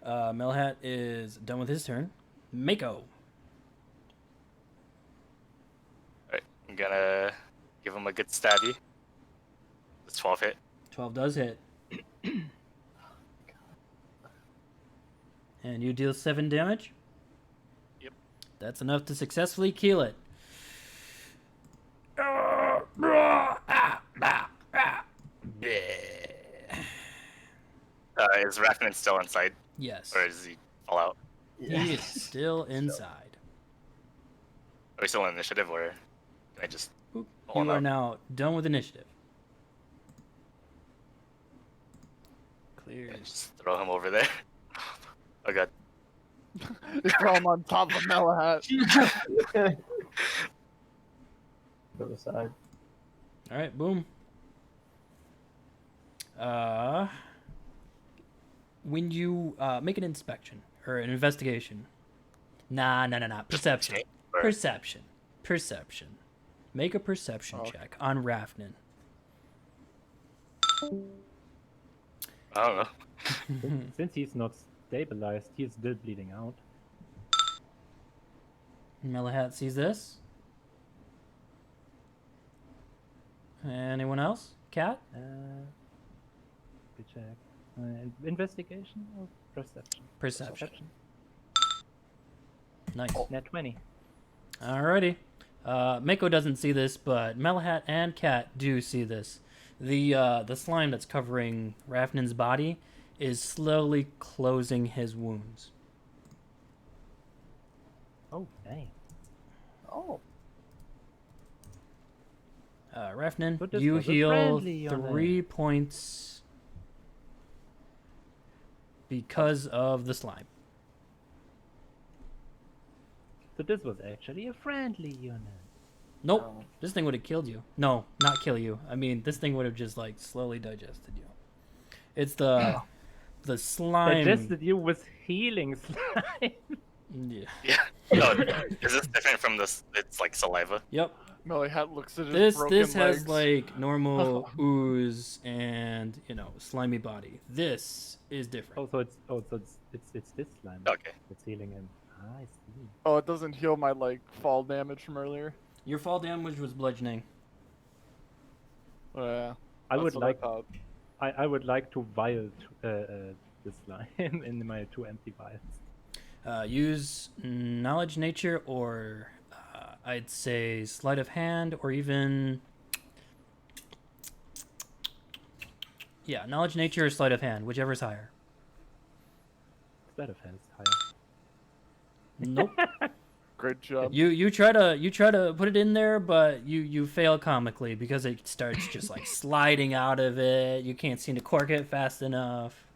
Melhat is done with his turn. Mako. Alright, I'm gonna give him a good stabby. It's 12 hit. 12 does hit. And you deal 7 damage? Yep. That's enough to successfully kill it. Is Rafnan still inside, Yes. or does he fall out? He is still inside. Are we still in initiative, or can I just Boop. pull him You are out? now done with initiative. Clear. Can I just throw him over there? Oh god. You throw him on top of Melahat. To the side. All right, boom. When you make an inspection or an investigation. Nah. Perception. Or- Perception. Make a perception Okay. check on Rafnan. I don't know. Since he's not stabilized, he's still bleeding out. Melahat sees this. Anyone else? Cat? Good check. Investigation or perception? Perception. Nice. Net 20. Alrighty. Mako doesn't see this, but Melahat and Cat do see this. The slime that's covering Rafnin's body is slowly closing his wounds. Oh, dang. Oh. Rafnin, But this you was a heal friendly on 3 points because of the slime. So this was actually a friendly unit. Nope, Oh. this thing would have killed you. No, not kill you. I mean, this thing would have just like slowly digested you. It's the slime. Digested you with healing slime. Yeah. Yeah. No, is this different from this? It's like saliva. Yep. Melly Hat looks at his This broken has legs. like normal ooze and slimy body. This is different. So it's this slime. Okay. It's healing him. Ah, I see. Oh, it doesn't heal my like fall damage from earlier. Your fall damage was bludgeoning. Yeah. I that's would what like thought. I would like to vial this slime in my 2 empty vials. Use knowledge nature or I'd say sleight of hand or even knowledge nature or sleight of hand, whichever's higher. Sleight of hand is higher. Nope. Great job. You try to put it in there, but you fail comically because it starts just like sliding out of it. You can't seem to cork it fast enough.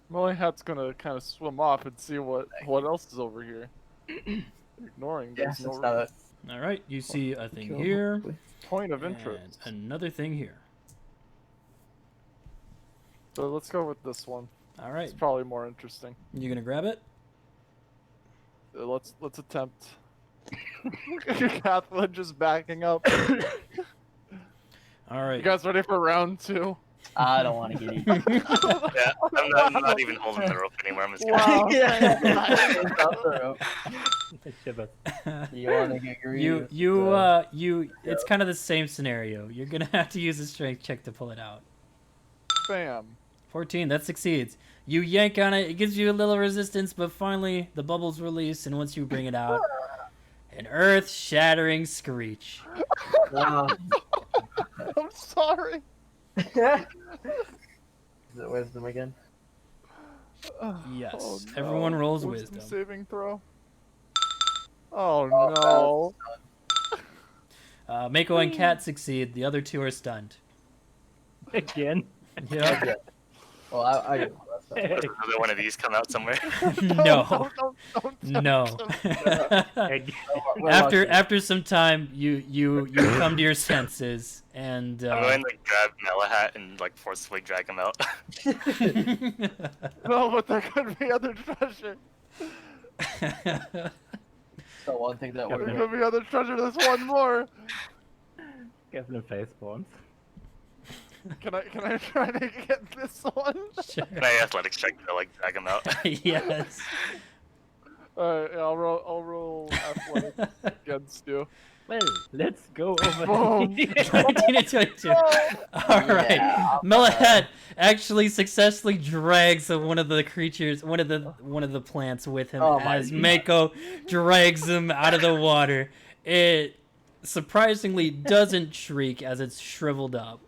Melly Hat's gonna kind of swim off and see what else is over here. Ignoring Yeah, there's since no now that All right, you see a thing kill, here hopefully. point of and interest. another thing here. So let's go with this one. All right, It's probably more interesting. you gonna grab it? Let's attempt. Kathleen just backing up. All right. You guys ready for round 2? I don't want to get eaten. Yeah, I'm not even holding the rope anymore. I'm just Wow. It's off the rope. Shivers. You want to get greedy? It's kind of the same scenario. You're gonna have to use a strength check to pull it out. Bam. 14, that succeeds. You yank on it, it gives you a little resistance, but finally the bubbles release, and once you bring it out, an earth-shattering screech. Wow. I'm sorry. Is it wisdom again? Yes. Oh, no. Everyone rolls wisdom. Saving throw. Oh, Oh, no. Mako and Kat succeed. The other two are stunned. Again. Yeah. Well, I get another one of these come out somewhere. No. Don't No. Again. After some time, you come to your senses, and I'm going to grab Melahat and like forcefully drag him out. No, but there could be other treasure. So one thing that There we're could be other treasure. There's one more. Kevin face forms. Can I try to get this one? Sure. Can I athletics check to like drag him out? Yes. Alright, yeah, I'll roll athletics against you. Well, let's go over Boom. here. 19 and 22. All right. Yeah, Melahat actually successfully drags one of the creatures, one of the plants with him Oh my as God. Mako drags him out of the water. It surprisingly doesn't shriek as it's shriveled up.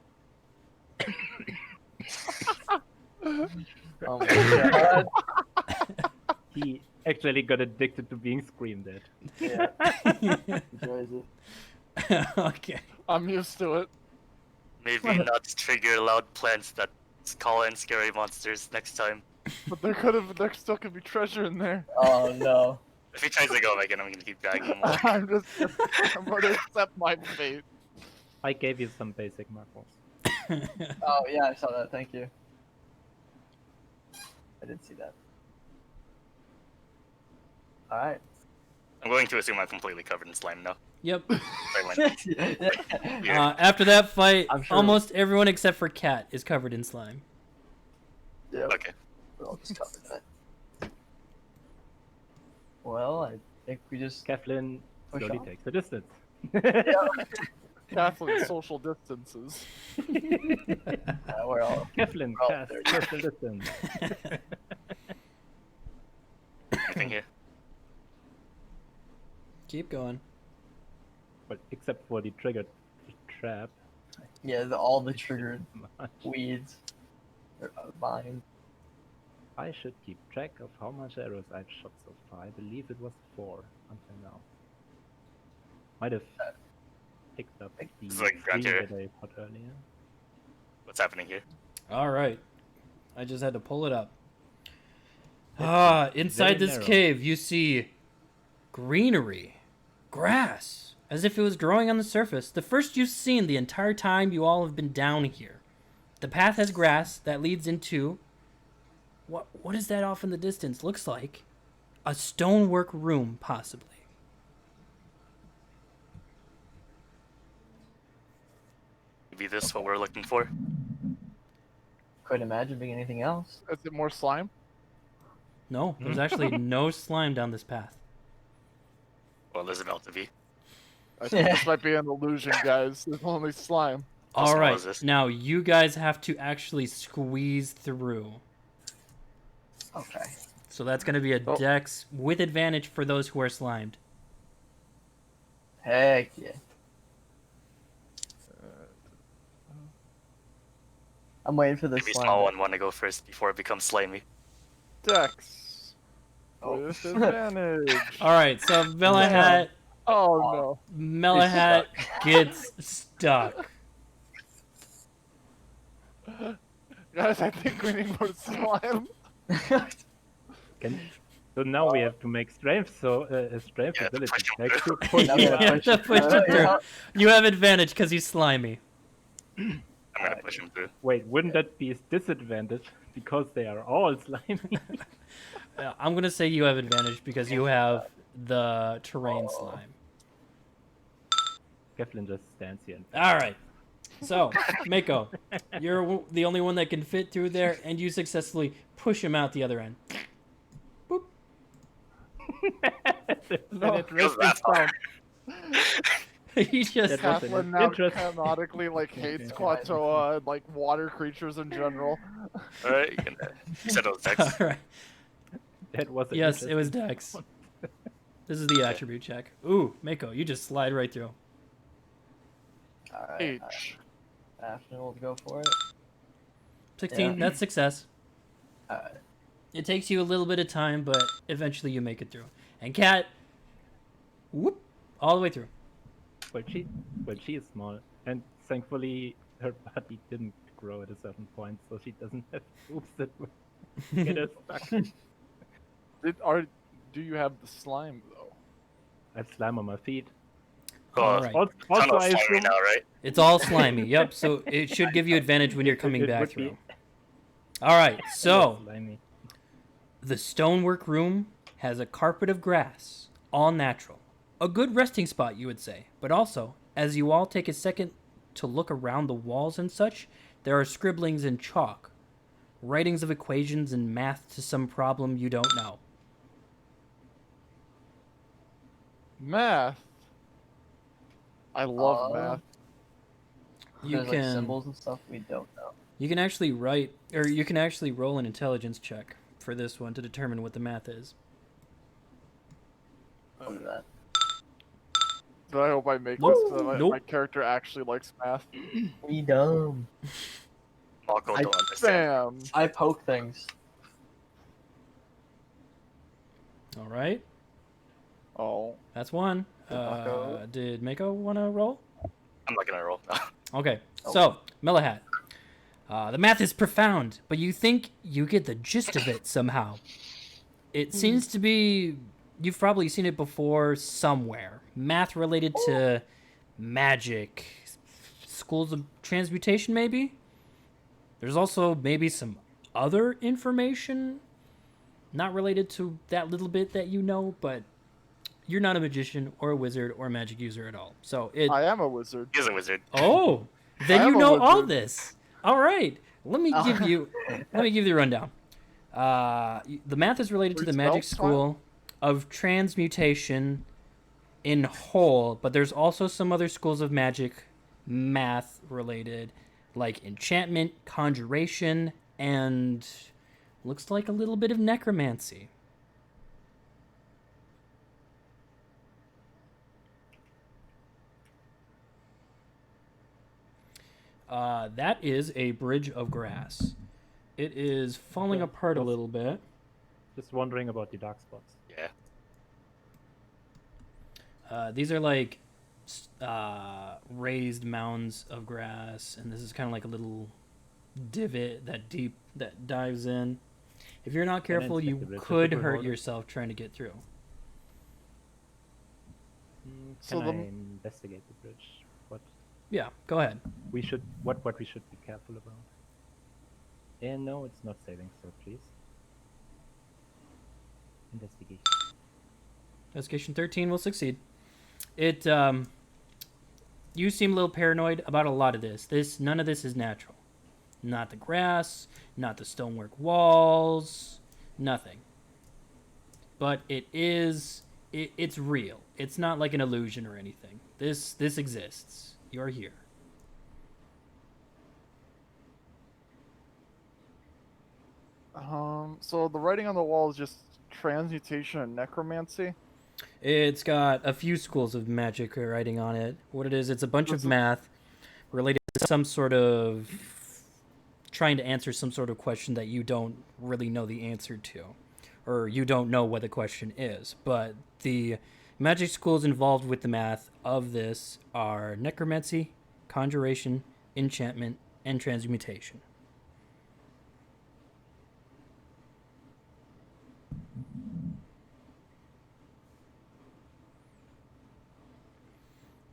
Oh my god. He actually got addicted to being screamed at. Yeah. Enjoys it. Okay. I'm used to it. Maybe not trigger loud plants that call in scary monsters next time. But there still could be treasure in there. Oh no. If he tries to go back in, I'm gonna keep dragging him. I'm gonna accept my fate. I gave you some basic marbles. Oh yeah, I saw that. Thank you. I did see that. All right. I'm going to assume I'm completely covered in slime now. Yep. Sorry win. After that fight, I'm sure- almost everyone except for Cat is covered in slime. Yeah, Okay. we'll just cover that. Well, I think we just Keflin push slowly on. takes the distance. Catholic social distances. We're all Keflin all casts there. social distance. Anything here? Keep going. But except for the triggered trap. yeah, all the triggered weeds are mine. I should keep track of how much arrows I've shot so far. I believe it was 4 until now. Might have picked up the It's like 3 Grunter. that I shot earlier. What's happening here? All right. I just had to pull it up. Inside very this narrow. cave, you see greenery, grass, as if it was growing on the surface. The first you've seen the entire time you all have been down here. The path has grass that leads into what is that off in the distance? Looks like a stonework room, possibly. Maybe this what we're looking for? Couldn't imagine being anything else. Is it more slime? No, there's actually no slime down this path. Well, there's about to be. I think this might be an illusion, guys. There's only slime. How All small right, is this? now you guys have to actually squeeze through. Okay. So that's going to be a Oh. dex with advantage for those who are slimed. Heck yeah. I'm waiting for this Maybe slime. small one want to go first before it becomes slimy. Dex. Oh. With advantage. All right, so Melahat Oh Melahat gets stuck. no. Guys, I think we need more slime. So now we have to make strength, so strength Yeah, ability push him check to through. push Now him we gotta You out. have to push him through. Yeah. You have advantage because he's slimy. I'm gonna push him through. Wait, wouldn't that be a disadvantage because they are all slimy? I'm going to say you have advantage because you have the terrain Oh. slime. Keflin just stands here. All right. So, Mako, you're the only one that can fit through there, and you successfully push him out the other end. Boop. No, Penetration that far. sound. He just That was an Catherine now interesting- canonically like hates Quatoa and like water creatures in general. Alright, you said it was Dex. all right. That was an Yes, it was interesting- Dex. This is the attribute check. Ooh, Mako, you just slide right through. Alright. H. After we'll go for it. 16, Yeah. that's success. Alright. It takes you a little bit of time, but eventually you make it through. And Cat, whoop, all the way through. Well, she is small, and thankfully her body didn't grow at a certain point, so she doesn't have boobs that would get her stuck. Do you have the slime though? I have slime on my feet. All right. Also, Ton of I slimy assume now, right? It's all slimy. Yep. So it should give you advantage when you're coming It back would be- through. All right. So slimy. the stonework room has a carpet of grass, all natural. A good resting spot, you would say. But also, as you all take a second to look around the walls and such, there are scribblings in chalk, writings of equations and math to some problem you don't know. Math. I love Uh, math. You There's can like symbols and stuff we don't know. you can actually write, or you can actually roll an intelligence check for this one to determine what the math is. Look at that. But I hope I make Nope. this so that Nope. my character actually likes math. We dumb. Malco I- don't understand. Bam. I poke things. All right, Oh. that's one. Mako? Did Mako want to roll? I'm not gonna roll. Okay, Oh. so Melahat, the math is profound, but you think you get the gist of it somehow. It seems to be you've probably seen it before somewhere. Math related to magic, schools of transmutation, maybe. There's also maybe some other information not related to that little bit that you know, but you're not a magician or a wizard or a magic user at all. So it. I am a wizard. He's a wizard. Oh, then I you am a know all wizard. this. All right. Let me give you the rundown. The math is related to the Read magic spells, Kyle? school of transmutation in whole, but there's also some other schools of magic math related, like enchantment, conjuration, and looks like a little bit of necromancy. That is a bridge of grass. It is falling Okay, apart a just- little bit. Just wondering about the dark spots. Yeah. These are like raised mounds of grass, and this is kind of like a little divot that dives in. If you're not careful, inspect you the bridge. could Different hurt order. yourself trying to get through. So Can I the- investigate the bridge? What Yeah, go ahead. we should what we should be careful about? And no, it's not saving. So please, investigation. Investigation 13 will succeed. It you seem a little paranoid about a lot of this. None of this is natural. Not the grass, not the stonework walls, nothing. But it's real. It's not like an illusion or anything. This exists. You're here. So the writing on the wall is just transmutation and necromancy. It's got a few schools of magic writing on it. What it is, it's a bunch of math related to some sort of trying to answer some sort of question that you don't really know the answer to, or you don't know what the question is. But the magic schools involved with the math of this are necromancy, conjuration, enchantment, and transmutation.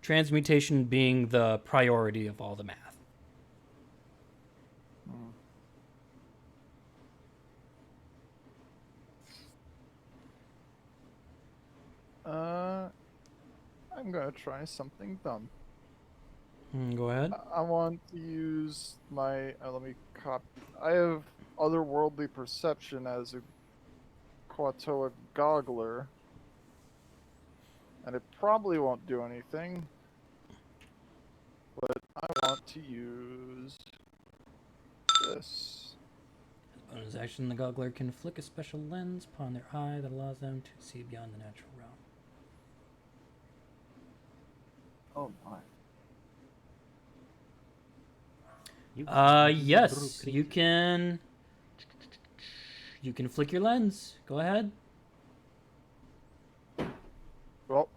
Transmutation being the priority of all the math. I'm gonna try something dumb. Go ahead. I want to use my. Let me copy. I have otherworldly perception as a Quatoa goggler, and it probably won't do anything. But I want to use this. Bonus action, the goggler can flick a special lens upon their eye that allows them to see beyond the natural realm. Oh my. Yes, you can flick your lens. Go ahead. Well,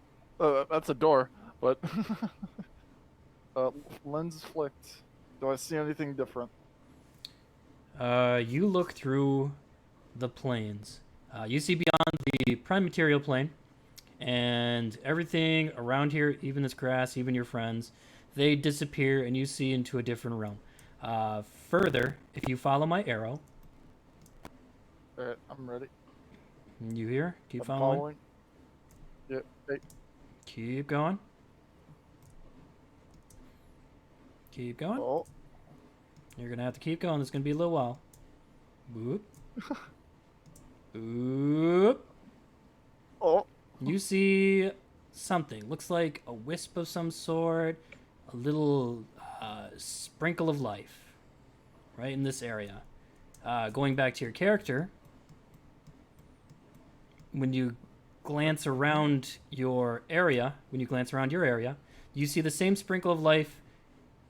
that's a door, but lens flicked. Do I see anything different? You look through the planes. You see beyond the prime material plane, and everything around here, even this grass, even your friends, they disappear, and you see into a different realm. Further, if you follow my arrow, Alright, I'm ready. you here? Keep I'm following. Yep. Hey, Keep going. Keep going. oh, You're gonna have to keep going. It's gonna be a little while. Boop. Boop. oh. You see something. Looks like a wisp of some sort. A little sprinkle of life. Right in this area. Going back to your character. When you glance around your area, you see the same sprinkle of life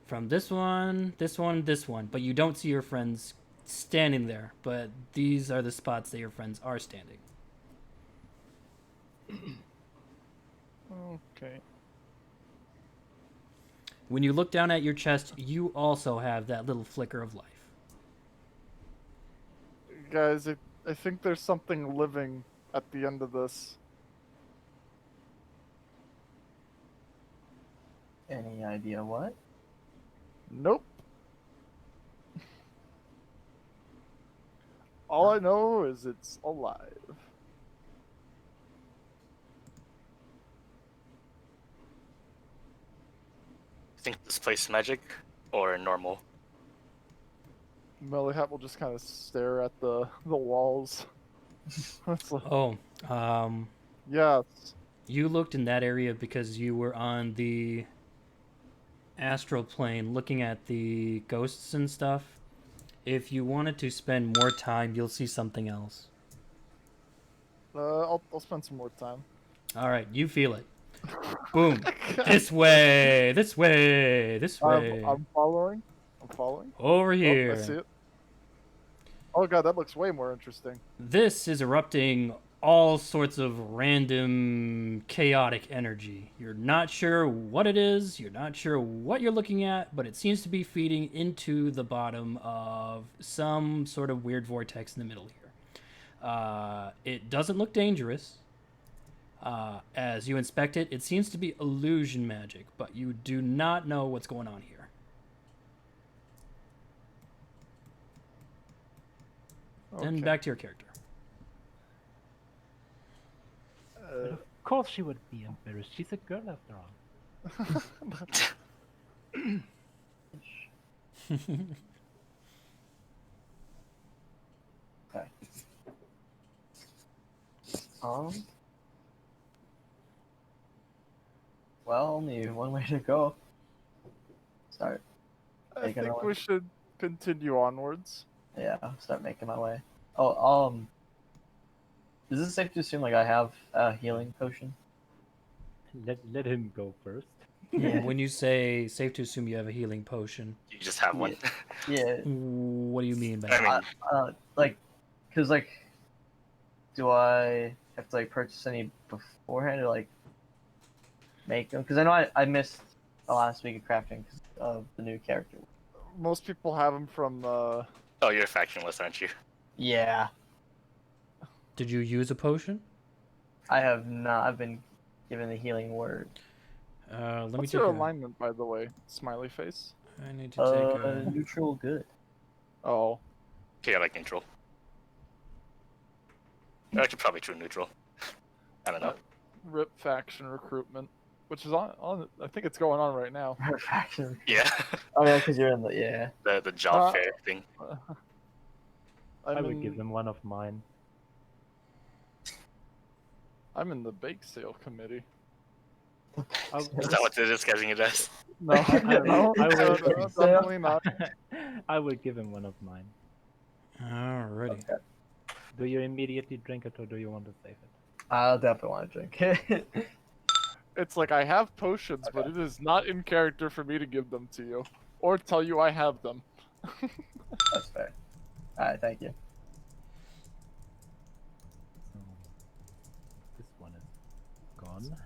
from this one, this one, this one, but you don't see your friends standing there. But these are the spots that your friends are standing. Okay. When you look down at your chest, you also have that little flicker of life. Guys, I think there's something living at the end of this. Any idea what? Nope. All I know is it's alive. think this place is magic or normal? Melee will just kind of stare at the walls. It's like, Oh, yes. you looked in that area because you were on the astral plane looking at the ghosts and stuff. If you wanted to spend more time, you'll see something else. I'll spend some more time. All right, you feel it. Boom. This way, this way, this way. I'm following. I'm following. Over Oh, here. I see it. Oh god, that looks way more interesting. This is erupting all sorts of random chaotic energy. You're not sure what it is, you're not sure what you're looking at, but it seems to be feeding into the bottom of some sort of weird vortex in the middle here. It doesn't look dangerous. As you inspect it, it seems to be illusion magic, but you do not know what's going on here. Then Okay. back to your character. Of course she would be embarrassed. She's a girl after all. Okay. Um. Well, only one way to go. Start. I Taking think on. we should continue onwards. Yeah, start making my way. Oh, is it safe to assume like I have a healing potion? Let him go first. Yeah. When you say safe to assume you have a healing potion, You just have one. Yeah. what do you mean by I that? mean, Like, cause like, do I have to like purchase any beforehand or like make them? Cause I know I missed the last week of crafting 'cause of the new character. Most people have them from oh, you're factionless, aren't you? Yeah, Did you use a potion? I have not. I've been given the healing word. Let me What's take your a... alignment, by the way? Smiley face. I need to take a... Neutral good. Oh. Chaotic neutral. Actually, probably true neutral. I don't know. Rip faction recruitment, which is on. I think it's going on right now. Faction. Yeah, Oh yeah, cause you're in the yeah. the job fair thing. I would give them one of mine. I'm in the bake sale committee. Is that what they're disguising it as? No, no, definitely not. I will give him one of mine. Alrighty. Okay. Do you immediately drink it or do you want to save it? I'll definitely want to drink it. It's like I have potions, but it is not in character for me to give them to you or tell you I have them. That's fair. Alright, thank you. So this one is gone.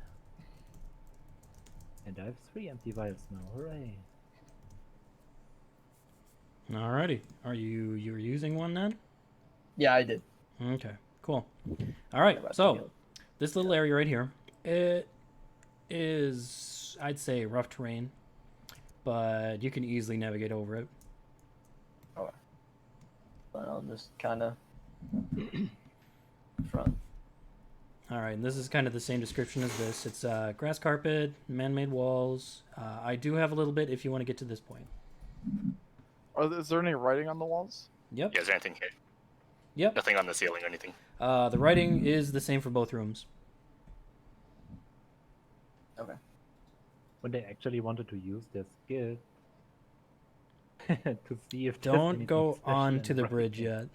And I have 3 empty vials now. Hooray! Alrighty. Are you're using one then? Yeah, I did. Okay, cool. Alright, so this little area right here, it is, I'd say, rough terrain, but you can easily navigate over it. But I'll just kind of front. Alright, and this is kind of the same description as this. It's grass carpet, man-made walls. I do have a little bit if you want to get to this point. Is there any writing on the walls? Yep, Yeah, is there anything here? yep. Nothing on the ceiling or anything. The writing is the same for both rooms. Okay. When they actually wanted to use their skill to see if there's Don't anything go special on in to the front. bridge yet.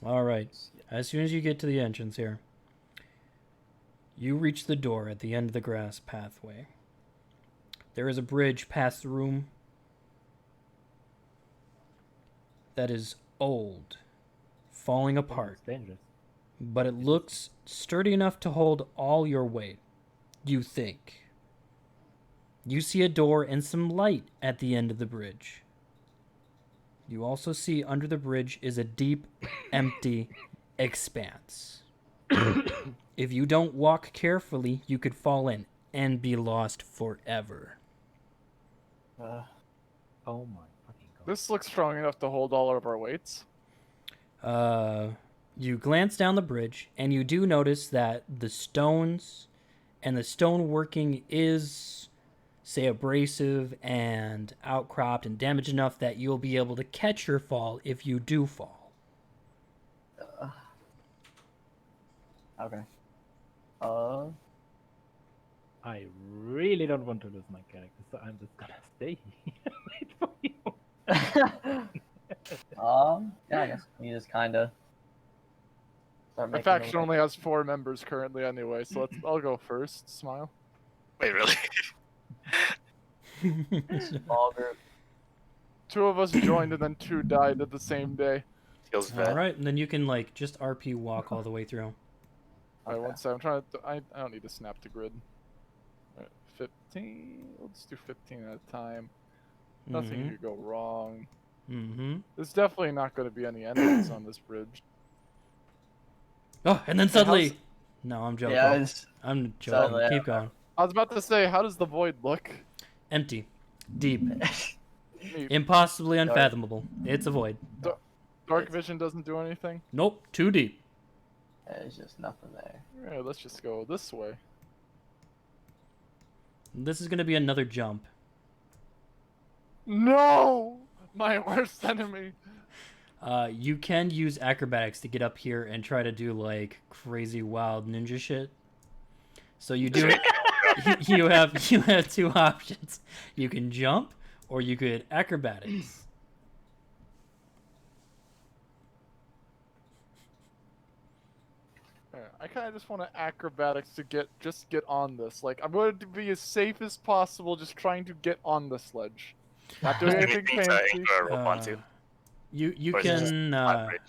Alright, as soon as you get to the entrance here, you reach the door at the end of the grass pathway. There is a bridge past the room that is old, falling Oh, apart, it's dangerous. but it looks sturdy enough to hold all your weight, you think. You see a door and some light at the end of the bridge. You also see under the bridge is a deep, empty expanse. If you don't walk carefully, you could fall in and be lost forever. Oh my fucking god. This looks strong enough to hold all of our weights. You glance down the bridge, and you do notice that the stones and the stone working is, say, abrasive and outcropped and damaged enough that you'll be able to catch your fall if you do fall. Okay. I really don't want to lose my character, so I'm just gonna stay here and wait for you. Yeah, I guess you just kind of start My making faction only has 4 members currently anyway, so I'll go first. Smile. Wait, really? small group. 2 of us joined and then 2 died at the same day. Feels bad. All right, and then you can like just RP walk all the way through. Alright, Okay. one second. I'm trying to. I don't need to snap to grid. Alright, 15. Let's do 15 at a time. Nothing could go wrong. Mm-hmm. There's definitely not going to be any enemies on this bridge. Oh, and then Hey, suddenly, no, I'm joking. Yeah, it's I'm joking. Suddenly, Keep going. I was about to say, how does the void look? Empty, deep, Neat. impossibly unfathomable. It's a void. Dark vision doesn't do anything. Nope, too deep. there's just nothing there. Yeah, let's just go this way. This is gonna be another jump. No! My worst enemy. You can use acrobatics to get up here and try to do like crazy wild ninja shit. So you do. you have 2 options. You can jump, or you could acrobatics. I kind of just want to acrobatics to get on this. Like, I'm going to be as safe as possible, just trying to get on the sledge. Not doing anything Anything to fancy. anchor a rope onto. You Or is it just can flat bridge?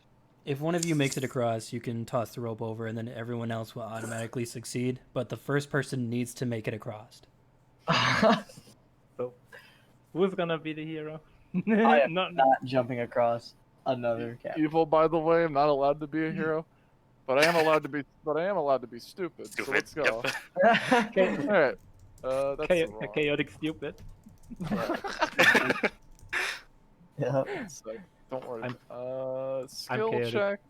if one of you makes it across, you can toss the rope over, and then everyone else will automatically succeed. But the first person needs to make it across. So, who's gonna be the hero? I am Not not jumping across another cap. Evil, by the way. I'm not allowed to be a hero, but I am allowed to be. But I am allowed to be stupid. So Stupid. let's go. Yep. All right. That's wrong. chaotic stupid. Yeah. So, don't worry. I'm Skill chaotic. check.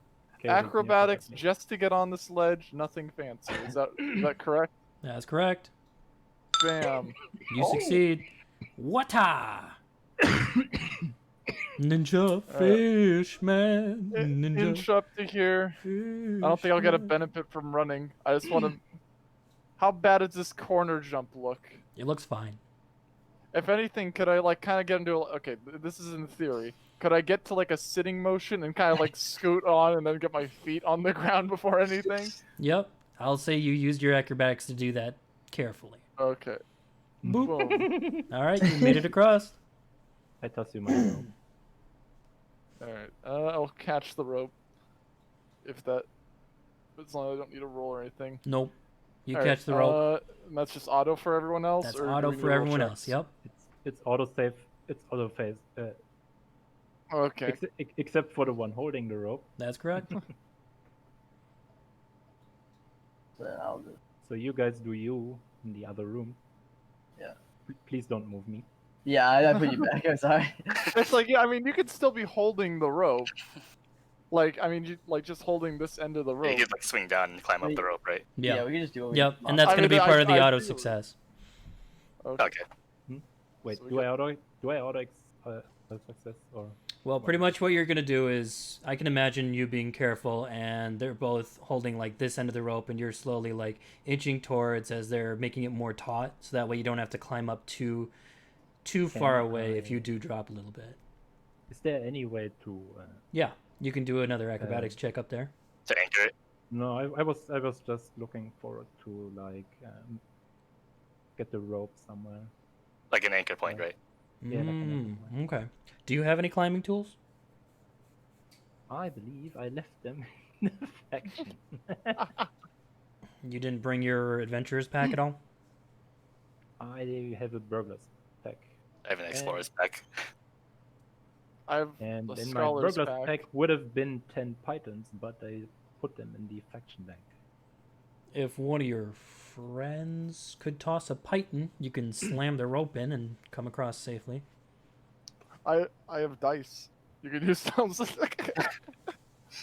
Chaotic Acrobatics stupid. just to get on the sledge. Nothing fancy. Is that correct? That's correct. Bam. You succeed. Wata! Ninja fishmen. Ninja Inch up to here. I don't think I'll get a benefit from running. I just want to. How bad does this corner jump look? It looks fine. If anything, could I like kind of get into okay? This is in theory. Could I get to like a sitting motion and kind of like scoot on and then get my feet on the ground before anything? Yep. I'll say you used your acrobatics to do that carefully. Okay. Boop. Boom. All right, you made it across. I toss you my rope. All right. I'll catch the rope. If that, as long as I don't need a roll or anything. Nope. You All right, catch the rope. And that's just auto for everyone else. That's or do auto we need for roll everyone checks? else. Yep. It's auto save. It's auto phase. Okay. Except for the one holding the rope. That's correct. So I'll just, So you guys do you in the other room. Yeah. Please don't move me. yeah, I put you back. I'm sorry. It's like, yeah, I mean, you could still be holding the rope. Like, I mean, like just holding this end of the You rope. could like swing down and climb up the rope, right? Yeah. we can just do what we Yep. want. And that's I going to mean, be part of the I auto feel- success. Okay. Okay. Wait, So we do I auto success or? Well, pretty much what you're going to do is I can imagine you being careful, and they're both holding like this end of the rope, and you're slowly like inching towards as they're making it more taut, so that way you don't have to climb up too far away if you do drop a little bit. Is there any way to? Yeah, you can do another acrobatics check up there. To anchor it. No, I was just looking forward to like get the rope somewhere. Like an anchor point, Yeah. right? Yeah, like an Okay. Do you have any climbing tools? I believe I left them in the faction. You didn't bring your adventurers pack at all? I have a burglar's pack, I have an explorer's pack. I have and a in my scholar's burglar's pack. pack would have been 10 pythons, but I put them in the faction bank. If one of your friends could toss a python, you can slam the rope in and come across safely. I have dice. You can use those.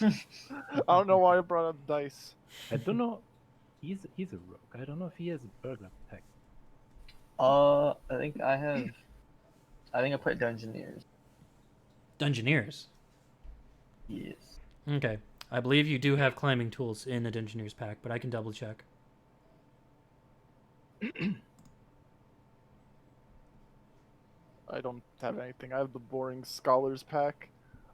I don't know why I brought up dice. I don't know. He's a rogue. I don't know if he has a burglar pack. I think I put Dungeoneers. Dungeoneers. Yes. Okay. I believe you do have climbing tools in the Dungeoneers pack, but I can double check. I don't have anything. I have the boring scholars pack.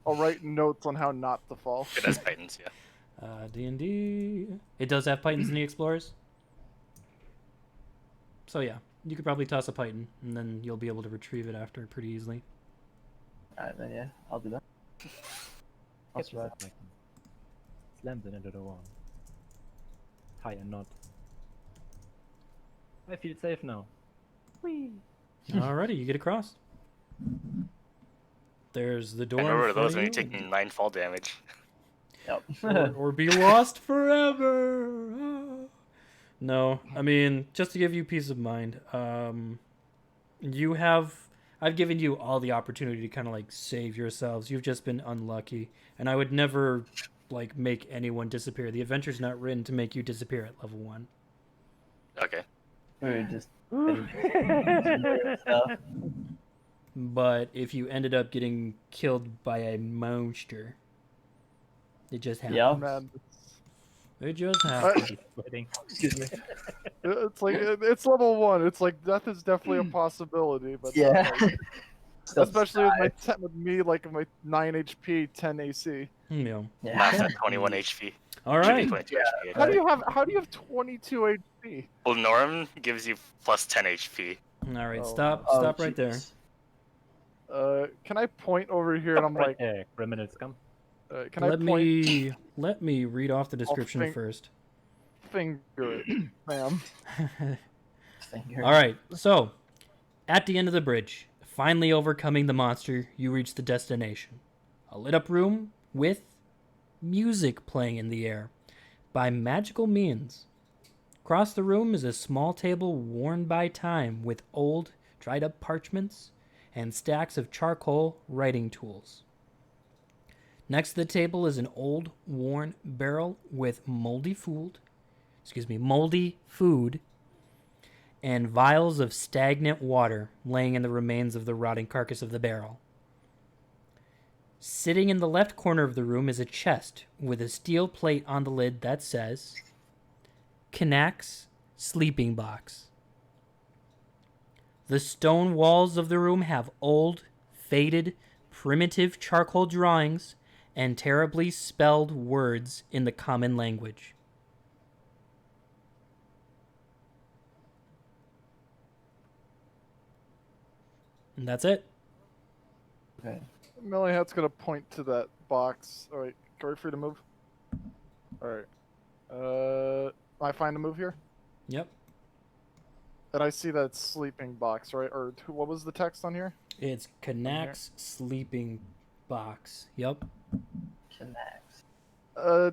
I'll write notes on how not to fall. It has Titans, yeah. D&D. It does have Pythons in the Explorers. So yeah, you could probably toss a Python, and then you'll be able to retrieve it after pretty easily. Alright, then yeah, I'll do that. I'll Catches survive. it like slams it into the wall. Hi, and not. I feel safe now. Whee! Alrighty, you get across. There's the door. I remember those when you. you're taking 9 fall damage. Yep. or be lost forever. Ah. No, I mean, just to give you peace of mind, I've given you all the opportunity to kind of like save yourselves. You've just been unlucky, and I would never like make anyone disappear. The adventure's not written to make you disappear at level 1. Okay. We were just stuff. But if you ended up getting killed by a monster, it just happened. Yeah. Man, It just happened. He's sweating. Excuse me. it's like it's level 1. It's like death is definitely a possibility, but Yeah. like, especially with me like my 9 HP, 10 AC. Yeah. Max Yeah. at 21 HP. All Should be right. 22 HP. How do you have 22 HP? Well, Norm gives you plus 10 HP. All right. Oh. Stop right there. jeez. Can I point over here and I'm Right like, there, criminal scum. can I point Let me read off the description think- first. finger it, ma'am? All right. So, at the end of the bridge, finally overcoming the monster, you reach the destination. A lit up room with music playing in the air by magical means. Across the room is a small table worn by time with old, dried up parchments and stacks of charcoal writing tools. Next to the table is an old, worn barrel with moldy food and vials of stagnant water laying in the remains of the rotting carcass of the barrel. Sitting in the left corner of the room is a chest with a steel plate on the lid that says Knacks Sleeping Box. The stone walls of the room have old, faded, primitive charcoal drawings and terribly spelled words in the common language. And that's it. Okay. Melly Hat's gonna point to that box. All right, can we free to move? All right. I find a move here, Yep. and I see that sleeping box, right? Or what was the text on here? It's Knacks Sleeping Box. Yep. Connects. Uh,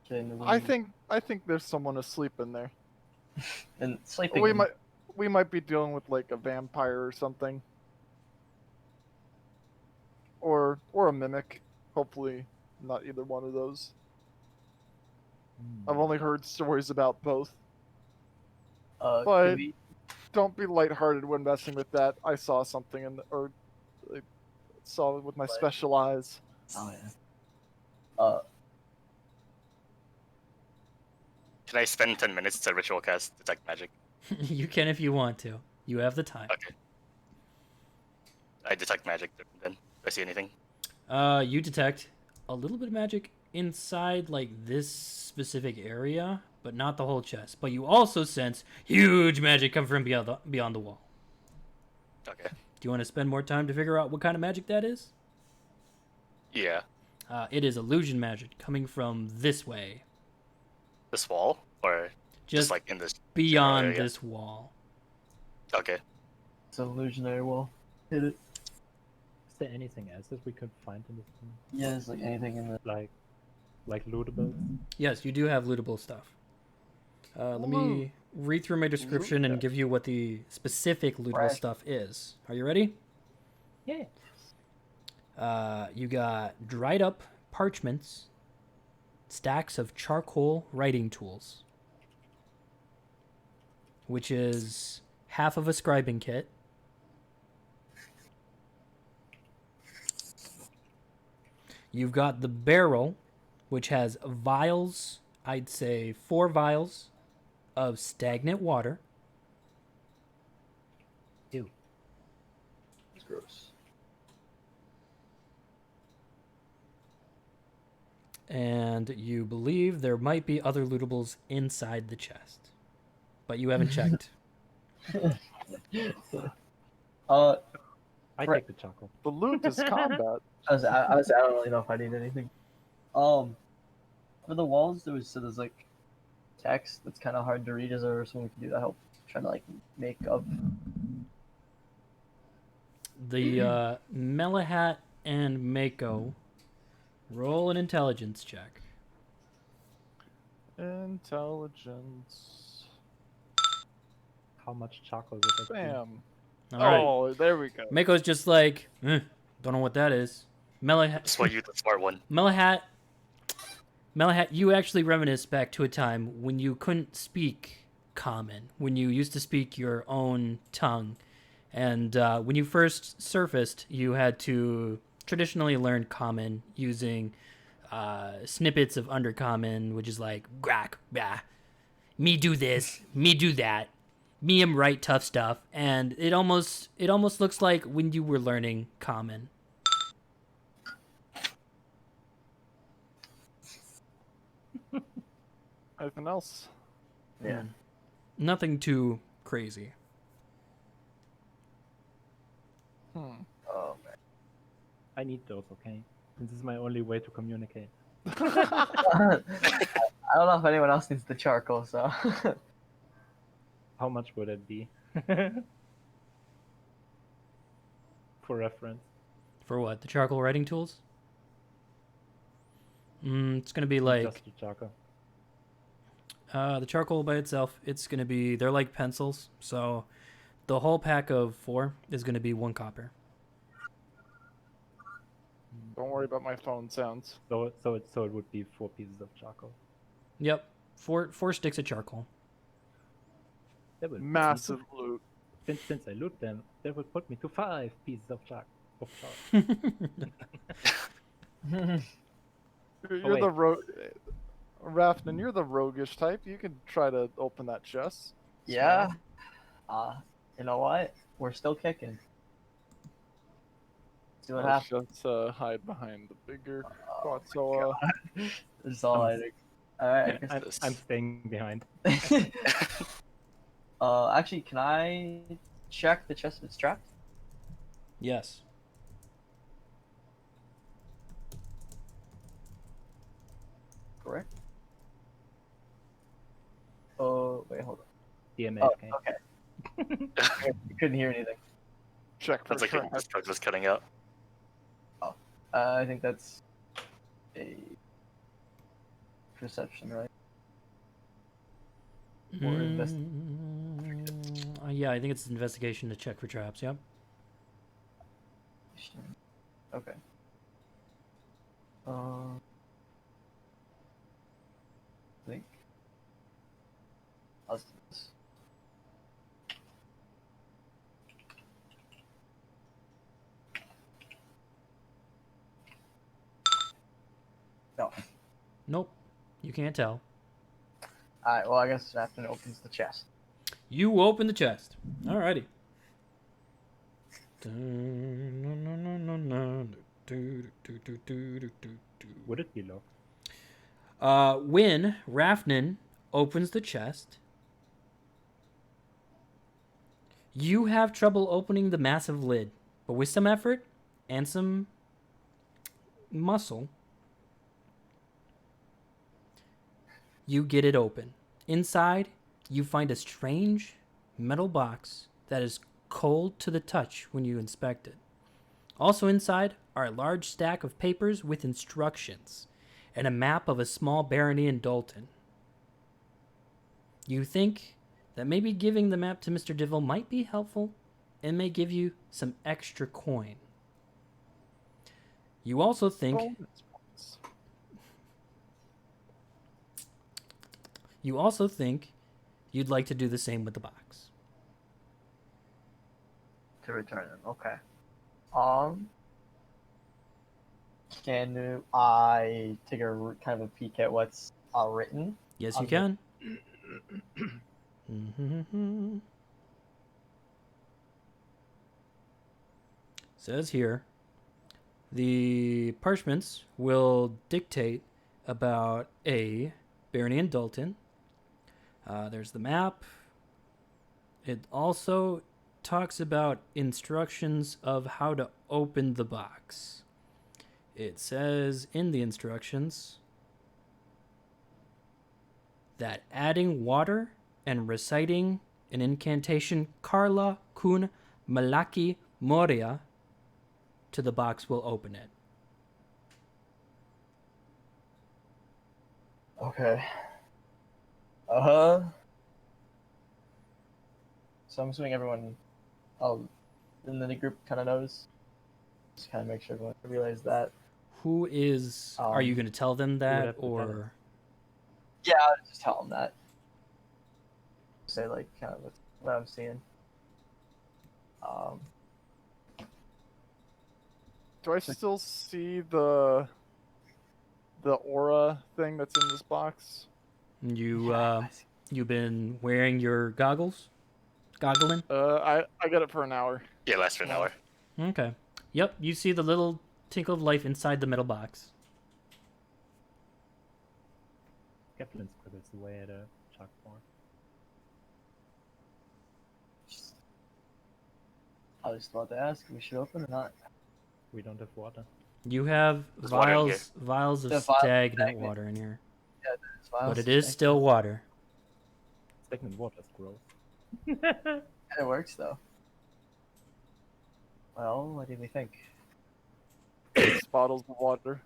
Okay, in the I room. think there's someone asleep in there. And sleeping. We might be dealing with like a vampire or something, or a mimic. Hopefully, not either one of those. I've only heard stories about both. but- Could we, Don't be lighthearted when messing with that. I saw something I saw it with my What? special eyes. oh yeah. Can I spend 10 minutes to ritual cast Detect Magic? You can if you want to. You have the time. Okay. I detect magic then. Do I see anything? You detect a little bit of magic inside like this specific area, but not the whole chest. But you also sense huge magic come from beyond the wall. Okay. Do you want to spend more time to figure out what kind of magic that is? Yeah. It is illusion magic coming from this way, This wall? Or just like in this beyond area? this wall. Okay. It's an illusionary wall. Hit it. Is there anything else that we could find in this room? Yeah, it's like anything in the. Like lootables? Yes, you do have lootable stuff. Let me read through my description and give you what the specific lootable Right. stuff is. Are you ready? Yeah. You got dried up parchments, stacks of charcoal writing tools, which is half of a scribing kit. You've got the barrel, which has vials, I'd say 4 vials of stagnant water. Ew. It's gross. And you believe there might be other lootables inside the chest. But you haven't checked. I Right. take the charcoal. The loot is combat. I don't really know if I need anything. For the walls, there's like text that's kind of hard to read. Is there something we can do to help try to like make up? The Melahat and Mako roll an intelligence check. Intelligence. How much charcoal would that be? Bam. All right. Oh, there we go. Mako's just like, don't know what that is. That's why you're the smart one. Melahat, you actually reminisce back to a time when you couldn't speak common, when you used to speak your own tongue. And when you first surfaced, you had to traditionally learn common using snippets of undercommon, which is like, grak, bah, me do this, me do that, me am right tough stuff. And it almost looks like when you were learning common. Anything else? Yeah. Nothing too crazy. Hmm. Oh man. I need those, okay? This is my only way to communicate. I don't know if anyone else needs the charcoal, so. How much would it be? For reference. For what? The charcoal writing tools? It's going to be like... Just the charcoal. The charcoal by itself, it's going to be... They're like pencils, so the whole pack of 4 is going to be 1 copper. Don't worry about my phone sounds. So it would be 4 pieces of charcoal. Yep. 4 sticks of charcoal. That would put me Massive loot. since I loot them, that would put me to 5 pieces of charcoal. You're the Rafnan, you're the roguish type. You can try to open that chest. Yeah. You know what? We're still kicking. See what Let's happens. just hide behind the bigger Quatzoa. That's all I think. Alright, I guess. I'm staying behind. Actually, can I check the chest if it's trapped? Yes. Correct. Oh, wait, hold on. DMA. Oh, Okay. okay. You couldn't hear anything. Check for That's like traps. the drug was cutting out. I think that's a perception, right? Or Yeah, I think it's an investigation to check for traps, yep. Okay. I think. I'll do this. No. Nope. You can't tell. Alright, well, I guess Afton opens the chest. You open the chest. Alrighty. Would it be low? When Rafnan opens the chest, you have trouble opening the massive lid, but with some effort and some muscle, you get it open. Inside, you find a strange metal box that is cold to the touch when you inspect it. Also inside are a large stack of papers with instructions and a map of a small barony in Dalton. You think that maybe giving the map to Mr. Divil might be helpful and may give you some extra coin. You also think Bonus points. you'd like to do the same with the box. To return them. Okay. Can I take a kind of a peek at what's written? Yes, On you the- can. Mhm. Says here, the parchments will dictate about Barony and Dalton. There's the map. It also talks about instructions of how to open the box. It says in the instructions that adding water and reciting an incantation Karla Kun Malaki Moria to the box will open it. Okay. So I'm assuming everyone, in the group kind of knows. Just kind of make sure everyone realizes that. Who is? Are you going to tell them would that, have to tell or? Yeah, I'll just tell them that. Say like kind of what I'm seeing. Do I still see the aura thing that's in this box? You've been wearing your goggles, goggling. I got it for an hour. Yeah, lasts for an hour. Okay. Yep. You see the little tinkle of life inside the metal box. Kaplan scribbles away at a chalkboard. I was about to ask if we should open or not. We don't have water. You have There's water in here. vials of The vial- stagnant stagnant. water in here, It's fine. but it is still water. Stagnant water's gross. It works though. Well, what do we think? 6 bottles of water.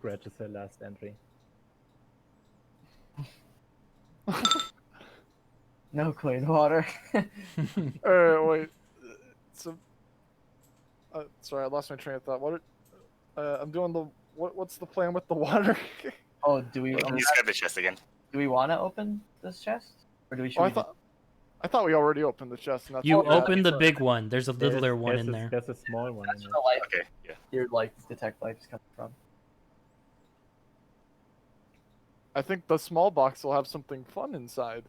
Grudge is her last entry. No clean water. Wait. So, sorry, I lost my train of thought. I'm doing the what's the plan with the water? Oh, do we Can you just grab the chest again? want to open this chest, or do we? Should Oh, we I thought we already opened the chest. And that's You all we had. open the big one. There's a littler one in there. There's a small one That's in where the light, Okay, yeah. your light detect light is coming from. I think the small box will have something fun inside.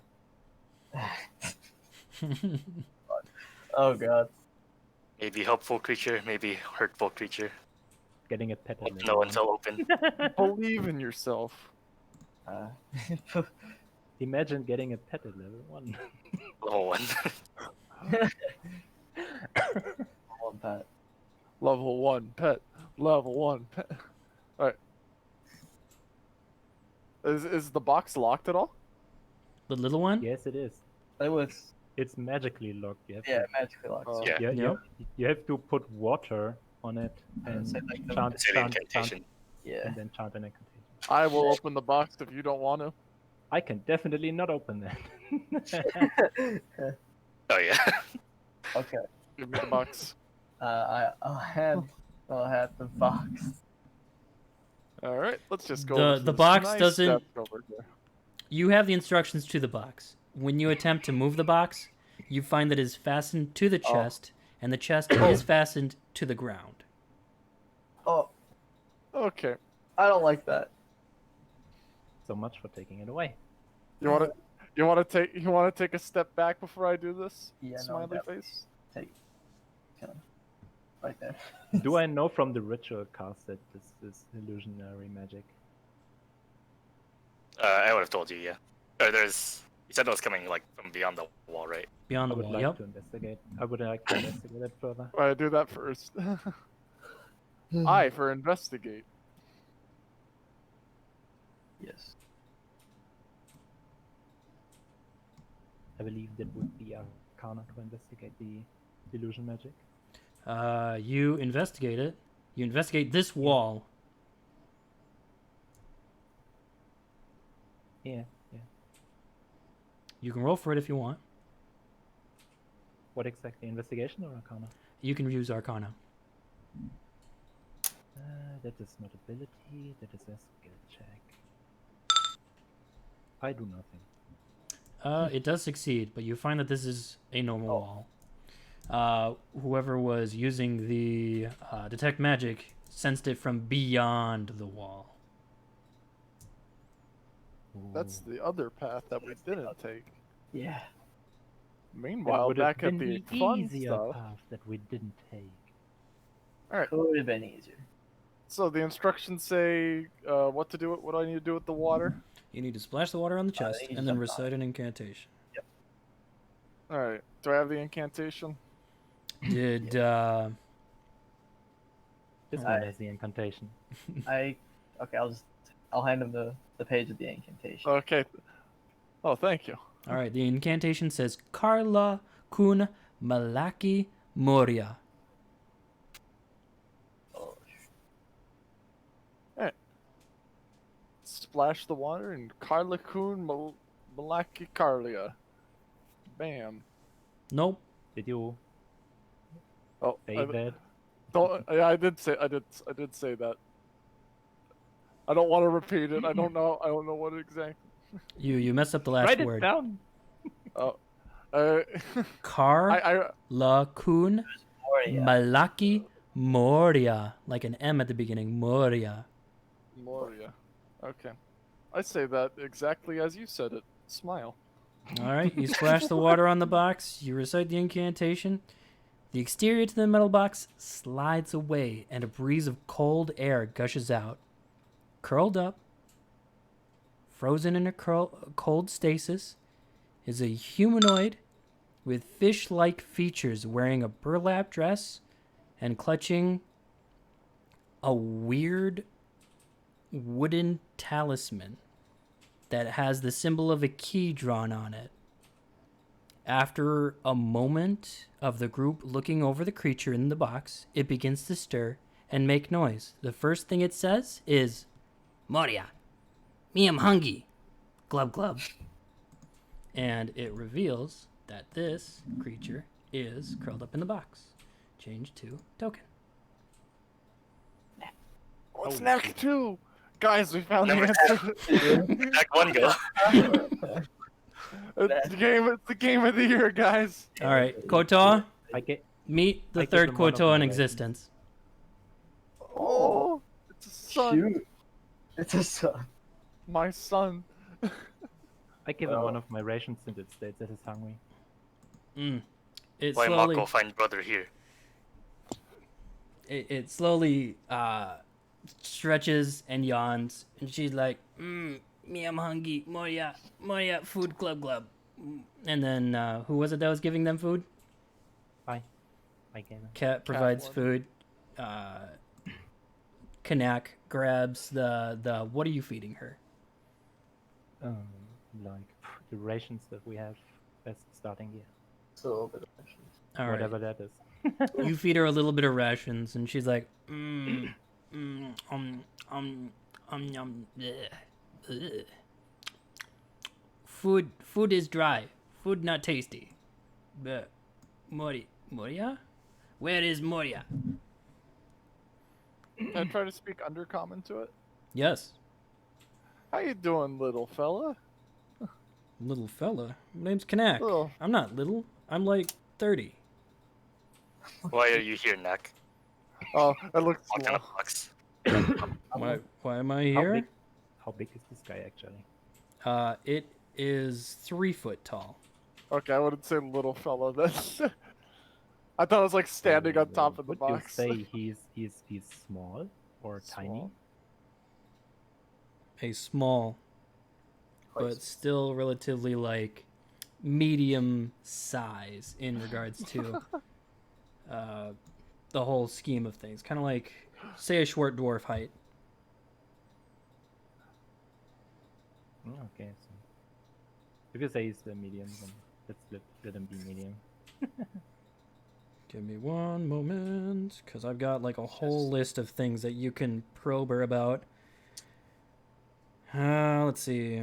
Oh god. Maybe helpful creature, maybe hurtful creature. Getting a pet. Won't know until open. Believe in yourself. Imagine getting a pet at level 1. Level 1. One pet. Level 1 pet. Level 1 pet. Alright. Is the box locked at all? The little one? Yes, it is. It was It's magically locked. yeah, magically locked. Oh. Yeah. You have to put water on it and Say, like, the- chant, Say the chant, incantation. Yeah. and then chant an incantation. I will open the box if you don't want to. I can definitely not open that. Oh yeah. Okay. Give me the box. I'll have the box. Alright, let's just go. The- over to the this box nice doesn't- desk over here. You have the instructions to the box. When you attempt to move the box, you find that it is fastened to the chest, and the chest is fastened to the ground. Oh, Okay. I don't like that. So much for taking it away. You want to take a step back before I do this? Yeah, no, Smiley definitely. face. Take. Kind of. Right there. Do I know from the ritual cast that this is illusionary magic? I would have told you, yeah. Or there's. You said it was coming like from beyond the wall, right? Beyond I the would wall, like yep. to investigate. I would like to investigate it further. I do that first. I for investigate. Yes. I believe that would be Arcana to investigate the illusion magic. You investigate it. You investigate this wall. Yeah. You can roll for it if you want. What exactly? Investigation or Arcana? You can use Arcana. That is not ability. That is a skill check. I do nothing. It does succeed, but you find that this is a normal wall. Whoever was using the detect magic sensed it from beyond the wall. That's the other path that we didn't take. Yeah. Meanwhile, That would have back at been the the fun easier stuff. path that we didn't take. Would have been easier. So the instructions say what to do. What do I need to do with the water? You need to splash the water on the chest you and then jumped on recite an incantation. All right. Do I have the incantation? Did This I- one has the incantation. Okay, I'll hand him the page of the incantation. Okay. Oh, thank you. all right? The incantation says Karla kun malaki moria. Oh, Splash the water and Karlakun Malaki Karlia. Bam. Nope. Did you Oh, say I, that? don't. Yeah, I did say that. I don't want to repeat it. I don't know. I don't know what exactly. You messed up the last Write it word. down. Oh. Karla kun Moria. malaki moria, like an M at the beginning. Moria. Moria. Okay. I say that exactly as you said it. Smile. All right, you splash the water on the box, you recite the incantation. The exterior to the metal box slides away, and a breeze of cold air gushes out. Curled up, frozen in a cold stasis, is a humanoid with fish-like features wearing a burlap dress and clutching a weird wooden talisman that has the symbol of a key drawn on it. After a moment of the group looking over the creature in the box, it begins to stir and make noise. The first thing it says is, Moria, me am hungry, glub glub. And it reveals that this creature is curled up in the box. Change to token. What's next, too? Guys, we found the Number answer. Back one go. It's the game of the year, guys. All right, Kotor, I get. meet the I give third him one of Kotor my in rations. existence. Oh, it's a son. Shoot. It's a son. My son. I give him one of my rations since it states that he's hungry. It Why slowly, Mako find brother here? it slowly stretches and yawns, and she's like, me I'm hungry, Moria, food club. And then, who was it that was giving them food? I gave him. Cat provides one. food. Kanak grabs the what are you feeding her? Like the rations that we have as starting here. So a little bit of rations. All right. Whatever that is. You feed her a little bit of rations, and she's like, bleh. Food is dry. Food not tasty. But Moria? Where is Moria? Can I try to speak undercommon to it? Yes, How you doing, little fella? little fella. My name's Kanak. Oh. I'm not little. I'm like 30. Why are you here, Nak? Oh, that looks What kind small. of box? Why am I How here? big, how big is this guy actually? It is 3 foot tall. Okay, I wouldn't say little fella then. I thought it was like standing on top of the Would box. you say he's small or tiny? Small. A small, but still relatively like medium size in regards to the whole scheme of things. Kind of like, say, a short dwarf height. Okay, so if you say he's the medium, then let him be medium. Give me one moment, because I've got like a whole list of things that you can probe her about. Let's see.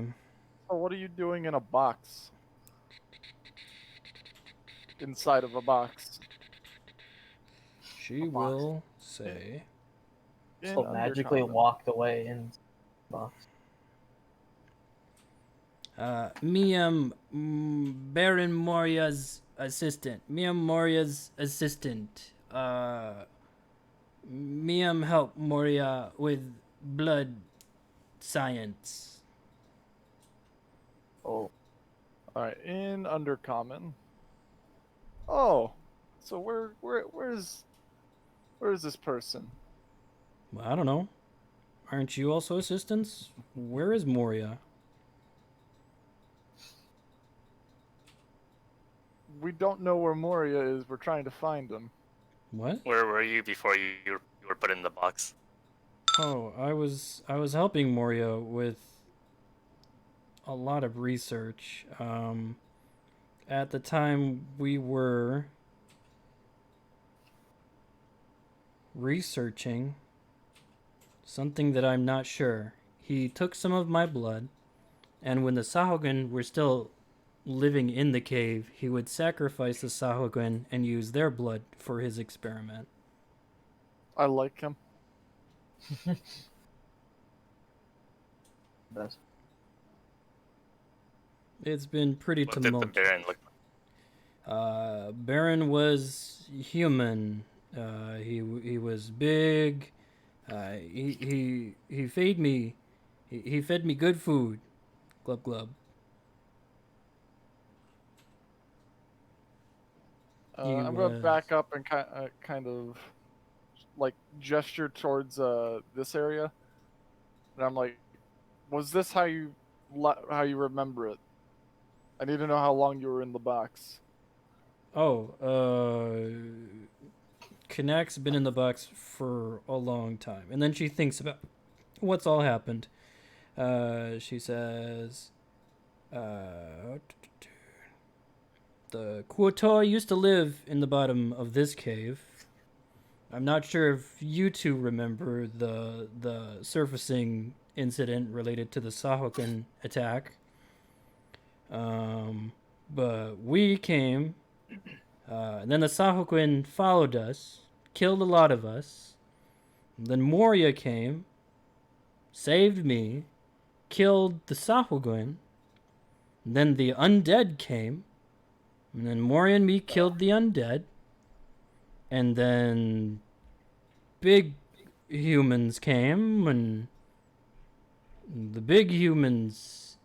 So what are you doing in a box? Inside of a box. She will say, So magically Undercommon. walked away in the box. Me am Baron Moria's assistant. Me am Moria's assistant. Me am help Moria with blood science. Oh, Alright, in Undercommon. Oh. So where's this person? Well, I don't know. Aren't you also assistants? Where is Moria? We don't know where Moria is. We're trying to find him. What? Where were you before you were put in the box? Oh, I was helping Moria with a lot of research. At the time we were researching something that I'm not sure. He took some of my blood, and when the Sahuagin were still living in the cave, he would sacrifice the Sahuagin and use their blood for his experiment. I like him. best. It's been pretty What did the tumultuous. Baron look like? Baron was human. He was big. He fed me. He fed me good food. Glub glub. He I'm gonna was- back up and kind of like gesture towards this area, and I'm like, "Was this how you remember it? I need to know how long you were in the box." Oh, Kanak's been in the box for a long time, and then she thinks about what's all happened. She says, the Kuotor used to live in the bottom of this cave. I'm not sure if you two remember the surfacing incident related to the Sahuagin attack. But we came, and then the Sahuagin followed us, killed a lot of us. And then Moria came, saved me, killed the Sahuagin. Then the undead came, and then Moria and me killed the undead. And then big humans came, and the big humans,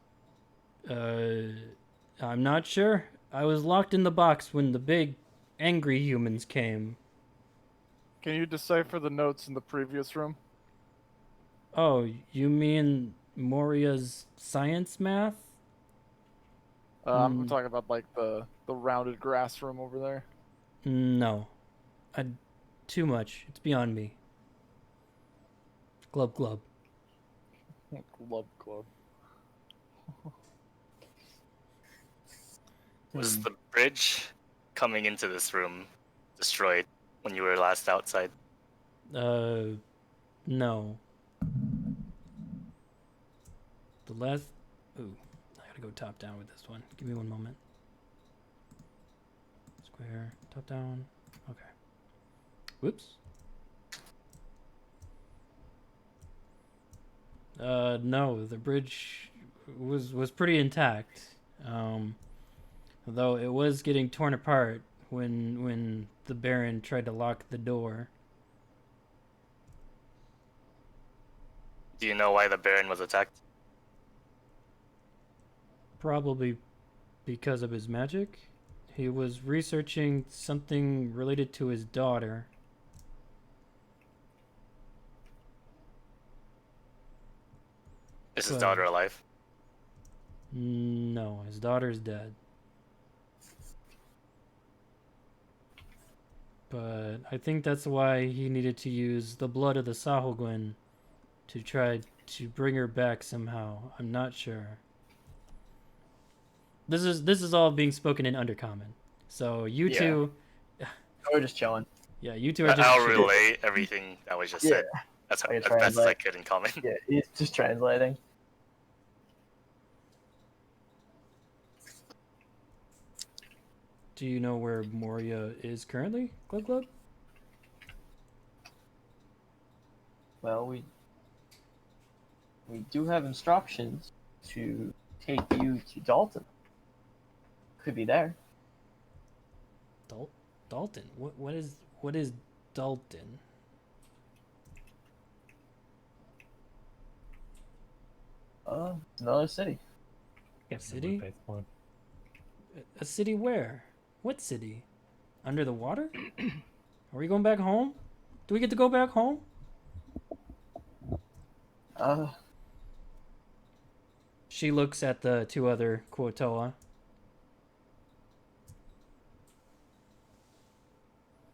I'm not sure. I was locked in the box when the big angry humans came. Can you decipher the notes in the previous room? Oh, you mean Moria's science math? I'm talking about like the rounded grass room over there. No. Too much. It's beyond me. Glub glub. Club club. Was the bridge coming into this room destroyed when you were last outside? No. The last... Ooh, I gotta go top down with this one. Give me one moment. Square, top down. Okay. Whoops. No, the bridge was pretty intact. Though it was getting torn apart when the Baron tried to lock the door. Do you know why the Baron was attacked? Probably because of his magic. He was researching something related to his daughter. Is his Well- daughter alive? No, his daughter's dead. But I think that's why he needed to use the blood of the Sahuagin to try to bring her back somehow. I'm not sure. This is all being spoken in Undercommon. So you Yeah. two, We're just chilling. yeah, you two are just. I'll relay everything that was just said. That's I as can best as I translate. could in common. Yeah, he's just translating. Do you know where Moria is currently, Glub Glub? Well, we do have instructions to take you to Dalton. Could be there. Dalton. What is Dalton? It's another city. Get City? the baseball. A city where? What city? Under the water? Are we going back home? Do we get to go back home? She looks at the two other Kuotoa.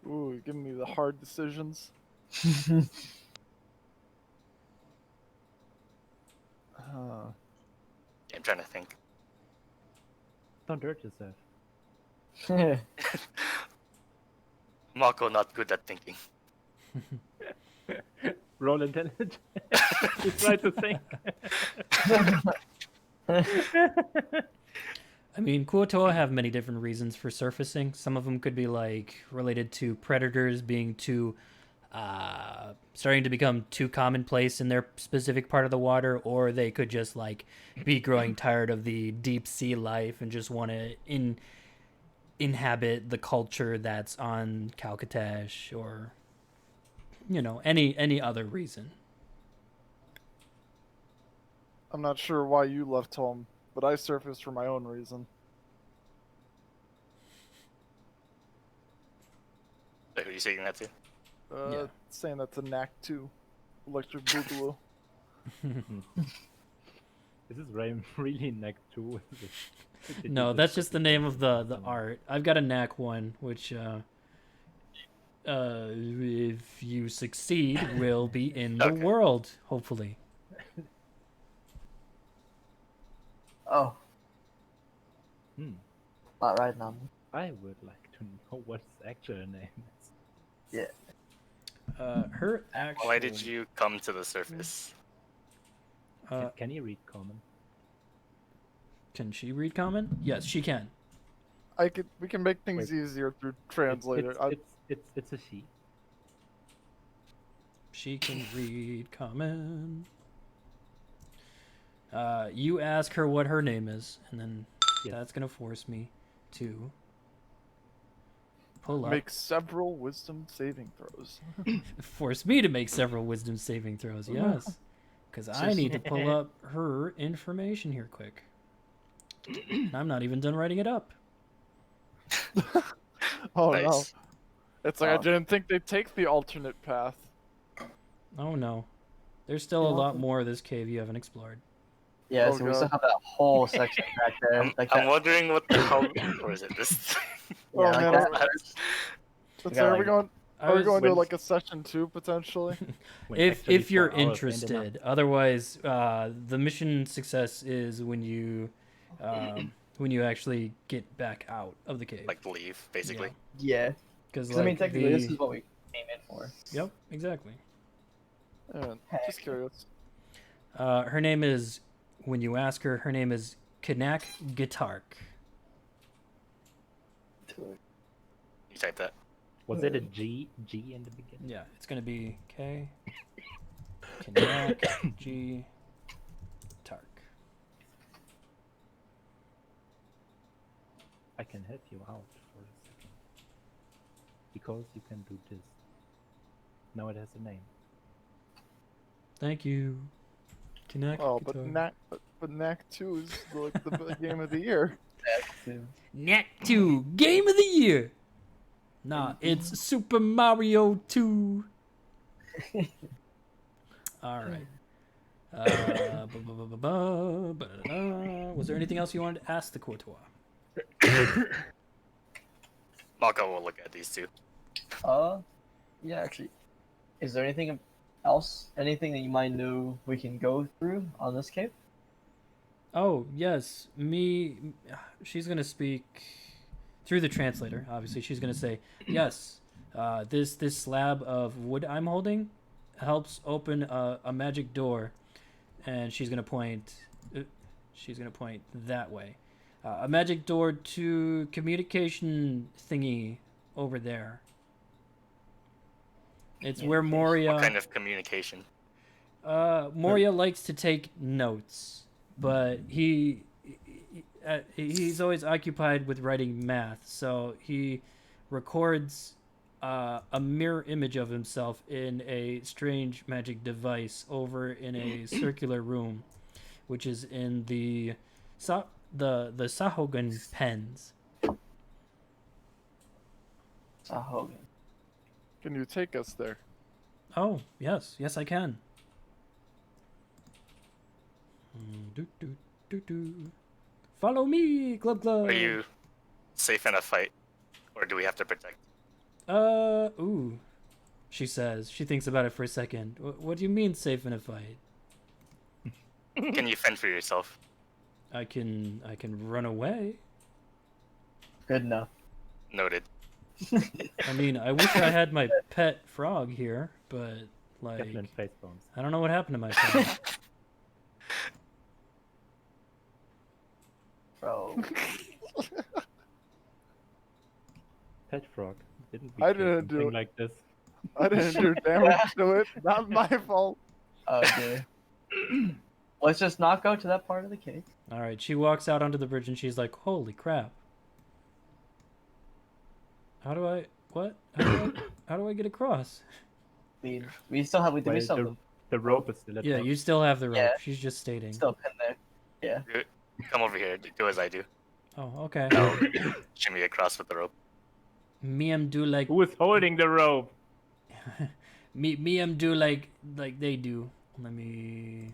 Ooh, you're giving me the hard decisions. I'm trying to think. Don't hurt yourself. Mako not good at thinking. Roll intelligence. You try to think. I mean, Kuotoa have many different reasons for surfacing. Some of them could be like related to predators being too, starting to become too commonplace in their specific part of the water, or they could just like be growing tired of the deep sea life and just want to inhabit the culture that's on Calcatesh, or any other reason. I'm not sure why you left home, but I surfaced for my own reason. Wait, who are you saying that to? Yeah. Saying that's a knack too. Electric Boogaloo. This is really neck 2. No, that's just the name of the art. I've got a knack one, which if you succeed, will be in the Okay. world, hopefully. Oh, Hmm. not right now. I would like to know what his actual name is. Yeah. Her actual. Why did you come to the surface? Can you read common? Can she read common? Yes, she can. We can make things easier through translator. It's a she. She can read common. You ask her what her name is, and then Yes. that's gonna force me to pull up. Make several wisdom saving throws. Force me to make several wisdom saving throws. Yes, because I need to pull up her information here quick. I'm not even done writing it up. Oh Nice. no. It's like I Oh. didn't think they'd take the alternate path. Oh no, there's still a lot more of this cave you haven't explored. Yeah, Oh, so we still God. have that whole section back there. I'm that, wondering what the hell. Or is it this? yeah, Oh, like man, that. Let's We say, got, are we like- going? I Are we was- going to when- like a session 2 potentially? When if actually you're 4 hours ain't interested, otherwise the mission success is when you actually get back out of the cave. Like leave, basically. Yeah, Because because I mean, technically, this is what we came in for. Yep, exactly. Yeah, just curious. Her name is, when you ask her, her name is Kanak Gitark. You type that. Was it a G in the beginning? Yeah, it's gonna be K Kanak G Tark. I can help you out for a second. Because you can do this. Now it has a name. Thank you. Kanak Oh, but Gitark. Knack 2 is like the big game of the year. Knack 2 Game of the Year. Nah, it's Super Mario 2. All right. Was there anything else you wanted to ask the Kuotoa? Mako will look at these two. Yeah, actually, is there anything else? Anything that you might know we can go through on this cave? Oh, yes. She's going to speak through the translator. Obviously, she's going to say, yes, this slab of wood I'm holding helps open a magic door. And she's going to point that way. A magic door to communication thingy over there. It's where Moria... What kind of communication? Moria likes to take notes, but he's always occupied with writing math, so he records a mirror image of himself in a strange magic device over in a circular room, which is in the Sahogan pens. Sahogan. Can you take us there? Oh, yes, I can. Follow me, Glub Glub. Are you safe in a fight, or do we have to protect? Ooh. She says. She thinks about it for a second. What do you mean safe in a fight? Can you fend for yourself? I can run away. Good enough. Noted. I mean, I wish I had my pet frog here, but like Definite face bones. I don't know what happened to my pet. Bro. Pet frog. Didn't I do didn't do something it. like this? I didn't do damage to it. Not my fault. Okay. Let's just not go to that part of the cave. All right, she walks out onto the bridge and she's like, "Holy crap! How do I get across?" We still have. We Well, still have the rope is still Yeah, attached. you still have the rope. Yeah. She's just stating. still pinned there. Yeah. Come over here. Do as I do. Oh, okay. I'll shimmy across with the rope. Me am do like Who is holding the rope? me am do like they do. Let me.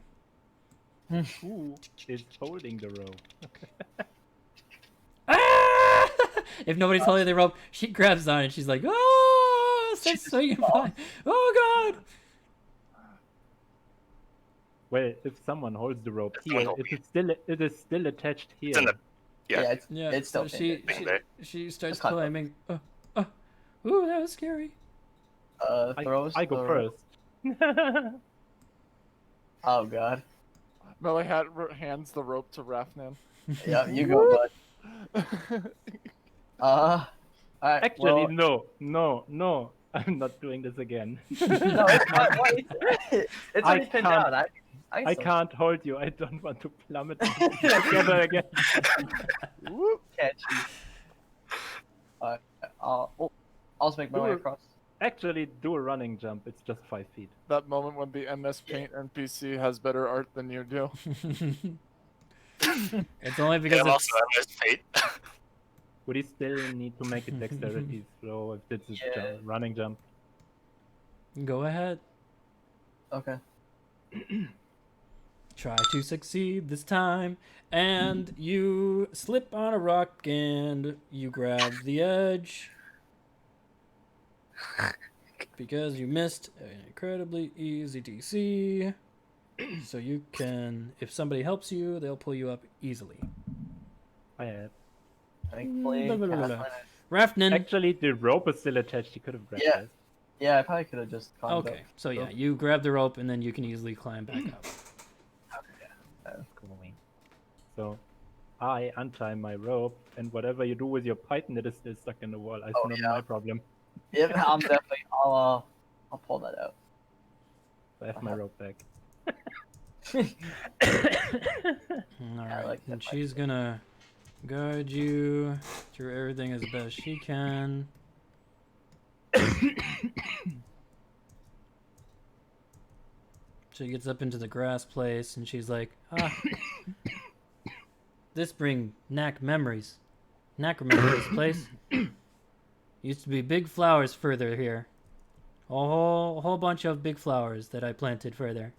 Who is holding the rope? Ah! If nobody's holding the rope, she grabs on it. She's like, "Oh!" Starts swinging by. Oh God! Well, if someone holds the rope Someone here, hold it is still attached here. It's in the Yeah. Yeah, It's still so pinned. she starts It's caught up. climbing. Ooh, that was scary. Throws. I go the- first. Oh God. Melly hands the rope to Rafnan. Yeah, you go, bud. Alright. Actually, well, no. I'm not doing this again. no, it's not. Why? It's already pinned can't- down. I can't hold you. I don't want to plummet together again. Whoop. catch you. I'll just make my way Do it. across. Actually, do a running jump. It's just 5 feet. That moment when the MS Paint NPC has better art than you do. It's only Yeah, because I'm it's, also MS fate. Would he still need to make a dexterity throw if it's a Yeah. running jump? go ahead. Okay. Try to succeed this time, and you slip on a rock and you grab the edge because you missed an incredibly easy DC. So you can, if somebody helps you, they'll pull you up easily. I have. Thankfully. Blah, blah, blah, blah. Pathfinder- Rafnan. Actually, the rope is still attached. You could have grabbed Yeah. it. Yeah, I probably could have just climbed Okay, so yeah, you grab the rope and then you can easily climb back up. Going. So, I untie my rope, and whatever you do with your python, it is still stuck in the wall. It's Oh, not yeah. my problem. Yep, I'm definitely. I'll pull that out. I have my rope back. All I right, like that and she's gonna guide you through everything as best she can. She gets up into the grass place and she's like, this bring Knack memories. Knack remember this place. Used to be big flowers further here. A whole bunch of big flowers that I planted further.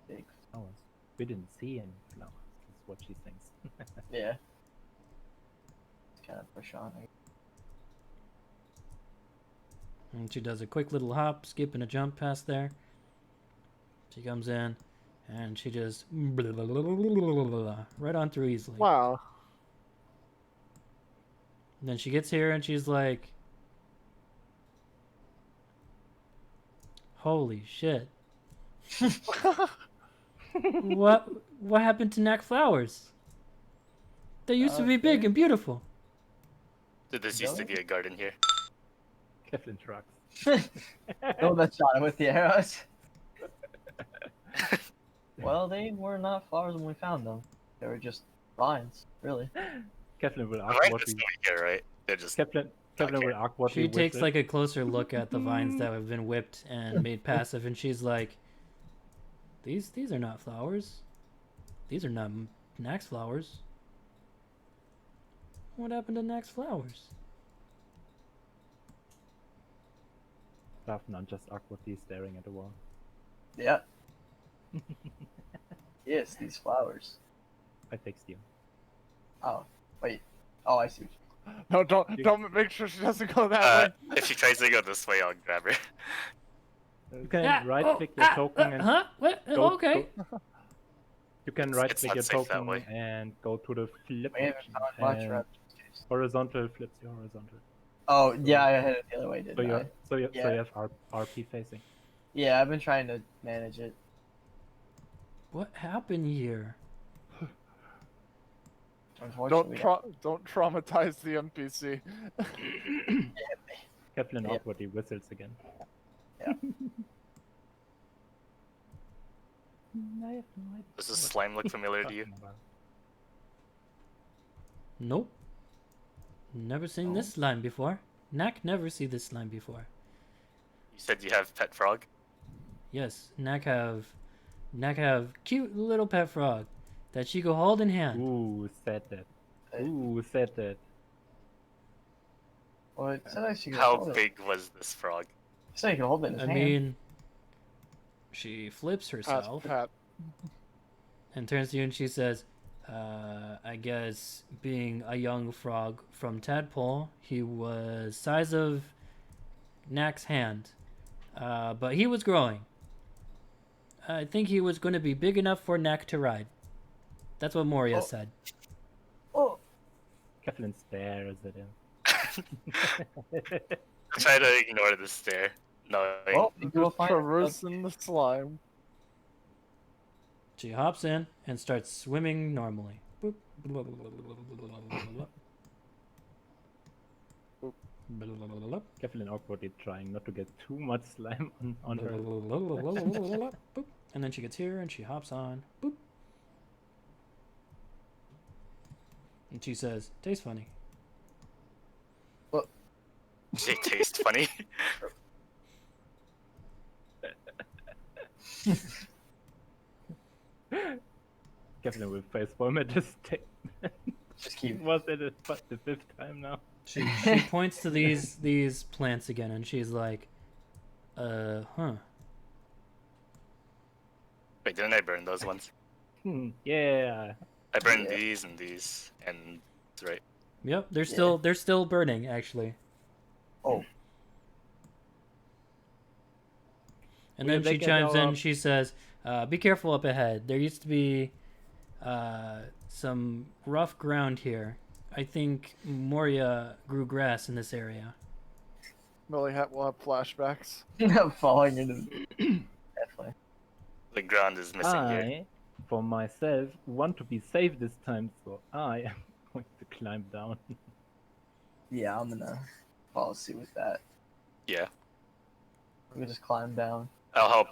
Big. Flowers. We didn't see any flowers. That's what she thinks. Yeah. It's kind of push on. And she does a quick little hop, skip, and a jump past there. She comes in, and she just right on through easily. Wow. And then she gets here, and she's like, "Holy shit! What happened to Knack flowers? They used to be big and beautiful." Did this used to be a garden here? Kevin trucks. No, that's shot him with the arrows. Well, they were not flowers when we found them. They were just vines, really. Kevlin will The vines are awkwardly. still here, right? They're just. Kevlin Okay. will awkwardly. She takes whistle. like a closer look at the vines that have been whipped and made passive, and she's like, "These are not flowers. These are not Nax flowers. What happened to Nax flowers?" Daphne just awkwardly staring at the wall. Yeah. Yes, these flowers. I fixed you. Oh, wait. Oh, I see. No, don't make sure she doesn't go that way. If she tries to go this way, I'll grab her. You can Ah, right-click your token and huh? What? go- Okay. you can It's right-click not your safe that token way. and go to the flip We haven't found much and around. horizontal flips your horizontal. Oh, yeah, I had it the other way, So didn't you I? so you Yeah. have RP facing. Yeah, I've been trying to manage it. What happened here? Unfortunately, Don't traumatize the NPC. Kevlin Yeah. awkwardly whistles again. Yeah. I have no idea Does this what slime look familiar to you? talking about. Nope. Never seen this slime before. Knack never see this slime before. You said you have pet frog. Yes, Knack have cute little pet frog that she go hold in hand. Ooh, said that. Ooh, said that. well, it said I should How hold it. big was this frog? It said he could hold it in his I hand. mean, she flips Pat, herself Pat. and turns to you and she says, I guess being a young frog from Tadpole, he was size of Knack's hand. But he was growing. I think he was going to be big enough for Knack to ride. That's what Moria said. Oh, Kevlin stares at him. Try to ignore the stare. No. well, you go Just find traversing the slime. She hops in and starts swimming normally. Boop. Blah, blah, blah, blah, blah, blah, blah, blah. Blah, blah, blah, blah, Kevlin awkwardly trying not to get too much slime on blah, her. blah, blah, blah, blah, blah, blah, blah. Boop. And then she gets here and she hops on. Boop. And she says, "Tastes funny." They taste funny. Kevlin will face palm at this take. Just keep. Was it the fifth time now? She points to these plants again and she's like, huh. Wait, didn't I burn those ones? Yeah. I burned Yeah. these and these, and right. Yep, they're Yeah. still burning actually. Oh, And Will then they she get chimes in. our- She says, "Be careful up ahead. There used to be some rough ground here. I think Moria grew grass in this area." Millie will have flashbacks. falling into. Definitely. The ground is missing here. I, for myself, want to be safe this time, so I am going to climb down. Yeah, I'm gonna follow suit with that. Yeah. We can just climb down. I'll help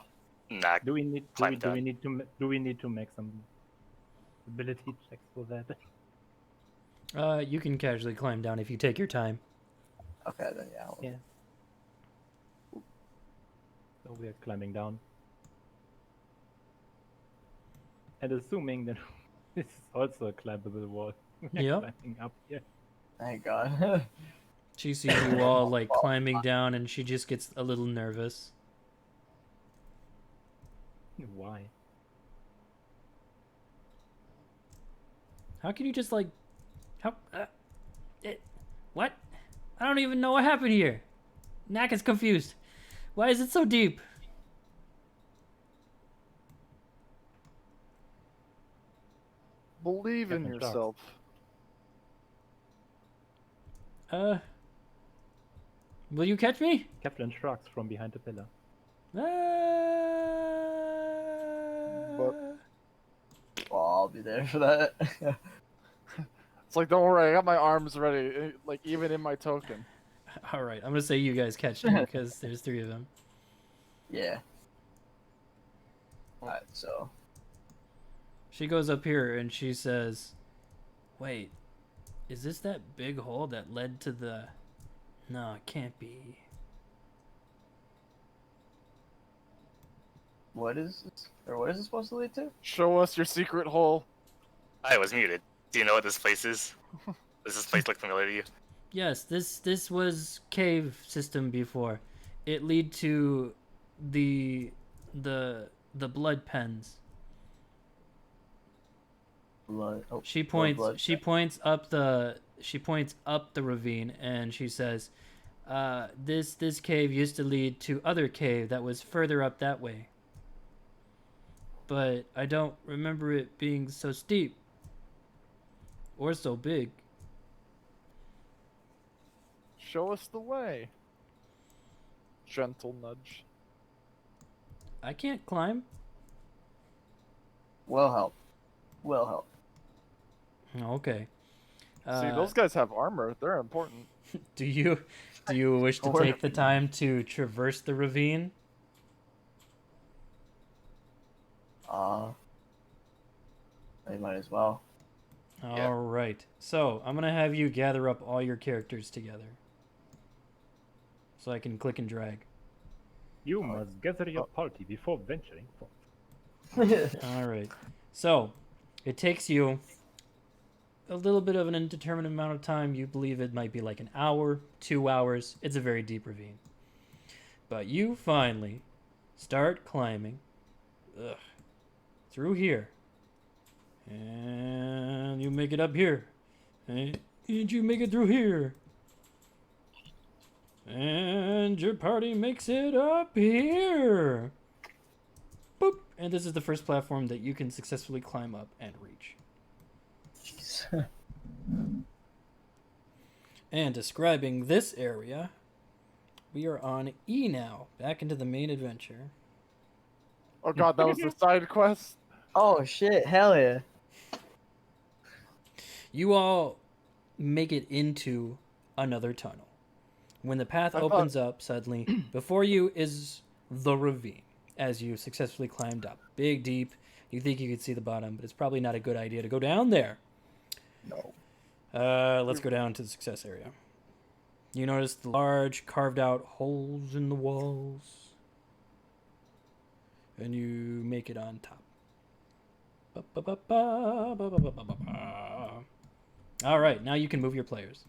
Knack. Do we need Climb do we down. need to do we need to make some ability checks for that? You can casually climb down if you take your time. Okay, then yeah. Yeah. So we are climbing down. And assuming that this is also a climbable wall, we are Yep. climbing up here. Thank God. She sees you all like climbing down, and she just gets a little nervous. Why? How can you just like, how? What? I don't even know what happened here. Knack is confused. Why is it so deep? Believe in Captain Shark. yourself. Will you catch me? Kevlin shrugs from behind the pillar. But- Well, I'll be there for that. It's like, don't worry, I got my arms ready, like even in my token. All right, I'm gonna say you guys catch me because there's three of them. Yeah. Alright, so She goes up here and she says, "Wait, is this that big hole that led to the... No, it can't be." what is this? Or what is this supposed to lead to? Show us your secret hole. I was muted. Do you know what this place is? Does this place look familiar to you? Yes, this was cave system before. It lead to the blood pens. Blood. Oh, She blood, points. blood. She points up the. She points up the ravine, and she says, "This cave used to lead to other cave that was further up that way. But I don't remember it being so steep or so big." Show us the way. Gentle nudge. I can't climb. Will help. Will help. Okay. See, those guys have armor. They're important. Do you wish to Or- take the time to traverse the ravine? They might as well. Yeah. All right. So I'm gonna have you gather up all your characters together, so I can click and drag. You must gather your party before venturing forth. All right. So it takes you a little bit of an indeterminate amount of time. You believe it might be like an hour, 2 hours. It's a very deep ravine. But you finally start climbing through here. And you make it up here. And you make it through here. And your party makes it up here. Boop. And this is the first platform that you can successfully climb up and reach. Jeez. And describing this area, we are on E now, back into the main adventure. Oh god, that was the side quest? Oh shit! Hell yeah! You all make it into another tunnel. When the path I thought- opens up suddenly, before you is the ravine, as you successfully climbed up. Big, deep. You think you could see the bottom, but it's probably not a good idea to go down there. No. Let's go down to the success area. You notice the large carved out holes in the walls. And you make it on top. Alright, now you can move your players.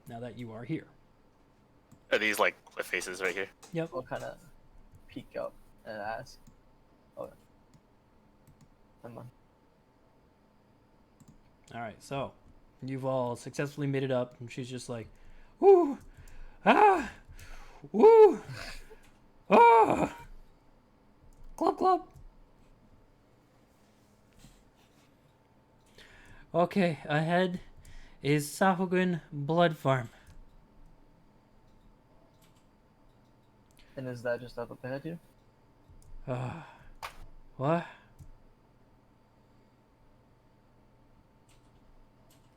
Now that you are here. Are these like cliff faces right here? Yep. We'll kind of peek up and ask. Oh. Come on. Alright, so you've all successfully made it up, and she's just like, "Woo! Ah! Woo! Ah! Club, club!" Okay, ahead is Sahugun Blood Farm. And is that just up ahead here? What?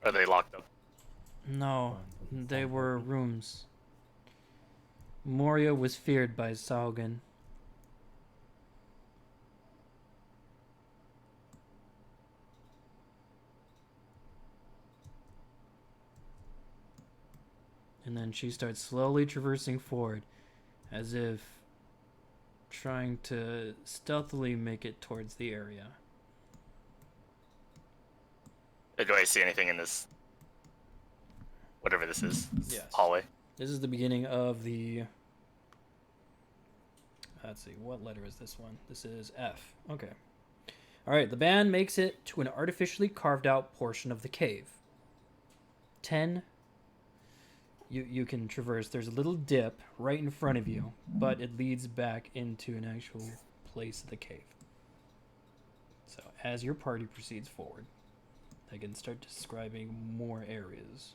Are they locked up? No, they were rooms. Moria was feared by Sahugun. And then she starts slowly traversing forward, as if trying to stealthily make it towards the area. Do I see anything in this? Whatever this is. This Yes. hallway. This is the beginning of the... Let's see, what letter is this one? This is F. Okay. Alright, the band makes it to an artificially carved out portion of the cave. 10. You can traverse. There's a little dip right in front of you, but it leads back into an actual place of the cave. So as your party proceeds forward, I can start describing more areas.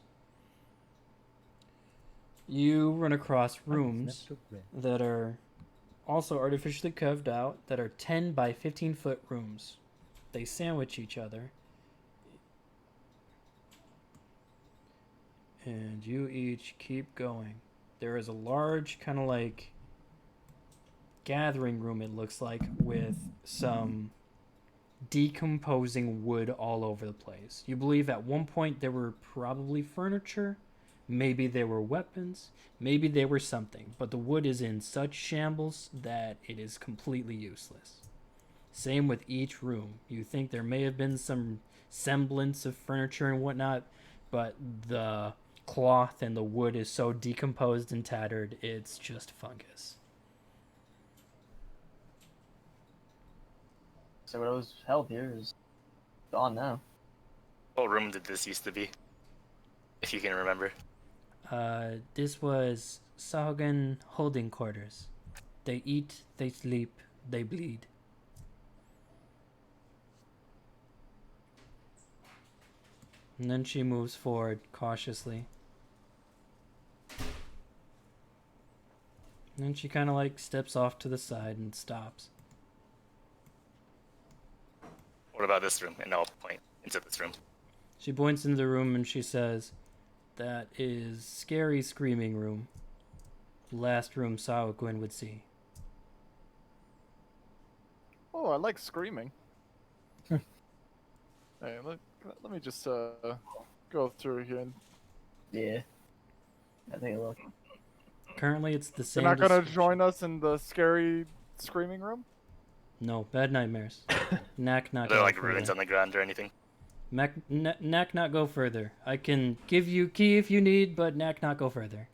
You run across rooms that are also artificially carved out, that are 10 by 15 foot rooms. They sandwich each other. And you each keep going. There is a large kind of like gathering room, it looks like, with some decomposing wood all over the place. You believe at one point there were probably furniture, maybe there were weapons, maybe there were something, but the wood is in such shambles that it is completely useless. Same with each room. You think there may have been some semblance of furniture and whatnot, but the cloth and the wood is so decomposed and tattered, it's just fungus. So what was held here is gone now. What room did this used to be? If you can remember. This was Sahuagin holding quarters. They eat, they sleep, they bleed. And then she moves forward cautiously. And then she kind of like steps off to the side and stops. What about this room? And I'll point into this room. She points into the room and she says, "That is scary screaming room. Last room Sahuagin would see." Oh, I like screaming. Hey, let me just go through here. And... Yeah. I think look. Currently it's the You're same. not gonna description. join us in the scary screaming room? No, bad nightmares. Knack not Are there go like further. ruins on the ground or anything? Knack not go further. I can give you key if you need, but Knack not go further.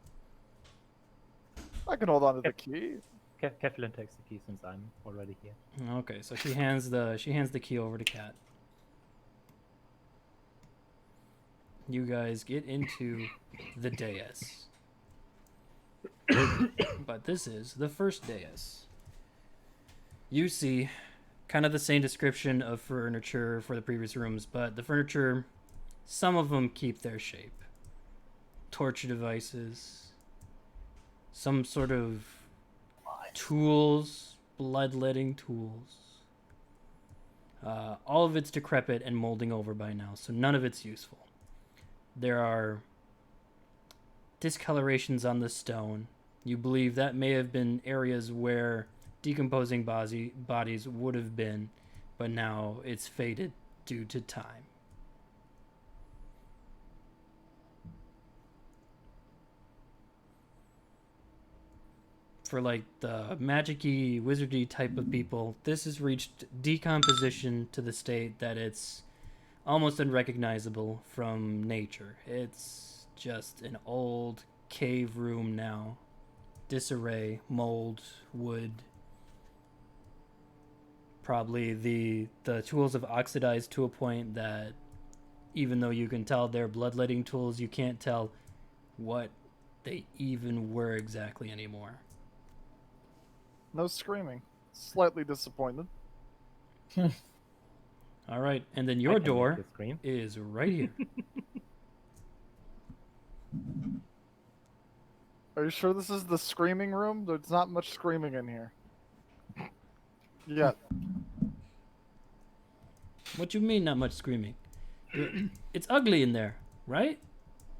I can hold on to the key. Keflin takes the key since I'm already here. Okay, so she hands the key over to Kat. You guys get into the dais. But this is the first dais. You see kind of the same description of furniture for the previous rooms, but the furniture, some of them keep their shape. Torture devices, some sort of tools, bloodletting tools. All of it's decrepit and molding over by now, so none of it's useful. There are discolorations on the stone. You believe that may have been areas where decomposing bodies would have been, but now it's faded due to time. For like the magic-y, wizardy type of people, this has reached decomposition to the state that it's almost unrecognizable from nature. It's just an old cave room now. Disarray, mold, wood. Probably the tools have oxidized to a point that even though you can tell they're bloodletting tools, you can't tell what they even were exactly anymore. No screaming. Slightly disappointed. All right, and then I your can make door you scream. is right here. Are you sure this is the screaming room? There's not much screaming in here. Yeah. What you mean, not much screaming? It's ugly in there, right?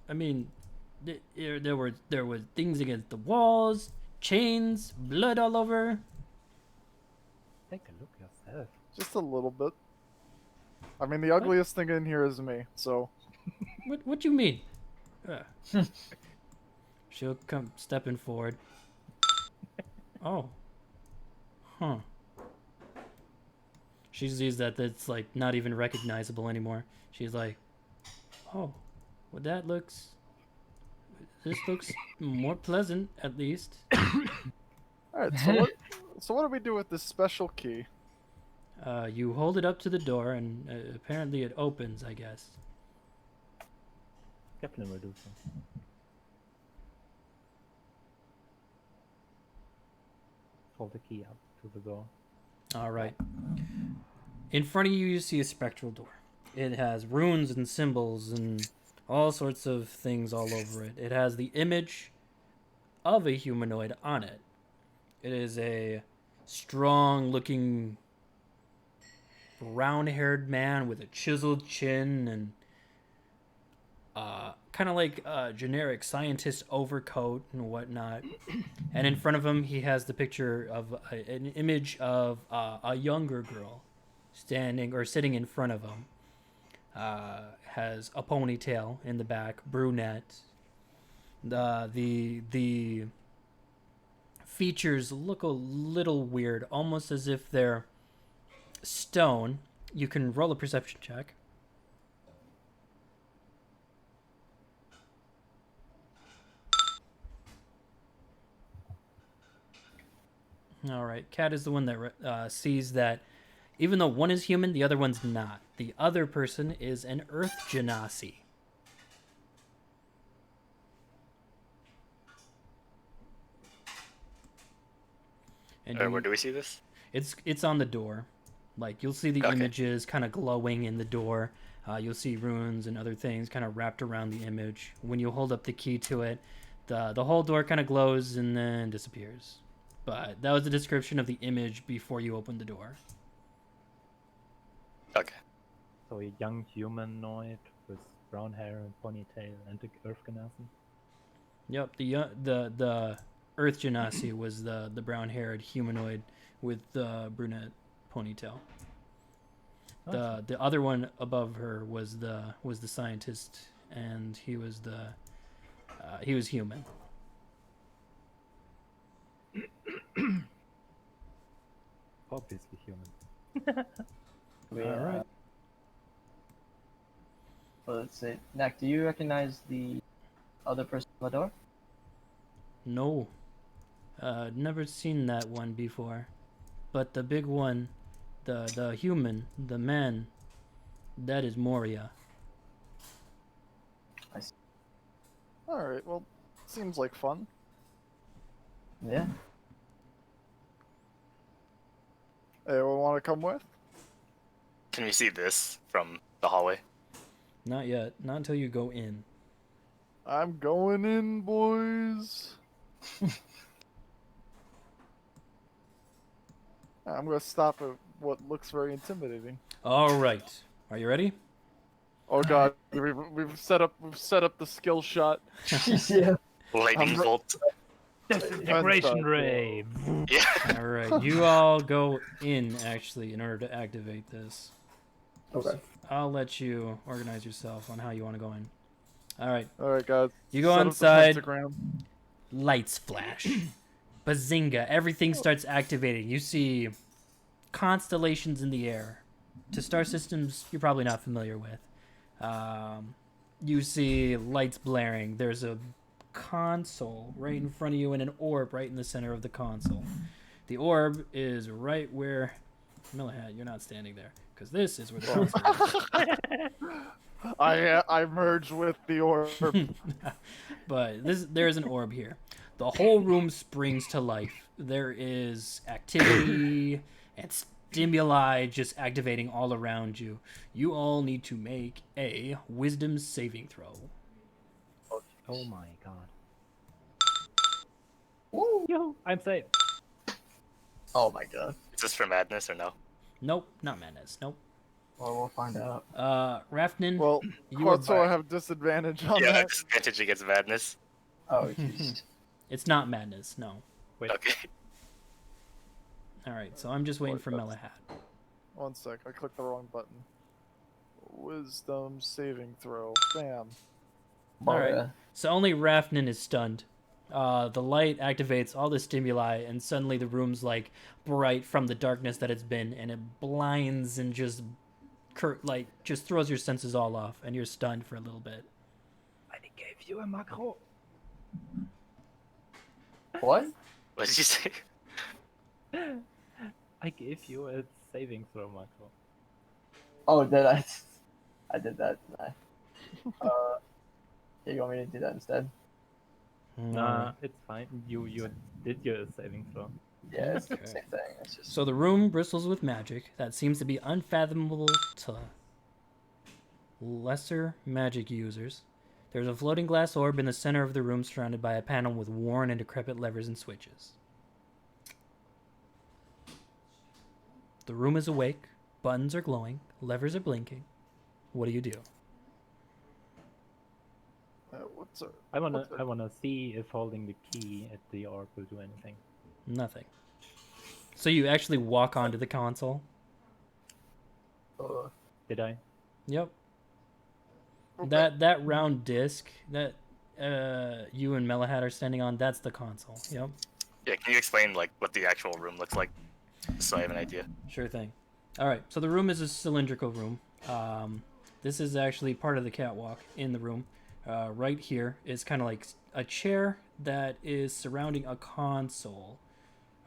I mean, there were things against the walls, chains, blood all over. Take a look yourself. Just a little bit. I mean, the ugliest thing in here is me, so... What you mean? She'll come stepping forward. Oh. Huh. She sees that it's like not even recognizable anymore. She's like, "Oh, well this looks more pleasant at least." Alright, so what do we do with this special key? You hold it up to the door and apparently it opens, I guess. Keflin will do so. Hold the key up to the door. All right. In front of you, you see a spectral door. It has runes and symbols and all sorts of things all over it. It has the image of a humanoid on it. It is a strong-looking, brown-haired man with a chiseled chin and kind of like a generic scientist overcoat and whatnot. And in front of him, he has the picture of an image of a younger girl standing or sitting in front of him. Has a ponytail in the back, brunette. The features look a little weird, almost as if they're stone. You can roll a perception check. All right, Cat is the one that sees that even though one is human, the other one's not. The other person is an Earth Genasi. And Where do we see this? It's on the door. Like, you'll see the images kind of glowing in the door. You'll see runes and other things kind of wrapped around the image. When you hold up the key to it, the whole door kind of glows and then disappears. But that was the description of the image before you opened the door. Okay. So a young humanoid with brown hair and ponytail and the Earth Genasi. Yep, the Earth Genasi was the brown-haired humanoid with the brunette ponytail. The other one above her was the scientist, and he was human. Obviously human. Alright. Well, let's see. Nak, do you recognize the other person on the door? No, never seen that one before. But the big one, the human, the man, that is Moria. I see. Alright, well, seems like fun. Yeah. Anyone want to come with? Can we see this from the hallway? Not yet. Not until you go in. I'm going in, boys. I'm gonna stop at what looks very intimidating. All right. Are you ready? Oh god, we've set up the skill shot. Yeah. Lightning bolt. Disintegration ray. Yeah. All right. You all go in, actually, in order to activate this. Okay. I'll let you organize yourself on how you want to go in. All right. Alright, guys. You go set up the inside. pentagram. Lights flash. Bazinga. Everything starts activating. You see constellations in the air. To star systems you're probably not familiar with. You see lights blaring. There's a console right in front of you and an orb right in the center of the console. The orb is right where... Millihat, you're not standing there. Because this is where the console is. I merge with the orb. But there's an orb here. The whole room springs to life. There is activity and stimuli just activating all around you. You all need to make a wisdom saving throw. Oh my god. Woo. Yo, I'm safe. Oh my god. Is this for madness or no? Nope, not madness. Nope. Well, we'll find out. Rafnin, Well, you are Quetzal, I back. have disadvantage on Yeah, that. disadvantage against madness. Oh, jeez. It's not madness, no. Wait. Okay. Alright, so I'm just waiting for Millihat. One sec, I clicked the wrong button. Wisdom saving throw. Bam. Alright, Moria. so only Rafnin is stunned. The light activates all the stimuli, and suddenly the room's like bright from the darkness that it's been, and it blinds and just just throws your senses all off, and you're stunned for a little bit. I gave you a macro. What? What did you say? I gave you a saving throw macro. Oh, did I? I did that, didn't I? Yeah, you want me to do that instead? Nah, it's fine. You did your saving throw. Yeah, it's Okay. the same thing. It's just... So the room bristles with magic that seems to be unfathomable to lesser magic users. There's a floating glass orb in the center of the room surrounded by a panel with worn and decrepit levers and switches. The room is awake, buttons are glowing, levers are blinking. What do you do? What's a, I what's a- wanna see if holding the key at the orb will do anything. Nothing. So you actually walk onto the console. Did I? Yep. okay. That round disc that you and Melahat are standing on, that's the console. Yep. Yeah, can you explain like what the actual room looks like, so I have an idea? Sure thing. All right. So the room is a cylindrical room. This is actually part of the catwalk in the room. Right here is kind of like a chair that is surrounding a console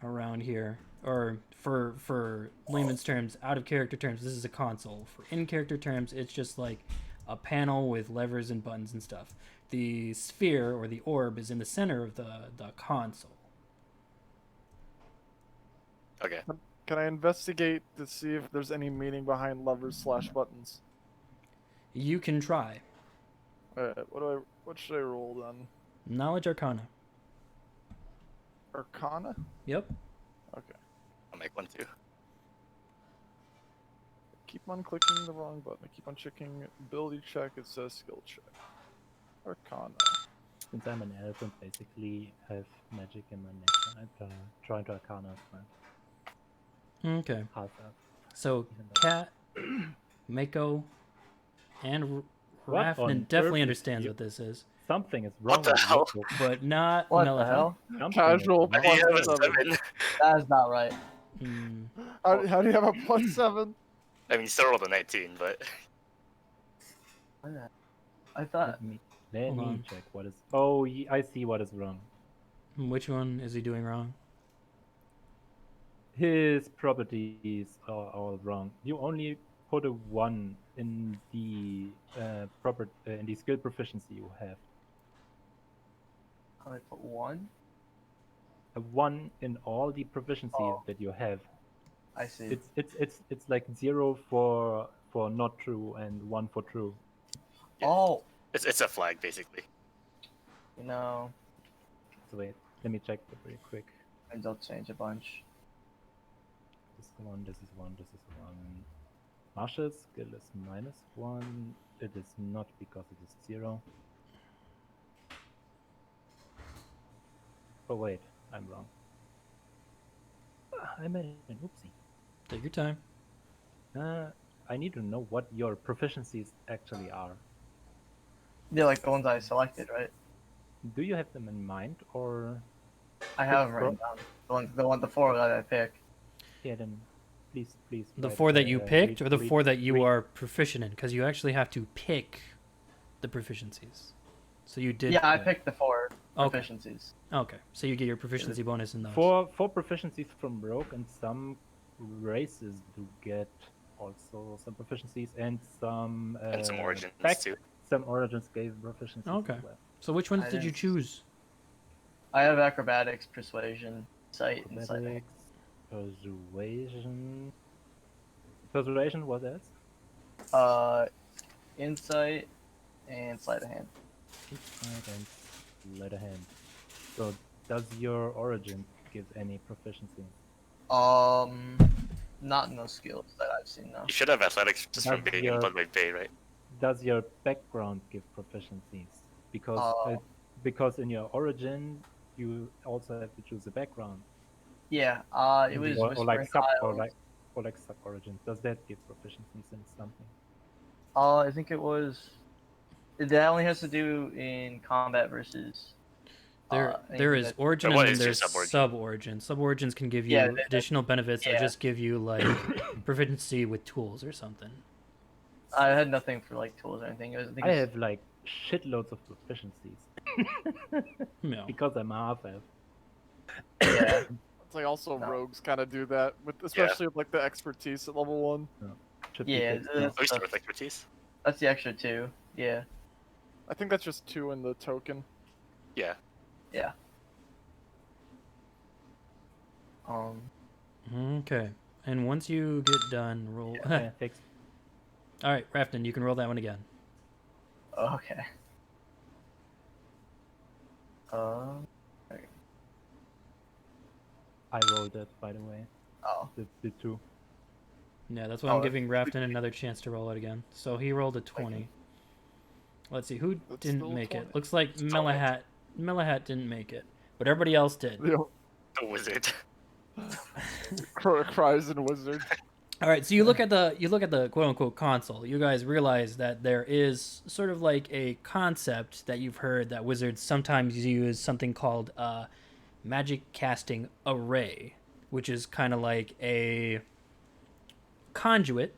around here. Or for layman's terms, out of character terms, this is a console. For in character terms, it's just like a panel with levers and buttons and stuff. The sphere or the orb is in the center of the console. Okay. Can I investigate to see if there's any meaning behind levers/buttons? You can try. What should I roll then? Knowledge Arcana. Arcana? Yep. Okay. I'll make one too. Keep on clicking the wrong button. I keep on checking ability check. It says skill check. Arcana. Since I'm an elf and basically have magic in my neck, I'm trying to Arcana my Okay. half elf. So Even though- Cat, Mako, and What Rafnan on definitely earth understands you- what this is, Something is wrong What the with hell? you. but not What the Melahat. hell? Something is Casual wrong. Why do you have a Plus 7? That is not right. Hmm. How do you have a +7? I mean, you still rolled a 19, but I thought. Let Hold me on. check what is. Oh, I see what is wrong. Which one is he doing wrong? His properties are all wrong. You only put a 1 in the in the skill proficiency you have. I put 1. A 1 in all the proficiencies Oh. that you have. I see. It's like 0 for not true and 1 for true. Yeah. Oh, it's a flag basically. you know, So wait, let me check that very quick. and they'll change a bunch. This is 1, this is 1, this is 1. Marshal's skill is -1. It is not because it is 0. Oh wait, I'm wrong. I made an oopsie. Take your time. I need to know what your proficiencies actually are. They're like the ones I selected, right? Do you have them in mind, or I have them written down. The 4 that I pick. yeah? Then please. The write, 4 that you picked, read- or the read- 4 that you read- are proficient in? Because you actually have to pick the proficiencies. So you did. Yeah, I picked the 4 Okay. proficiencies. Okay. So you get your proficiency bonus in those. Four proficiencies from rogue, and some races do get also some proficiencies, and some And some origins too. Some origins gave proficiencies. Okay. As well. So which ones I did you didn't- choose? I have acrobatics, persuasion, sight, and sight. Acrobatics, persuasion. Persuasion, what else? Insight and sleight of hand. Insight and sleight of hand. So, does your origin give any proficiency? Not in those skills that I've seen though. You should have athletics just from That's being your- in Blood Red Bay, right? Does your background give proficiencies? Because in your origin, you also have to choose a background. Yeah, it was or like Whispering sub Isles. or like sub origin. Does that give proficiencies in something? I think it was. That only has to do in combat versus. There anything is that- origin But what and is then your there's sub-origin? sub-origin. Sub-origins can give you Yeah, they- additional benefits or yeah. just give you like proficiency with tools or something. I had nothing for like tools or anything. It was, I have like shitloads of proficiencies No. because I'm half elf. Yeah. It's like also No. rogues kind of do that, especially with like the expertise at level 1. Should be Yeah, fixed the- now. Oh, you start with expertise? That's the extra 2. Yeah. I think that's just 2 in the token. Yeah. Yeah. Okay. And once you get done, roll. Yeah, fixed. All right, Rafton, you can roll that one again. Okay. I rolled it, by the way. Oh. The 2. Yeah, that's why Oh, I'm giving Rafton another chance to roll it again. So he rolled a 20. Let's see, who That's didn't still make 20. it? Looks like Still it. Melahat didn't make it, but everybody else did. The The wizard. cries and wizard. All right, so you look at the quote unquote console. You guys realize that there is sort of like a concept that you've heard that wizards sometimes use, something called magic casting array, which is kind of like a conduit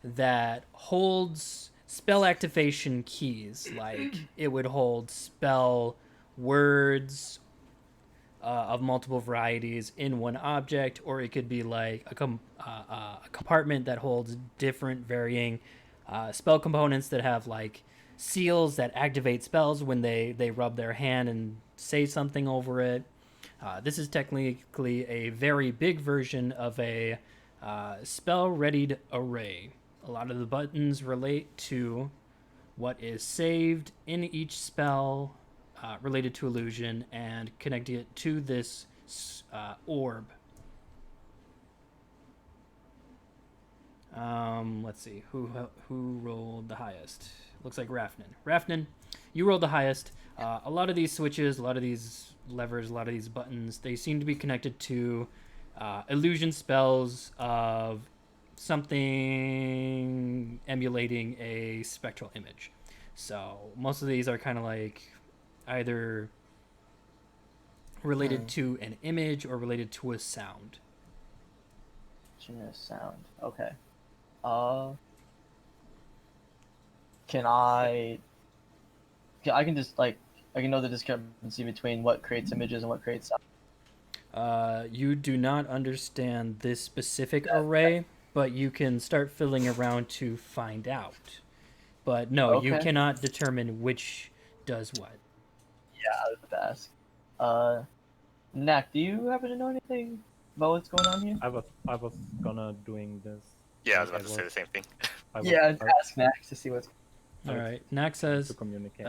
that holds spell activation keys. Like it would hold spell words of multiple varieties in one object, or it could be like a compartment that holds different varying spell components that have like seals that activate spells when they rub their hand and say something over it. This is technically a very big version of a spell-readied array. A lot of the buttons relate to what is saved in each spell related to illusion and connecting it to this orb. Let's see who rolled the highest. Looks like Rafnin. Rafnin, you rolled the highest. A lot of these switches, a lot of these levers, a lot of these buttons, they seem to be connected to illusion spells of something emulating a spectral image. So most of these are kind of like either related to an image or related to a sound. Sound. Okay. I can just like I can know the discrepancy between what creates images and what creates sound. You do not understand this specific array, but you can start fiddling around to find out. But no, you Okay. cannot determine which does what. Yeah, I was about to ask. Nak, do you happen to know anything about what's going on here? I was gonna doing this. Yeah, I was about to say the same thing. Ask Nak to see what's. All right. Nak says, to communicate.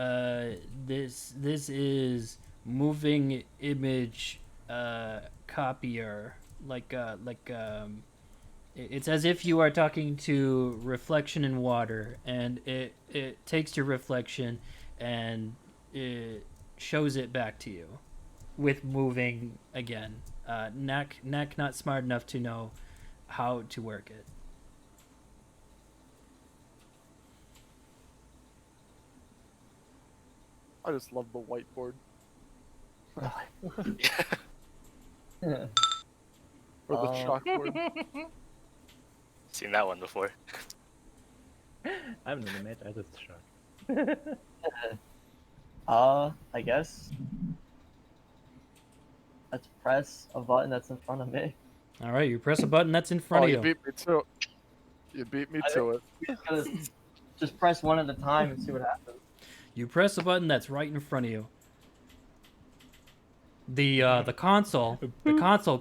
this is moving image copier. It's as if you are talking to reflection in water, and it takes your reflection and it shows it back to you with moving again. Nak not smart enough to know how to work it. I just love the whiteboard. Or the chalkboard. Seen that one before. I'm an image, I just shocked. I guess. Let's press a button that's in front of me. All right, you press a button that's in front Oh, of you you. beat me to it. You beat me to it. Just press one at a time and see what happens. You press a button that's right in front of you. The console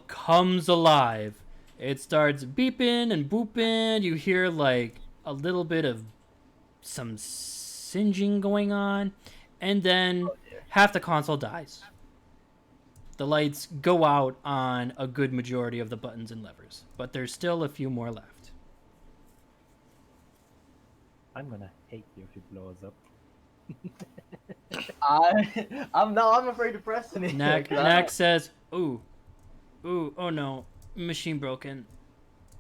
comes alive. It starts beeping and booping. You hear like a little bit of some singeing going on, and then half the console dies. The lights go out on a good majority of the buttons and levers, but there's still a few more left. I'm gonna hate you if it blows up. I'm afraid to press anything. Nak says, "Ooh, oh no, machine broken,"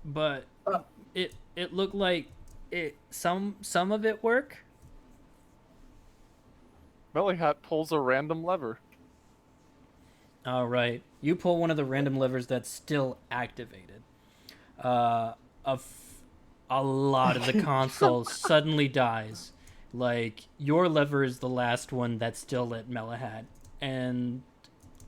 but it looked like some of it work. Melly Hat pulls a random lever. All right, you pull one of the random levers that's still activated. A lot of the console suddenly dies. Like, your lever is the last one that's still lit, Melahat. And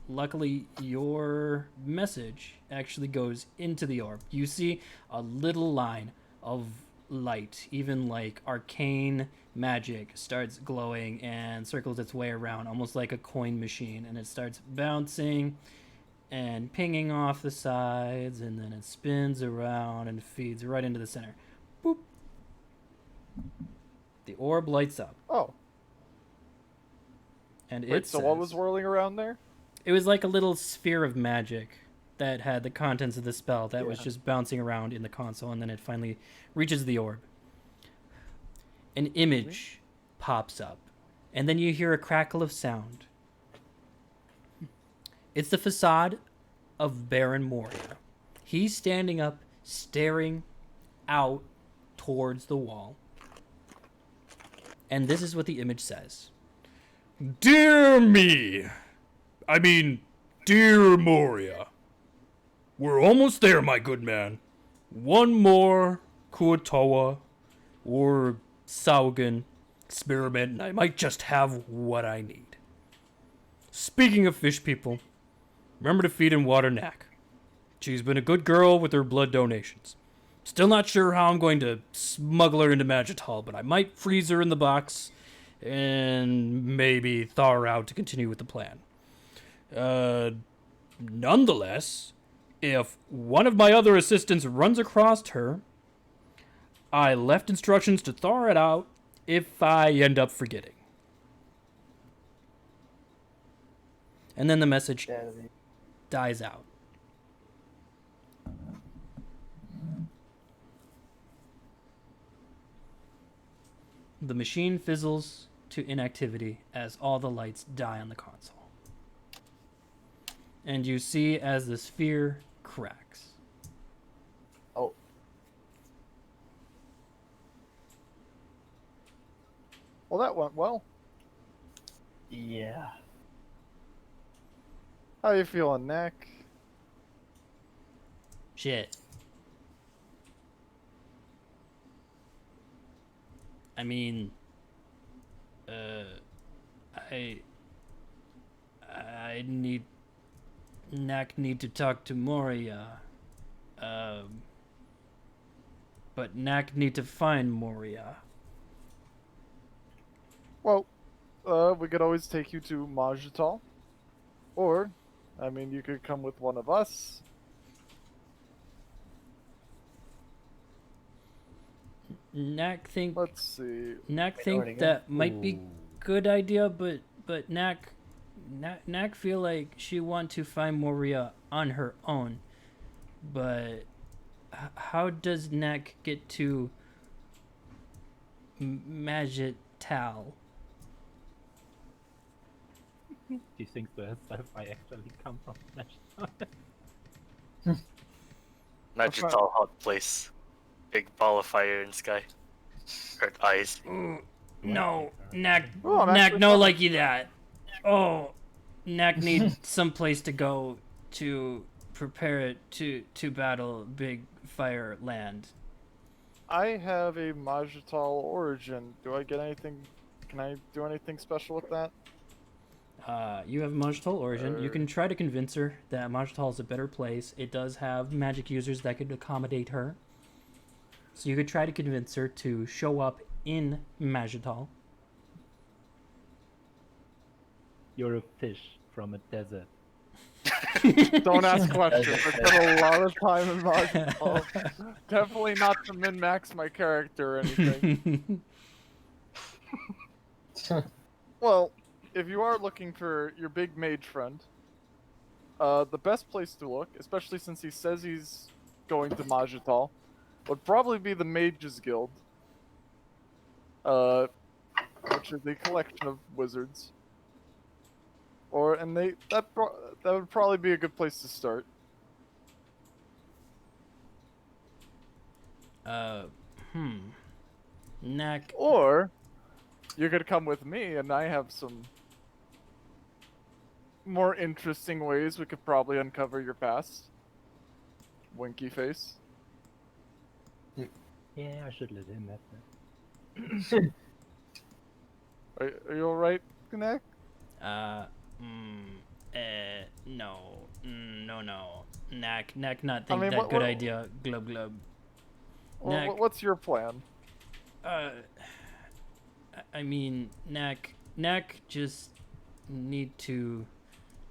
luckily, your message actually goes into the orb. You see a little line of light, even like arcane magic, starts glowing and circles its way around, almost like a coin machine. And it starts bouncing and pinging off the sides, and then it spins around and feeds right into the center. Boop. The orb lights up. Oh. And Wait, so what was whirling around there? It was like a little sphere of magic that had the contents of the spell that was Yeah. just bouncing around in the console, and then it finally reaches the orb. An image pops up And then you hear a crackle of sound. It's the facade of Baron Moria. He's standing up, staring out towards the wall. And this is what the image says. Dear me! I mean, dear Moria. We're almost there, my good man. One more Kuotoa or Saugen experiment, and I might just have what I need. Speaking of fish people, remember to feed and water Nak. She's been a good girl with her blood donations. Still not sure how I'm going to smuggle her into Magital, but I might freeze her in the box and maybe thaw her out to continue with the plan. Nonetheless, if one of my other assistants runs across her, I left instructions to thaw it out if I end up forgetting. And then the message dies out. The machine fizzles to inactivity as all the lights die on the console. And you see as the sphere cracks. Oh. Well, that went well. Yeah. How you feeling, Nick? Shit. I mean, I need need to talk to Moria. But Nak need to find Moria. Well, we could always take you to Magital. Or, I mean, you could come with one of us. Nak think Let's see. Nak think that might be good idea, but Nak feel like she want to find Moria on her own. But how does Nak get to Magital? Do you think the sci-fi actually come from Magital? Magital hot place. Big ball of fire in sky. Hurt eyes. No, Nak, Oh, I'm Nak, actually no fine. like you that. Oh, Nak need some place to go to prepare it to battle big fire land. I have a Magital origin. Do I get anything? Can I do anything special with that? You have Magital origin. You can try to convince her that Magital is a better place. It does have magic users that could accommodate her. So you could try to convince her to show up in Magital. You're a fish from a desert. Don't ask questions. I spent a lot of time in Magital. Definitely not to min-max my character or anything. Well, if you are looking for your big mage friend, the best place to look, especially since he says he's going to Magital, would probably be the Mages Guild, which is a collection of wizards. That would probably be a good place to start. Nak. Or you could come with me, and I have some more interesting ways we could probably uncover your past. Winky face. Yeah, I should let him have that. Are you alright, Knack? No. No. Nak not think mean, that what- good what- idea. Glub glub. Well, Knack. what's your plan? I mean, Nak just need to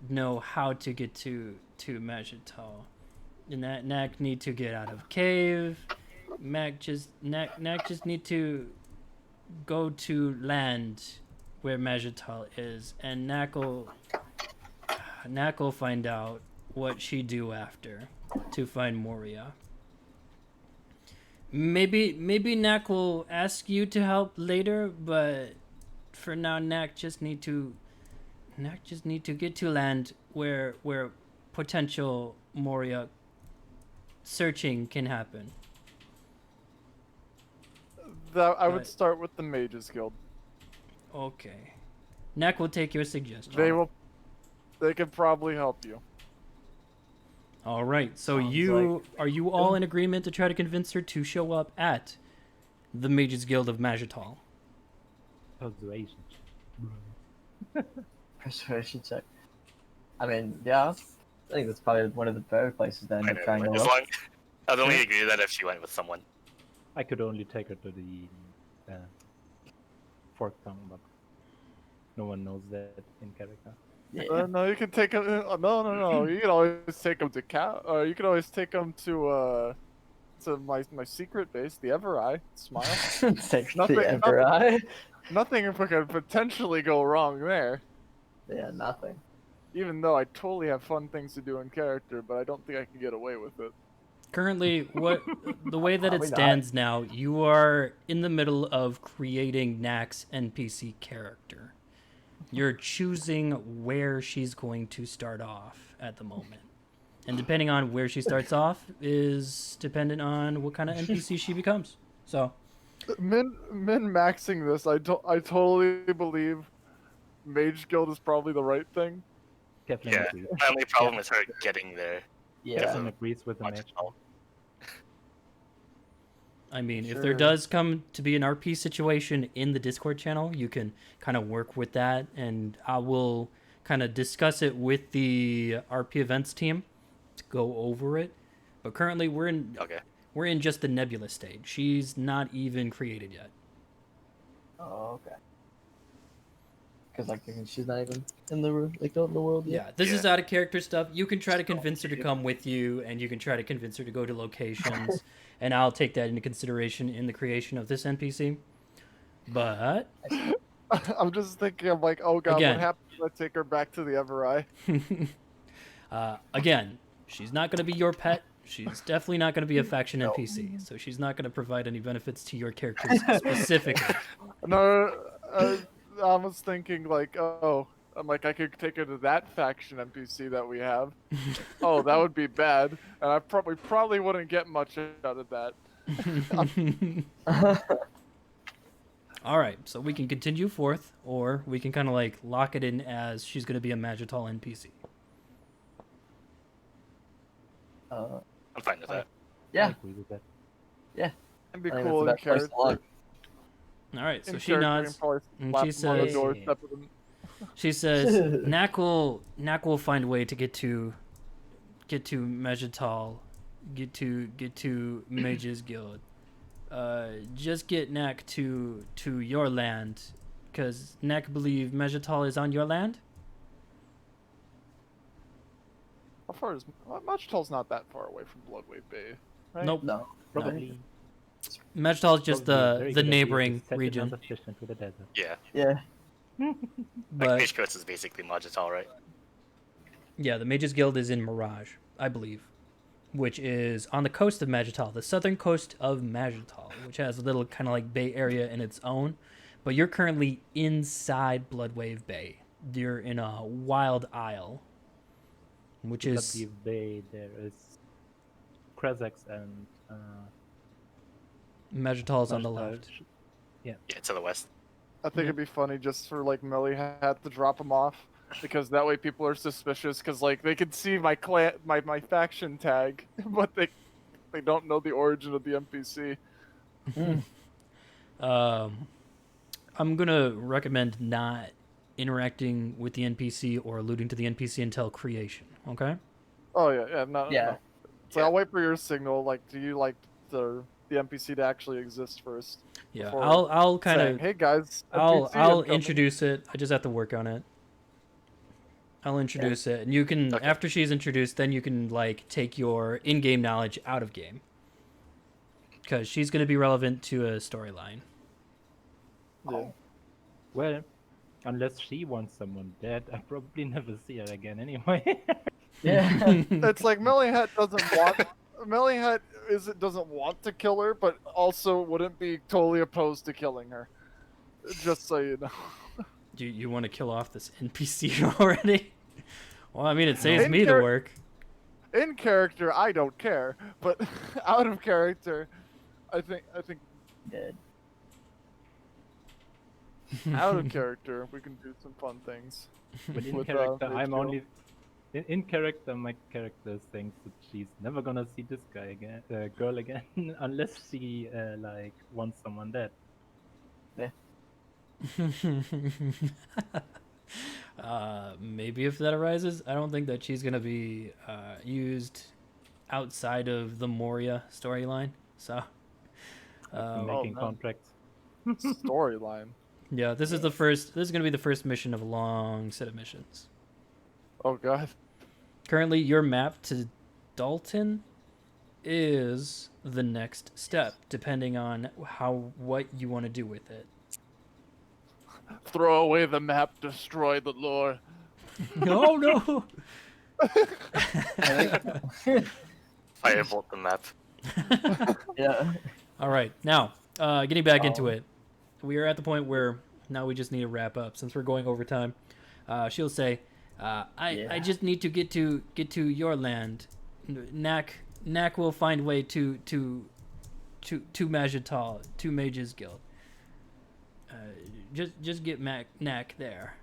know how to get to Magital. And that Nak need to get out of cave. Nak just need to go to land where Magital is, and Nak will find out what she do after to find Moria. Maybe Nak will ask you to help later, but for now, Knack just need to get to land where potential Moria searching can happen. I would But- start with the Mages Guild. Okay. Knack will take your suggestion. They could probably help you. All right. So Sounds are you all in agreement to try to convince her to show up at the Mages Guild of Magital? Persuasion. Persuasion check. I mean, yeah. I think that's probably one of the better places to end up trying to As look. long, I'd only agree with that if she went with someone. I could only take her to the Fork Tongue, but no one knows that in character. Yeah. No, you can take them. No. You can always take them to or you can always take them to my secret base, the Evereye. Smile. Take Nothing- the Emperor. Nothing could potentially go wrong there. Yeah, nothing. Even though I totally have fun things to do in character, but I don't think I can get away with it. Currently, the way that it Probably not. stands now, you are in the middle of creating Knack's NPC character. You're choosing where she's going to start off at the moment. And depending on where she starts off is dependent on what kind of NPC she becomes. So, Min maxing this, I totally believe Mage Guild is probably the right thing. Kevin Yeah. agrees. My only problem is her getting there. Yeah. Kevin agrees with the match. Magital. I mean, if Sure. there does come to be an RP situation in the Discord channel, you can kind of work with that, and I will kind of discuss it with the RP events team to go over it. But currently, we're in just the nebula stage. She's not even created yet. Oh, okay. Because like she's not even in the world yet. Yeah, this is out of character stuff. You can try to convince her to come with you, and you can try to convince her to go to locations, and I'll take that into consideration in the creation of this NPC. But I'm just thinking, I'm like, oh god, Again. what happens if I take her back to the Evereye? again, she's not going to be your pet. She's definitely not going to be a faction NPC, so she's not going to provide any benefits to your characters specifically. No, I was thinking like, oh, I'm like, I could take her to that faction NPC that we have. Oh, that would be bad, and I probably wouldn't get much out of that. All right, so we can continue forth, or we can kind of like lock it in as she's going to be a Magital NPC. I'm fine with that. I Yeah. agree with that. It'd be I think cool in that's the best place to character. All right, so In she character, nods. and probably and slap she him on the says- doorstep of them. She says, "Knack will find a way to get to Magital, get to Mages Guild. Just get Knack to your land, cause Knack believe Magital is on your land." How far is Magital's not that far away from Bloodwave Bay, right? Nope. No. Probably. Magital is just probably a the very good idea to neighboring set region. another fish into the desert. Yeah. Yeah. Like, But Mage Coast is basically Magital, right? yeah, the Mages Guild is in Mirage, I believe, which is on the coast of Magital, the southern coast of Magital, which has a little kind of like bay area in its own. But you're currently inside Bloodwave Bay. You're in a wild isle, which is Bloodleaf Bay, there is Krazax and Magital is on the Magital. left. Yeah, to the west. I think it'd be funny just for like Melly Hat to drop him off, because that way people are suspicious, because like they can see my clan, my faction tag, but they don't know the origin of the NPC. I'm gonna recommend not interacting with the NPC or alluding to the NPC until creation. Okay. Oh yeah, no. Yeah. So I'll wait for your signal. Like, do you like the NPC to actually exist first? Yeah, Before I'll kind Saying, of hey guys, I'll NPC I'll incoming." introduce it. I just have to work on it. I'll introduce it, and you can Okay. after she's introduced, then you can like take your in-game knowledge out of game, because she's gonna be relevant to a storyline. Yeah. Well, unless she wants someone dead, I probably never see her again anyway. Yeah. It's like Melly Hat doesn't want. Melly Hat doesn't want to kill her, but also wouldn't be totally opposed to killing her. Just so you know. Do you want to kill off this NPC already? Well, I mean, it saves In me the char- work. In character, I don't care, but out of character, I think Dead. out of character we can do some fun things. But in With, character, Rage I'm Kill. only. In character, my character thinks that she's never gonna see this guy again, girl again, unless she like wants someone dead. Maybe if that arises, I don't think that she's gonna be used outside of the Moria storyline. So, Making no. contracts. Storyline. yeah, this is the first. This is gonna be the first mission of a long set of missions. Oh god. Currently, your map to Dalton is the next step, depending on what you want to do with it. Throw away the map, destroy the lore. No, no. Firebolt the map. Yeah. All right, now getting back into Oh. it, we are at the point where now we just need to wrap up since we're going over time. She'll say, "I Yeah. just need to get to your land. Knack will find way to Magital, to Mages Guild. Just get Knack there,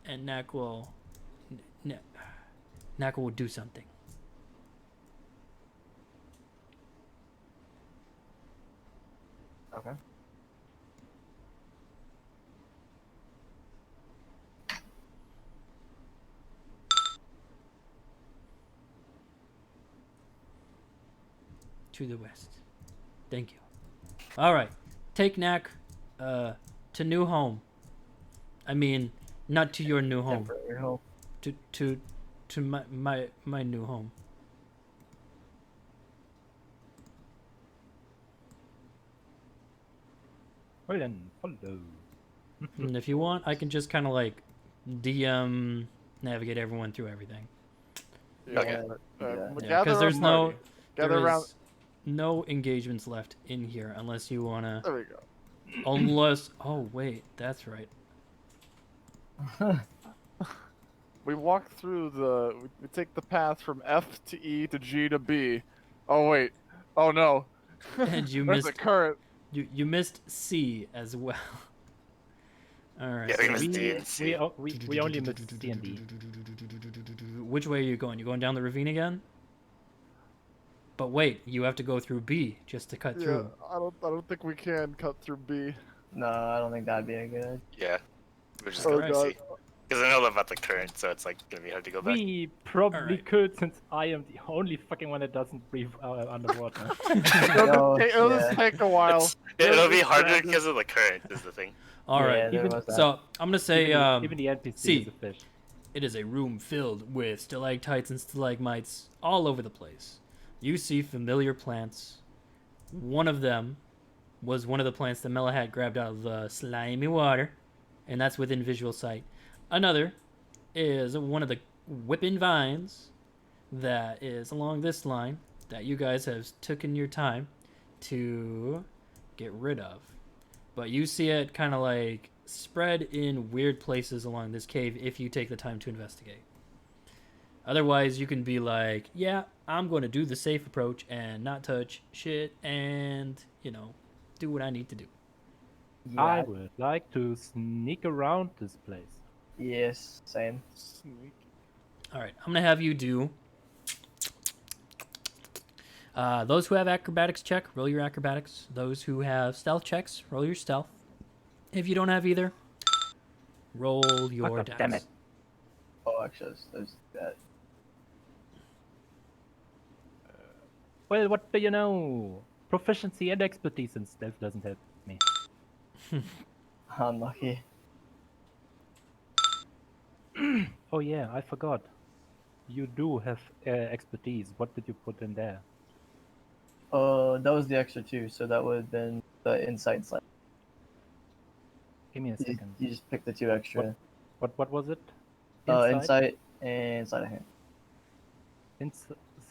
and Knack will do something." Okay. To the west. Thank you. All right, take Knack to new home. I mean, not to your new home. Temporary home. To my new home. Well then, follow. And if you want, I can just kind of like DM navigate everyone through everything. Okay. Yeah. Yeah, because there's no Gather there around. is no engagements left in here unless you wanna. There we go. Unless oh wait, that's right. We walk through the. We take the path from F to E to G to B. Oh wait. Oh no. And you There's a missed current. you missed C as well. All right. Yeah, so we missed D and C. We only missed C and D. Which way are you going? You going down the ravine again? But wait, you have to go through B just to cut Yeah, through. I don't think we can cut through B. No, I don't think that'd be a good. Yeah. We're just Oh gonna god. see. Because I know about the current, so it's like gonna be hard to go back. We probably Alright. could, since I am the only fucking one that doesn't breathe underwater. It'll just take a while. It'll be harder because of the current, is the thing. All Yeah, right. there even- was that. So I'm gonna say even the NPC C. is a fish. it is a room filled with stalactites and stalagmites all over the place. You see familiar plants. One of them was one of the plants that Melahat grabbed out of the slimy water, and that's within visual sight. Another is one of the whipping vines that is along this line that you guys have taken your time to get rid of. But you see it kind of like spread in weird places along this cave if you take the time to investigate. Otherwise, you can be like, yeah, I'm going to do the safe approach and not touch shit and, do what I need to do. I Yeah. would like to sneak around this place. Yes. Same. Sneak. All right, I'm going to have you do... those who have acrobatics check, roll your acrobatics. Those who have stealth checks, roll your stealth. If you don't have either, roll your God dice. damn it. Oh, actually, there's that. Well, what do you know? Proficiency and expertise in stealth doesn't help me. Unlucky. Oh yeah, I forgot. You do have expertise. What did you put in there? That was the extra 2, so that would have been the insight slide. Give me a You, second. you just picked the 2 extra. What was it? Insight and sleight of hand.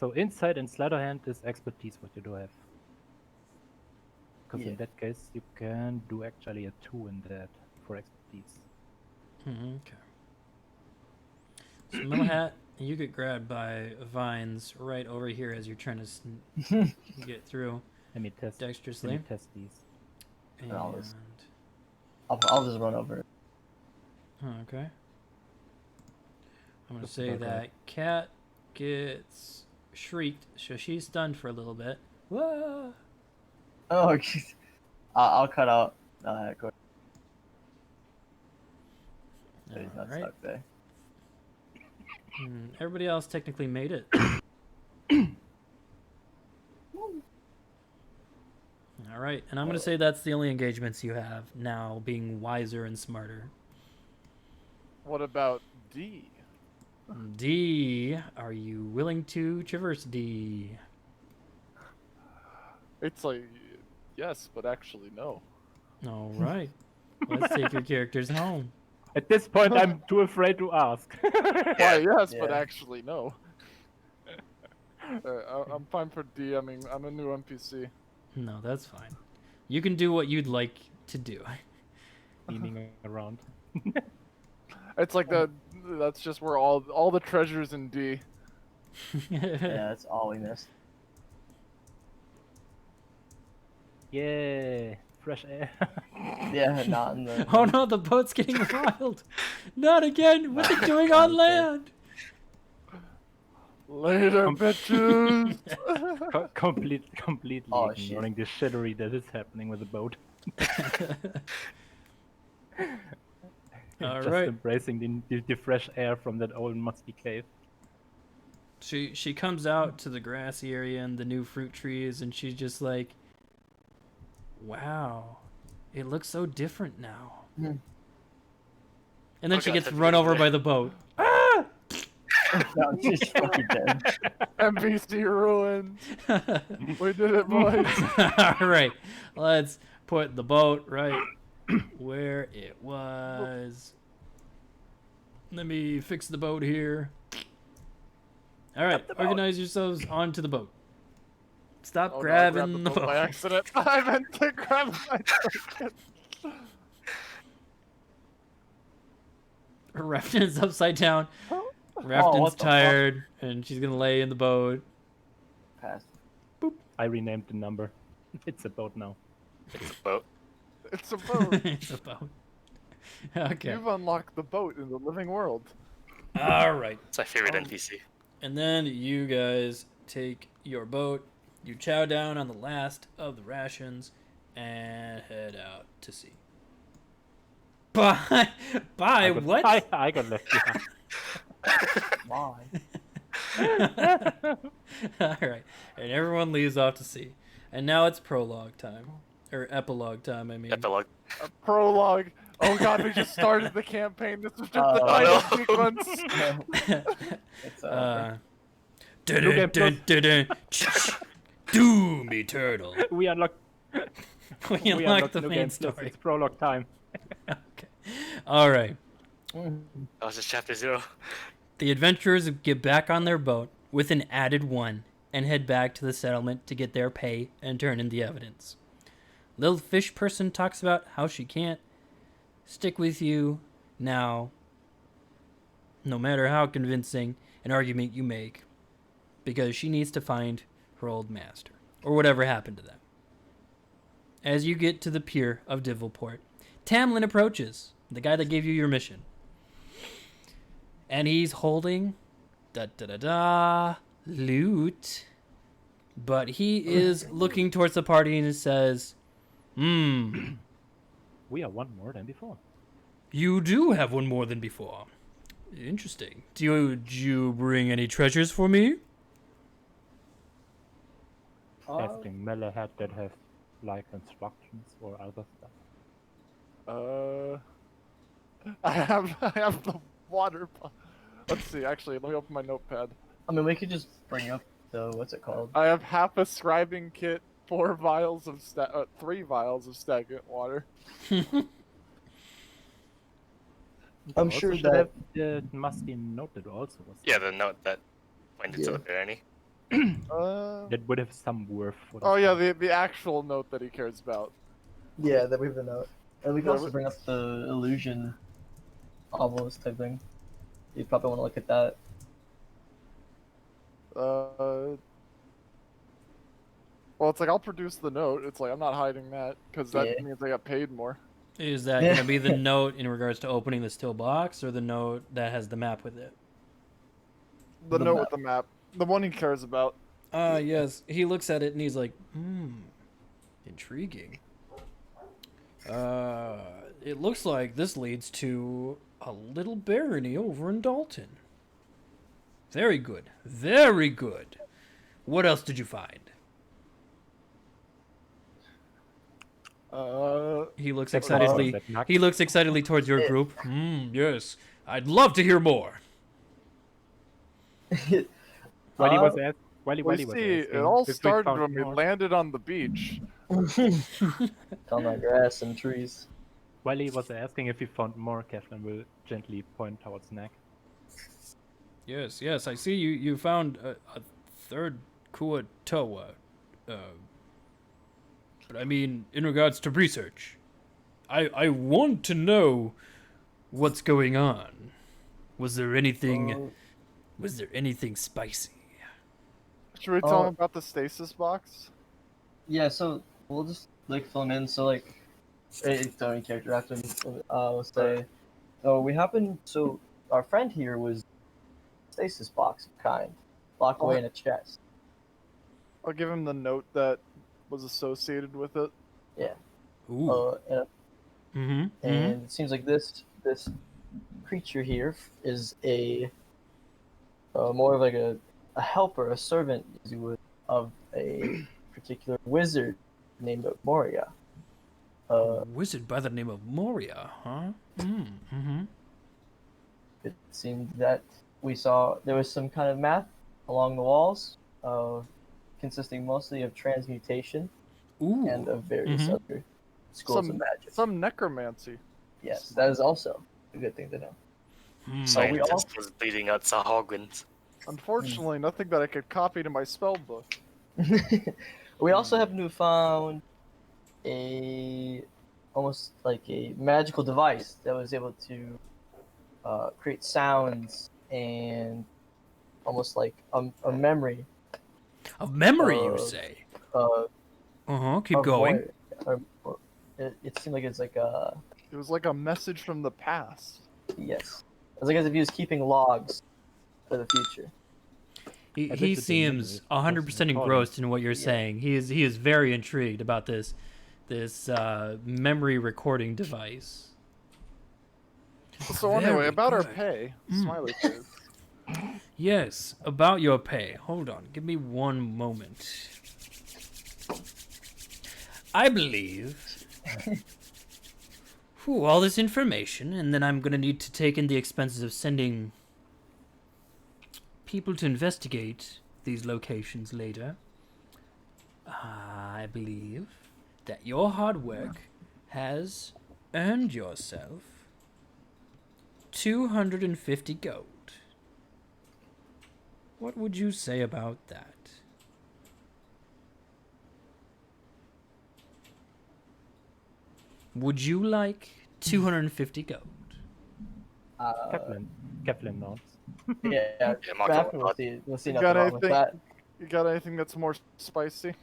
So insight and sleight of hand is expertise. What you do have. Because Yeah. in that case, you can do actually a 2 in that. for expertise. Okay. So Millhat, you get grabbed by vines right over here as you're trying to get through Let me test. dexterously. Let me test these. And I'll I'll just run over it. okay. I'm gonna Just say about that right. Cat gets shrieked, so she's stunned for a little bit. Whoa! Oh, jeez. I'll cut out. Go. So he's not Alright. stuck there. Everybody else technically made it. Alright, and I'm gonna say that's the only engagements you have now, being wiser and smarter. What about D? D, are you willing to traverse D? It's like, yes, but actually no. Alright. Let's take your characters home. At this point, I'm too afraid to ask. Why, yes, but Yeah. actually no. I'm fine for D. I mean, I'm a new NPC. No, that's fine. You can do what you'd like to do. Beaming around. It's like that's just where all the treasures in D. Yeah, that's all we missed. Yeah, fresh air. Yeah, not in the. Oh no, the boat's getting wild. Not again. What's it doing on land? Later, bitches. Completely Oh, shit. ignoring the shittery that is happening with the boat. All Just right. embracing the fresh air from that old musty cave. She comes out to the grassy area and the new fruit trees, and she's just like, "Wow, it looks so different now." Hmm. And then Oh she God, gets that's run good over there. by the boat. No, she's fucking dead. NPC ruined. We did it, boys. All right, let's put the boat right where it was. Let me fix the boat here. All right, organize yourselves onto the boat. Stop Oh, no, I grabbing grabbed the boat by boat. accident. I meant to grab my token. Rafton's upside down. Oh, Rafton's what the fuck? tired, and she's gonna lay in the boat. Passed. I renamed the number. It's a boat now. It's a boat. It's a boat. It's a boat. Okay. You've unlocked the boat in the living world. All right. It's my favorite NPC. And then you guys take your boat, you chow down on the last of the rations, and head out to sea. Bye. Bye. What? I got left behind. Why? All right. And everyone leaves off to sea. And now it's prologue time. Or epilogue time, I mean. Epilogue. A prologue. Oh god, we just started the campaign. This was just the Oh, title no. sequence. It's over. Dun-dun-dun-dun-dun. Doom Eternal. We unlocked. We unlocked the new main game, plus story. It's prologue time. Okay. All right. That was just chapter 0. The adventurers get back on their boat with an added one and head back to the settlement to get their pay and turn in the evidence. Little fish person talks about how she can't stick with you now, no matter how convincing an argument you make, because she needs to find her old master, or whatever happened to them. As you get to the pier of Divilport, Tamlin approaches, the guy that gave you your mission. And he's holding loot. But he is looking towards the party and says, We are one more than before. you do have one more than before. Interesting. Did you bring any treasures for me? Casting Melee that have like instructions or other stuff. I have the water. Let's see. Actually, let me open my notepad. I mean, we could just bring up the what's it called? I have half a scribing kit, 3 vials of stagnant water. I'm Also sure should that have the musty note that also was. Yeah, the note that pointed to Yeah. the barony. That would have some worth. For Oh yeah, the actual note that he cares about. yeah, that we have the note. And we can Yeah, also bring up the illusion obelisk type thing. You'd probably want to look at that. Well, it's like I'll produce the note. It's like I'm not hiding that because that Yeah. means I got paid more. Is that Yeah. gonna be the note in regards to opening the still box, or the note that has the map with it? The The note map. with the map, the one he cares about. Ah, yes. He looks at it and he's like, intriguing. It looks like this leads to a little barony over in Dalton. Very good. Very good. What else did you find? He looks Check them out, excitedly. that nug. He looks excitedly towards your group. Yes. I'd love to hear more. While he was Uh, ask, while he Well, was you asking, see, it all if we started found when we more- landed on the beach. on the grass and trees. While he was asking if we found more, Keflin will gently point towards Neck. Yes, yes. I see you found a third Kuatoa. But I mean, in regards to research, I want to know what's going on. Was there anything spicy? Should we tell Oh. him about the stasis box? Yeah, so we'll just like fill him in. So like, don't even character after we'll say, oh, we happened. So our friend here was stasis box of kind, locked away in a chest. I'll give him the note that was associated with it. Ooh. And it seems like this creature here is a more of like a helper, a servant, as you would, of a particular wizard named Moria. Wizard by the name of Moria, huh? It seemed that we saw there was some kind of math along the walls, consisting mostly of transmutation Ooh. and of various other schools of magic. Some necromancy. Yes, that is also a good thing to know. So we all- Scientist was bleeding out Sahagwins. Unfortunately, nothing that I could copy to my spell book. We also happen to have found a almost like a magical device that was able to create sounds and almost like a memory. Of memory, you Uh, say? Keep of going. Moria. It seemed like it's like a It was like a message from the past. yes. It's like as if he was keeping logs for the future. He I bet the seems demon 100% was important. engrossed in what you're saying. He is very intrigued about this memory recording device. So anyway, Very about our good. pay, smiley face. Yes, about your pay. Hold on, give me one moment. I believe all this information, and then I'm gonna need to take in the expenses of sending people to investigate these locations later. I believe that your hard work has earned yourself 250 gold. What would you say about that? Would you like 250 gold? Keflin nods. Yeah, Marco definitely nods. we'll see You nothing got wrong with anything? that. You got anything that's more spicy?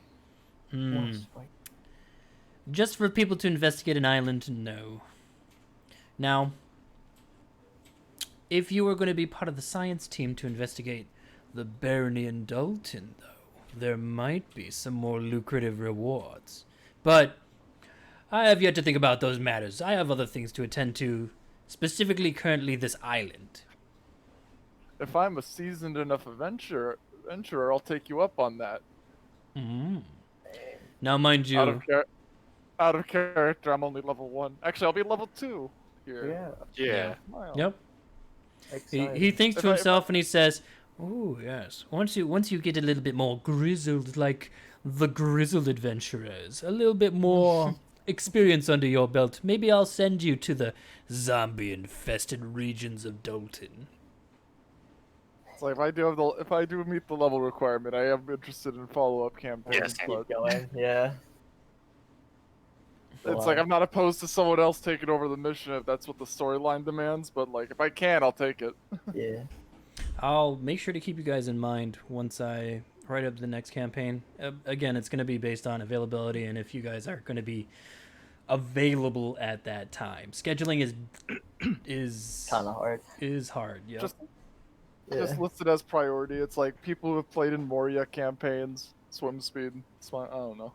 Just for people to investigate an island, no. Now, if you were going to be part of the science team to investigate the barony in Dalton, though, there might be some more lucrative rewards. But I have yet to think about those matters. I have other things to attend to, specifically currently this island. If I'm a seasoned enough adventurer, I'll take you up on that. Now, mind you, Out of character, I'm only level 1. Actually, I'll be level 2 here. Yeah. Wow. yep. Exciting. He thinks to If I- himself and he says, "Oh yes, once you get a little bit more grizzled, like the grizzled adventurers, a little bit more experience under your belt, maybe I'll send you to zombie-infested regions of Dalton." It's like if I do meet the level requirement, I am interested in follow-up campaigns. Yes, but Keep going. Yeah. It's like I'm not opposed to someone else taking over the mission if that's what the storyline demands, but like if I can, I'll take it. Yeah. I'll make sure to keep you guys in mind once I write up the next campaign. Again, it's going to be based on availability and if you guys are going to be available at that time. Scheduling is Kind of hard. Is hard. Yeah. Just listed as priority. It's like people who have played in Moria campaigns, swim speed. I don't know.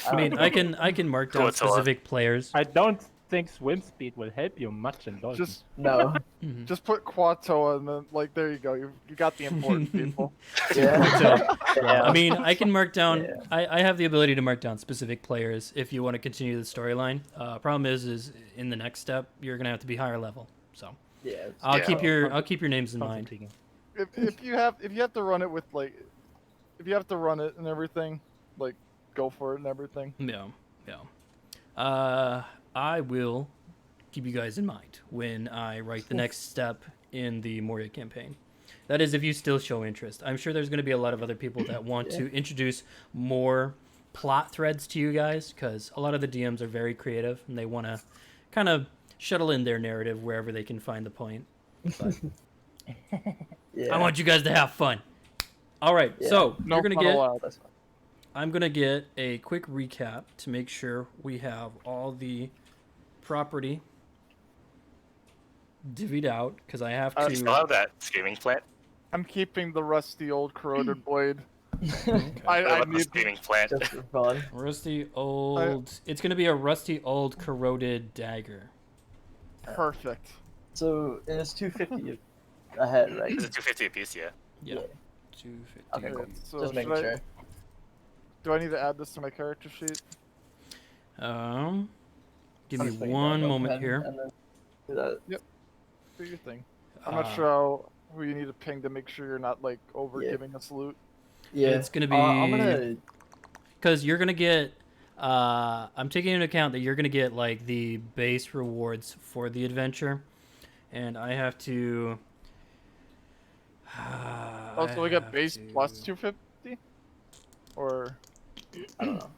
I mean, I can mark down specific players. I don't think swim speed will help you much in Dolphin. No. Just put Quatoa and then like there you go. You got the important people. Yeah. I mean, I can mark down. Yeah. I have the ability to mark down specific players if you want to continue the storyline. Problem is in the next step you're gonna have to be higher level. So Yeah. I'll keep your names in mind. If you have to run it with like, if you have to run it and everything, like go for it and everything. Yeah. I will keep you guys in mind when I write the next step in the Moria campaign. That is, if you still show interest. I'm sure there's going to be a lot of other people that want to introduce more plot threads to you guys, because a lot of the DMs are very creative and they want to kind of shuttle in their narrative wherever they can find the point. But I want you guys to have fun. All right, so No you're going to fun get... allowed. I'm going to get a quick recap to make sure we have all the property divvied out, because I have to... You still have that screaming plant? I'm keeping the rusty old corroded blade. Okay. I the need screaming plant. Just for fun. Rusty old... It's going to be a rusty old corroded dagger. perfect. So, and it's 250 ahead, right? Is it 250 a piece? Yeah. Yeah. Yeah. 250. Okay, cool. So Just making should sure. Do I need to add this to my character sheet? Give me Just making one sure. moment And- here. and then do that. Do your thing. I'm not sure who you need to ping to make sure you're not like over giving us loot. Yeah. It's gonna be... I'm gonna. Because you're gonna get, I'm taking into account that you're gonna get like the base rewards for the adventure, and I have to. Oh, so we I got have base to- plus 250? Or I don't know.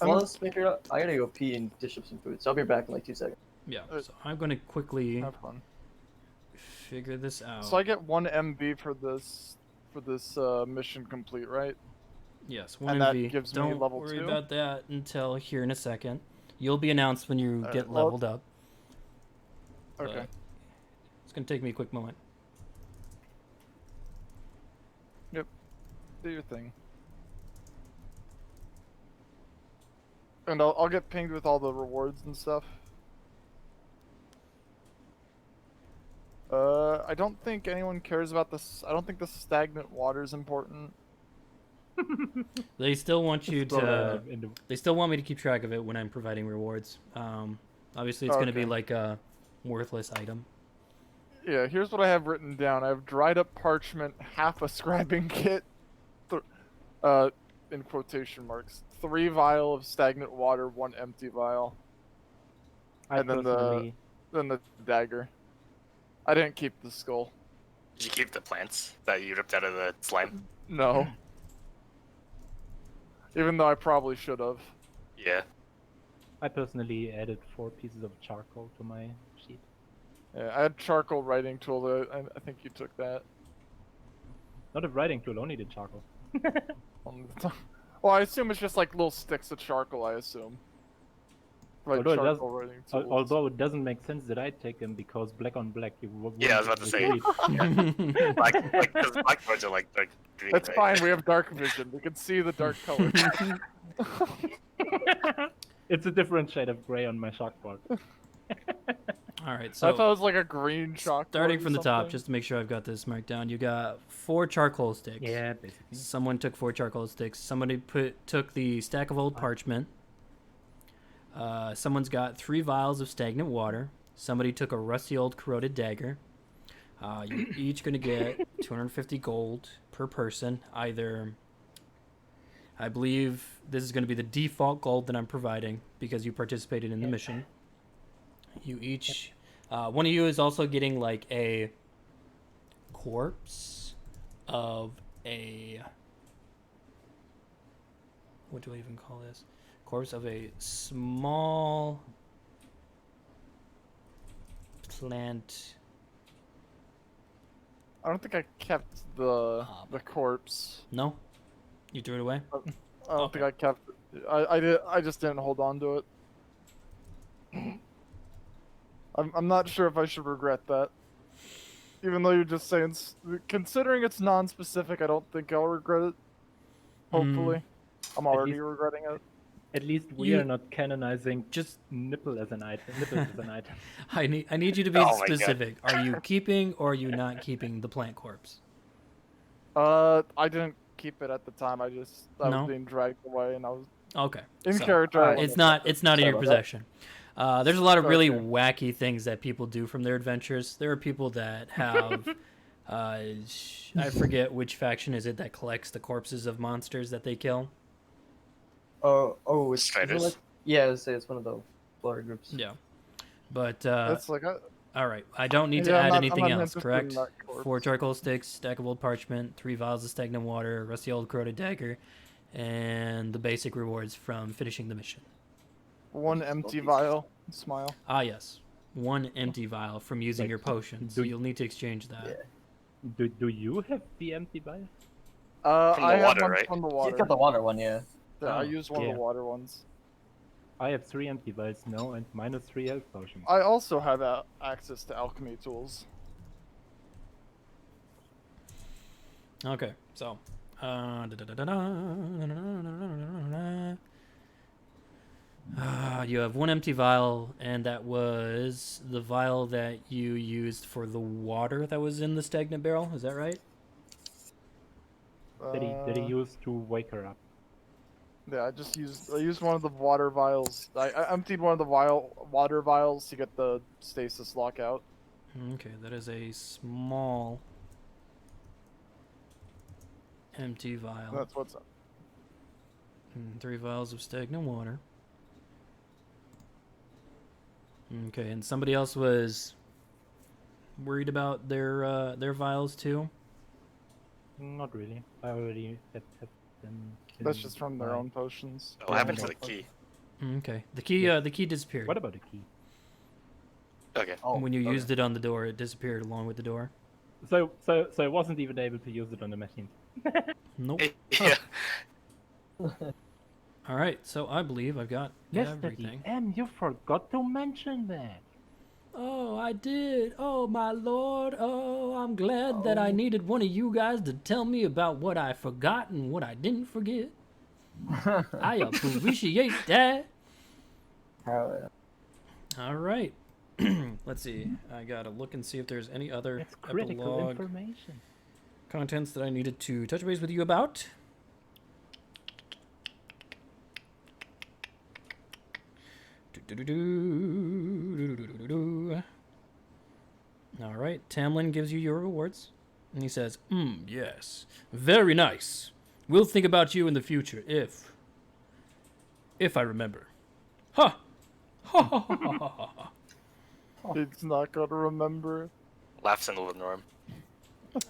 Well, let's make it up. I gotta go pee and dish up some food, so I'll be back in like 2 seconds. Yeah, so I'm gonna quickly have fun. figure this out. So I get 1 MB for this mission complete, right? Yes, one and that MV. gives me Don't level worry 2? about that until here in a second. You'll be announced when you get well- leveled up. Okay. but It's gonna take me a quick moment. Do your thing. And I'll get pinged with all the rewards and stuff. I don't think anyone cares about this. I don't think the stagnant water is important. They still want you to. in the They still want me to keep track of it when I'm providing rewards. Obviously, it's going to be Okay. like a worthless item. Yeah, here's what I have written down. I have dried up parchment, half a scribing kit, in quotation marks, 3 vial of stagnant water, 1 empty vial, I and then personally, then the dagger. I didn't keep the skull. Did you keep the plants that you ripped out of the slime? No. Even though I probably should have. Yeah. I personally added 4 pieces of charcoal to my sheet. Yeah, I had charcoal writing tool. That I think you took that. Not a writing tool, only the charcoal. Well, I assume it's just like little sticks of charcoal. I assume. Like Although it does- charcoal writing tools. Although it doesn't make sense that I take them because black on black you wouldn't Yeah, I was about to say. read. Because blackboards are like dark green. That's right? fine. We have dark vision. We can see the dark color. It's a different shade of gray on my chalkboard. All right, I so thought it was like a green chalkboard. starting or from the top, something. just to make sure I've got this marked down. You got 4 charcoal sticks. Yeah, basically. Someone took 4 charcoal sticks. Somebody took the stack of old parchment. Someone's got 3 vials of stagnant water. Somebody took a rusty old corroded dagger. You're each gonna get 250 gold per person. Either, I believe this is gonna be the default gold that I'm providing because you participated in the mission. You each, one of you is also getting like a corpse of a, what do I even call this? Corpse of a small plant. I don't think I kept the corpse. No? You threw it away? I don't think I kept it. I did. I just didn't hold on to it. I'm not sure if I should regret that. Even though you're just saying, considering it's non-specific, I don't think I'll regret it. Hopefully, I'm already regretting it. At least we are not canonizing just nipple as an item. Nipple as an item. I need you to be Oh my God. specific. Are you keeping or are you not keeping the plant corpse? I didn't keep it at the time. I No? was being dragged away, and I was Okay. in so character. I It's wasn't. not in your about that. possession. There's a lot of really Okay. wacky things that people do from their adventures. There are people that have I forget which faction is it that collects the corpses of monsters that they kill. It's Striders? like, yeah, it's one of the bloody groups. Yeah. But That's like all right, I don't need to Yeah, I'm add not- anything I'm not else, interested correct? in that corpse. 4 charcoal sticks, stack of old parchment, 3 vials of stagnant water, a rusty old corroded dagger, and the basic rewards from finishing the mission. one empty vial. Smile. Ah, yes. 1 empty vial from using Like, your potion, so do- you'll need to exchange that. Yeah. Do you have the empty vial? From the I have water, one right? from the You water. got the water one, yeah. Yeah, I Oh, used one of yeah. the water ones. I have 3 empty vials now and -3 health potions. I also have access to alchemy tools. Okay, so. You have 1 empty vial, and that was the vial that you used for the water that was in the stagnant barrel. Is that right? That he used to wake her up. Yeah, I used one of the water vials. I emptied one of the water vials to get the stasis lock out. Okay, that is a small empty vial. That's what's up. 3 vials of stagnant water. Okay, and somebody else was worried about their vials too. Not really. I already had them. That's in just from their my- own potions. What happened to the key? Okay, the key disappeared. What about the key? Okay. Oh, When you okay. used it on the door, it disappeared along with the door. So I wasn't even able to use it on the machine. Nope. Yeah. All right, so I believe I've got everything. you forgot to mention that. Oh, I did. Oh, my lord. Oh, I'm glad that I needed one of you guys to tell me about what I forgot and what I didn't forget. I appreciate that. Hell yeah. All right. Let's see. I gotta look and see if there's any other That's critical epilogue information. contents that I needed to touch base with you about. All right, Tamlin gives you your rewards, and he says, yes, very nice. We'll think about you in the future if I remember. Ha! Ha ha ha ha ha ha. It's not gonna remember. Laughs in the norm.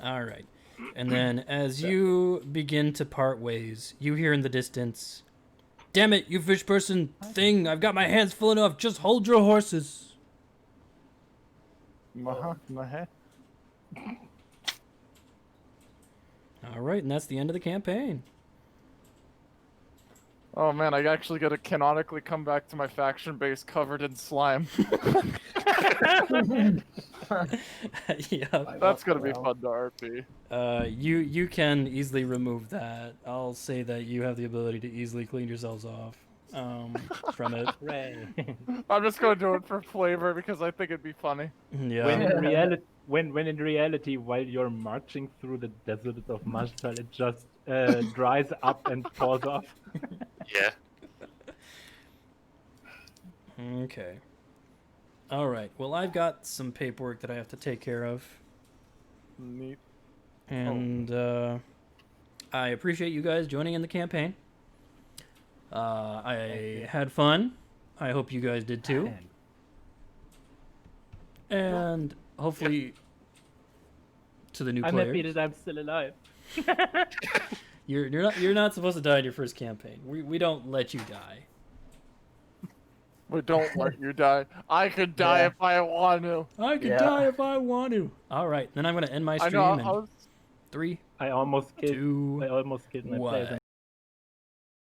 All right. And then as you begin to part ways, you hear in the distance, "Damn it, you fish person thing, I've got my hands full enough, just hold your horses." Maha. All right, and that's the end of the campaign. Oh man, I actually gotta canonically come back to my faction base covered in slime. Yeah. That's gonna be fun to RP. You can easily remove that. I'll say that you have the ability to easily clean yourselves off from it. Hooray. I'm just gonna do it for flavor because I think it'd be funny. Yeah. When in reality, while you're marching through the desert of Mashtal, it just dries up and falls off. Yeah. Okay. All right. Well, I've got some paperwork that I have to take care of. Neat. And I appreciate you guys joining in the campaign. I had fun. I hope you guys did too. And hopefully to the new I'm players. happy that I'm still alive. You're not supposed to die in your first campaign. We don't let you die. But don't let you die. I could die Yeah. if I want to. I could Yeah. die if I want to. All right, then I'm gonna end my I stream know. in 3, I almost killed 2, my players.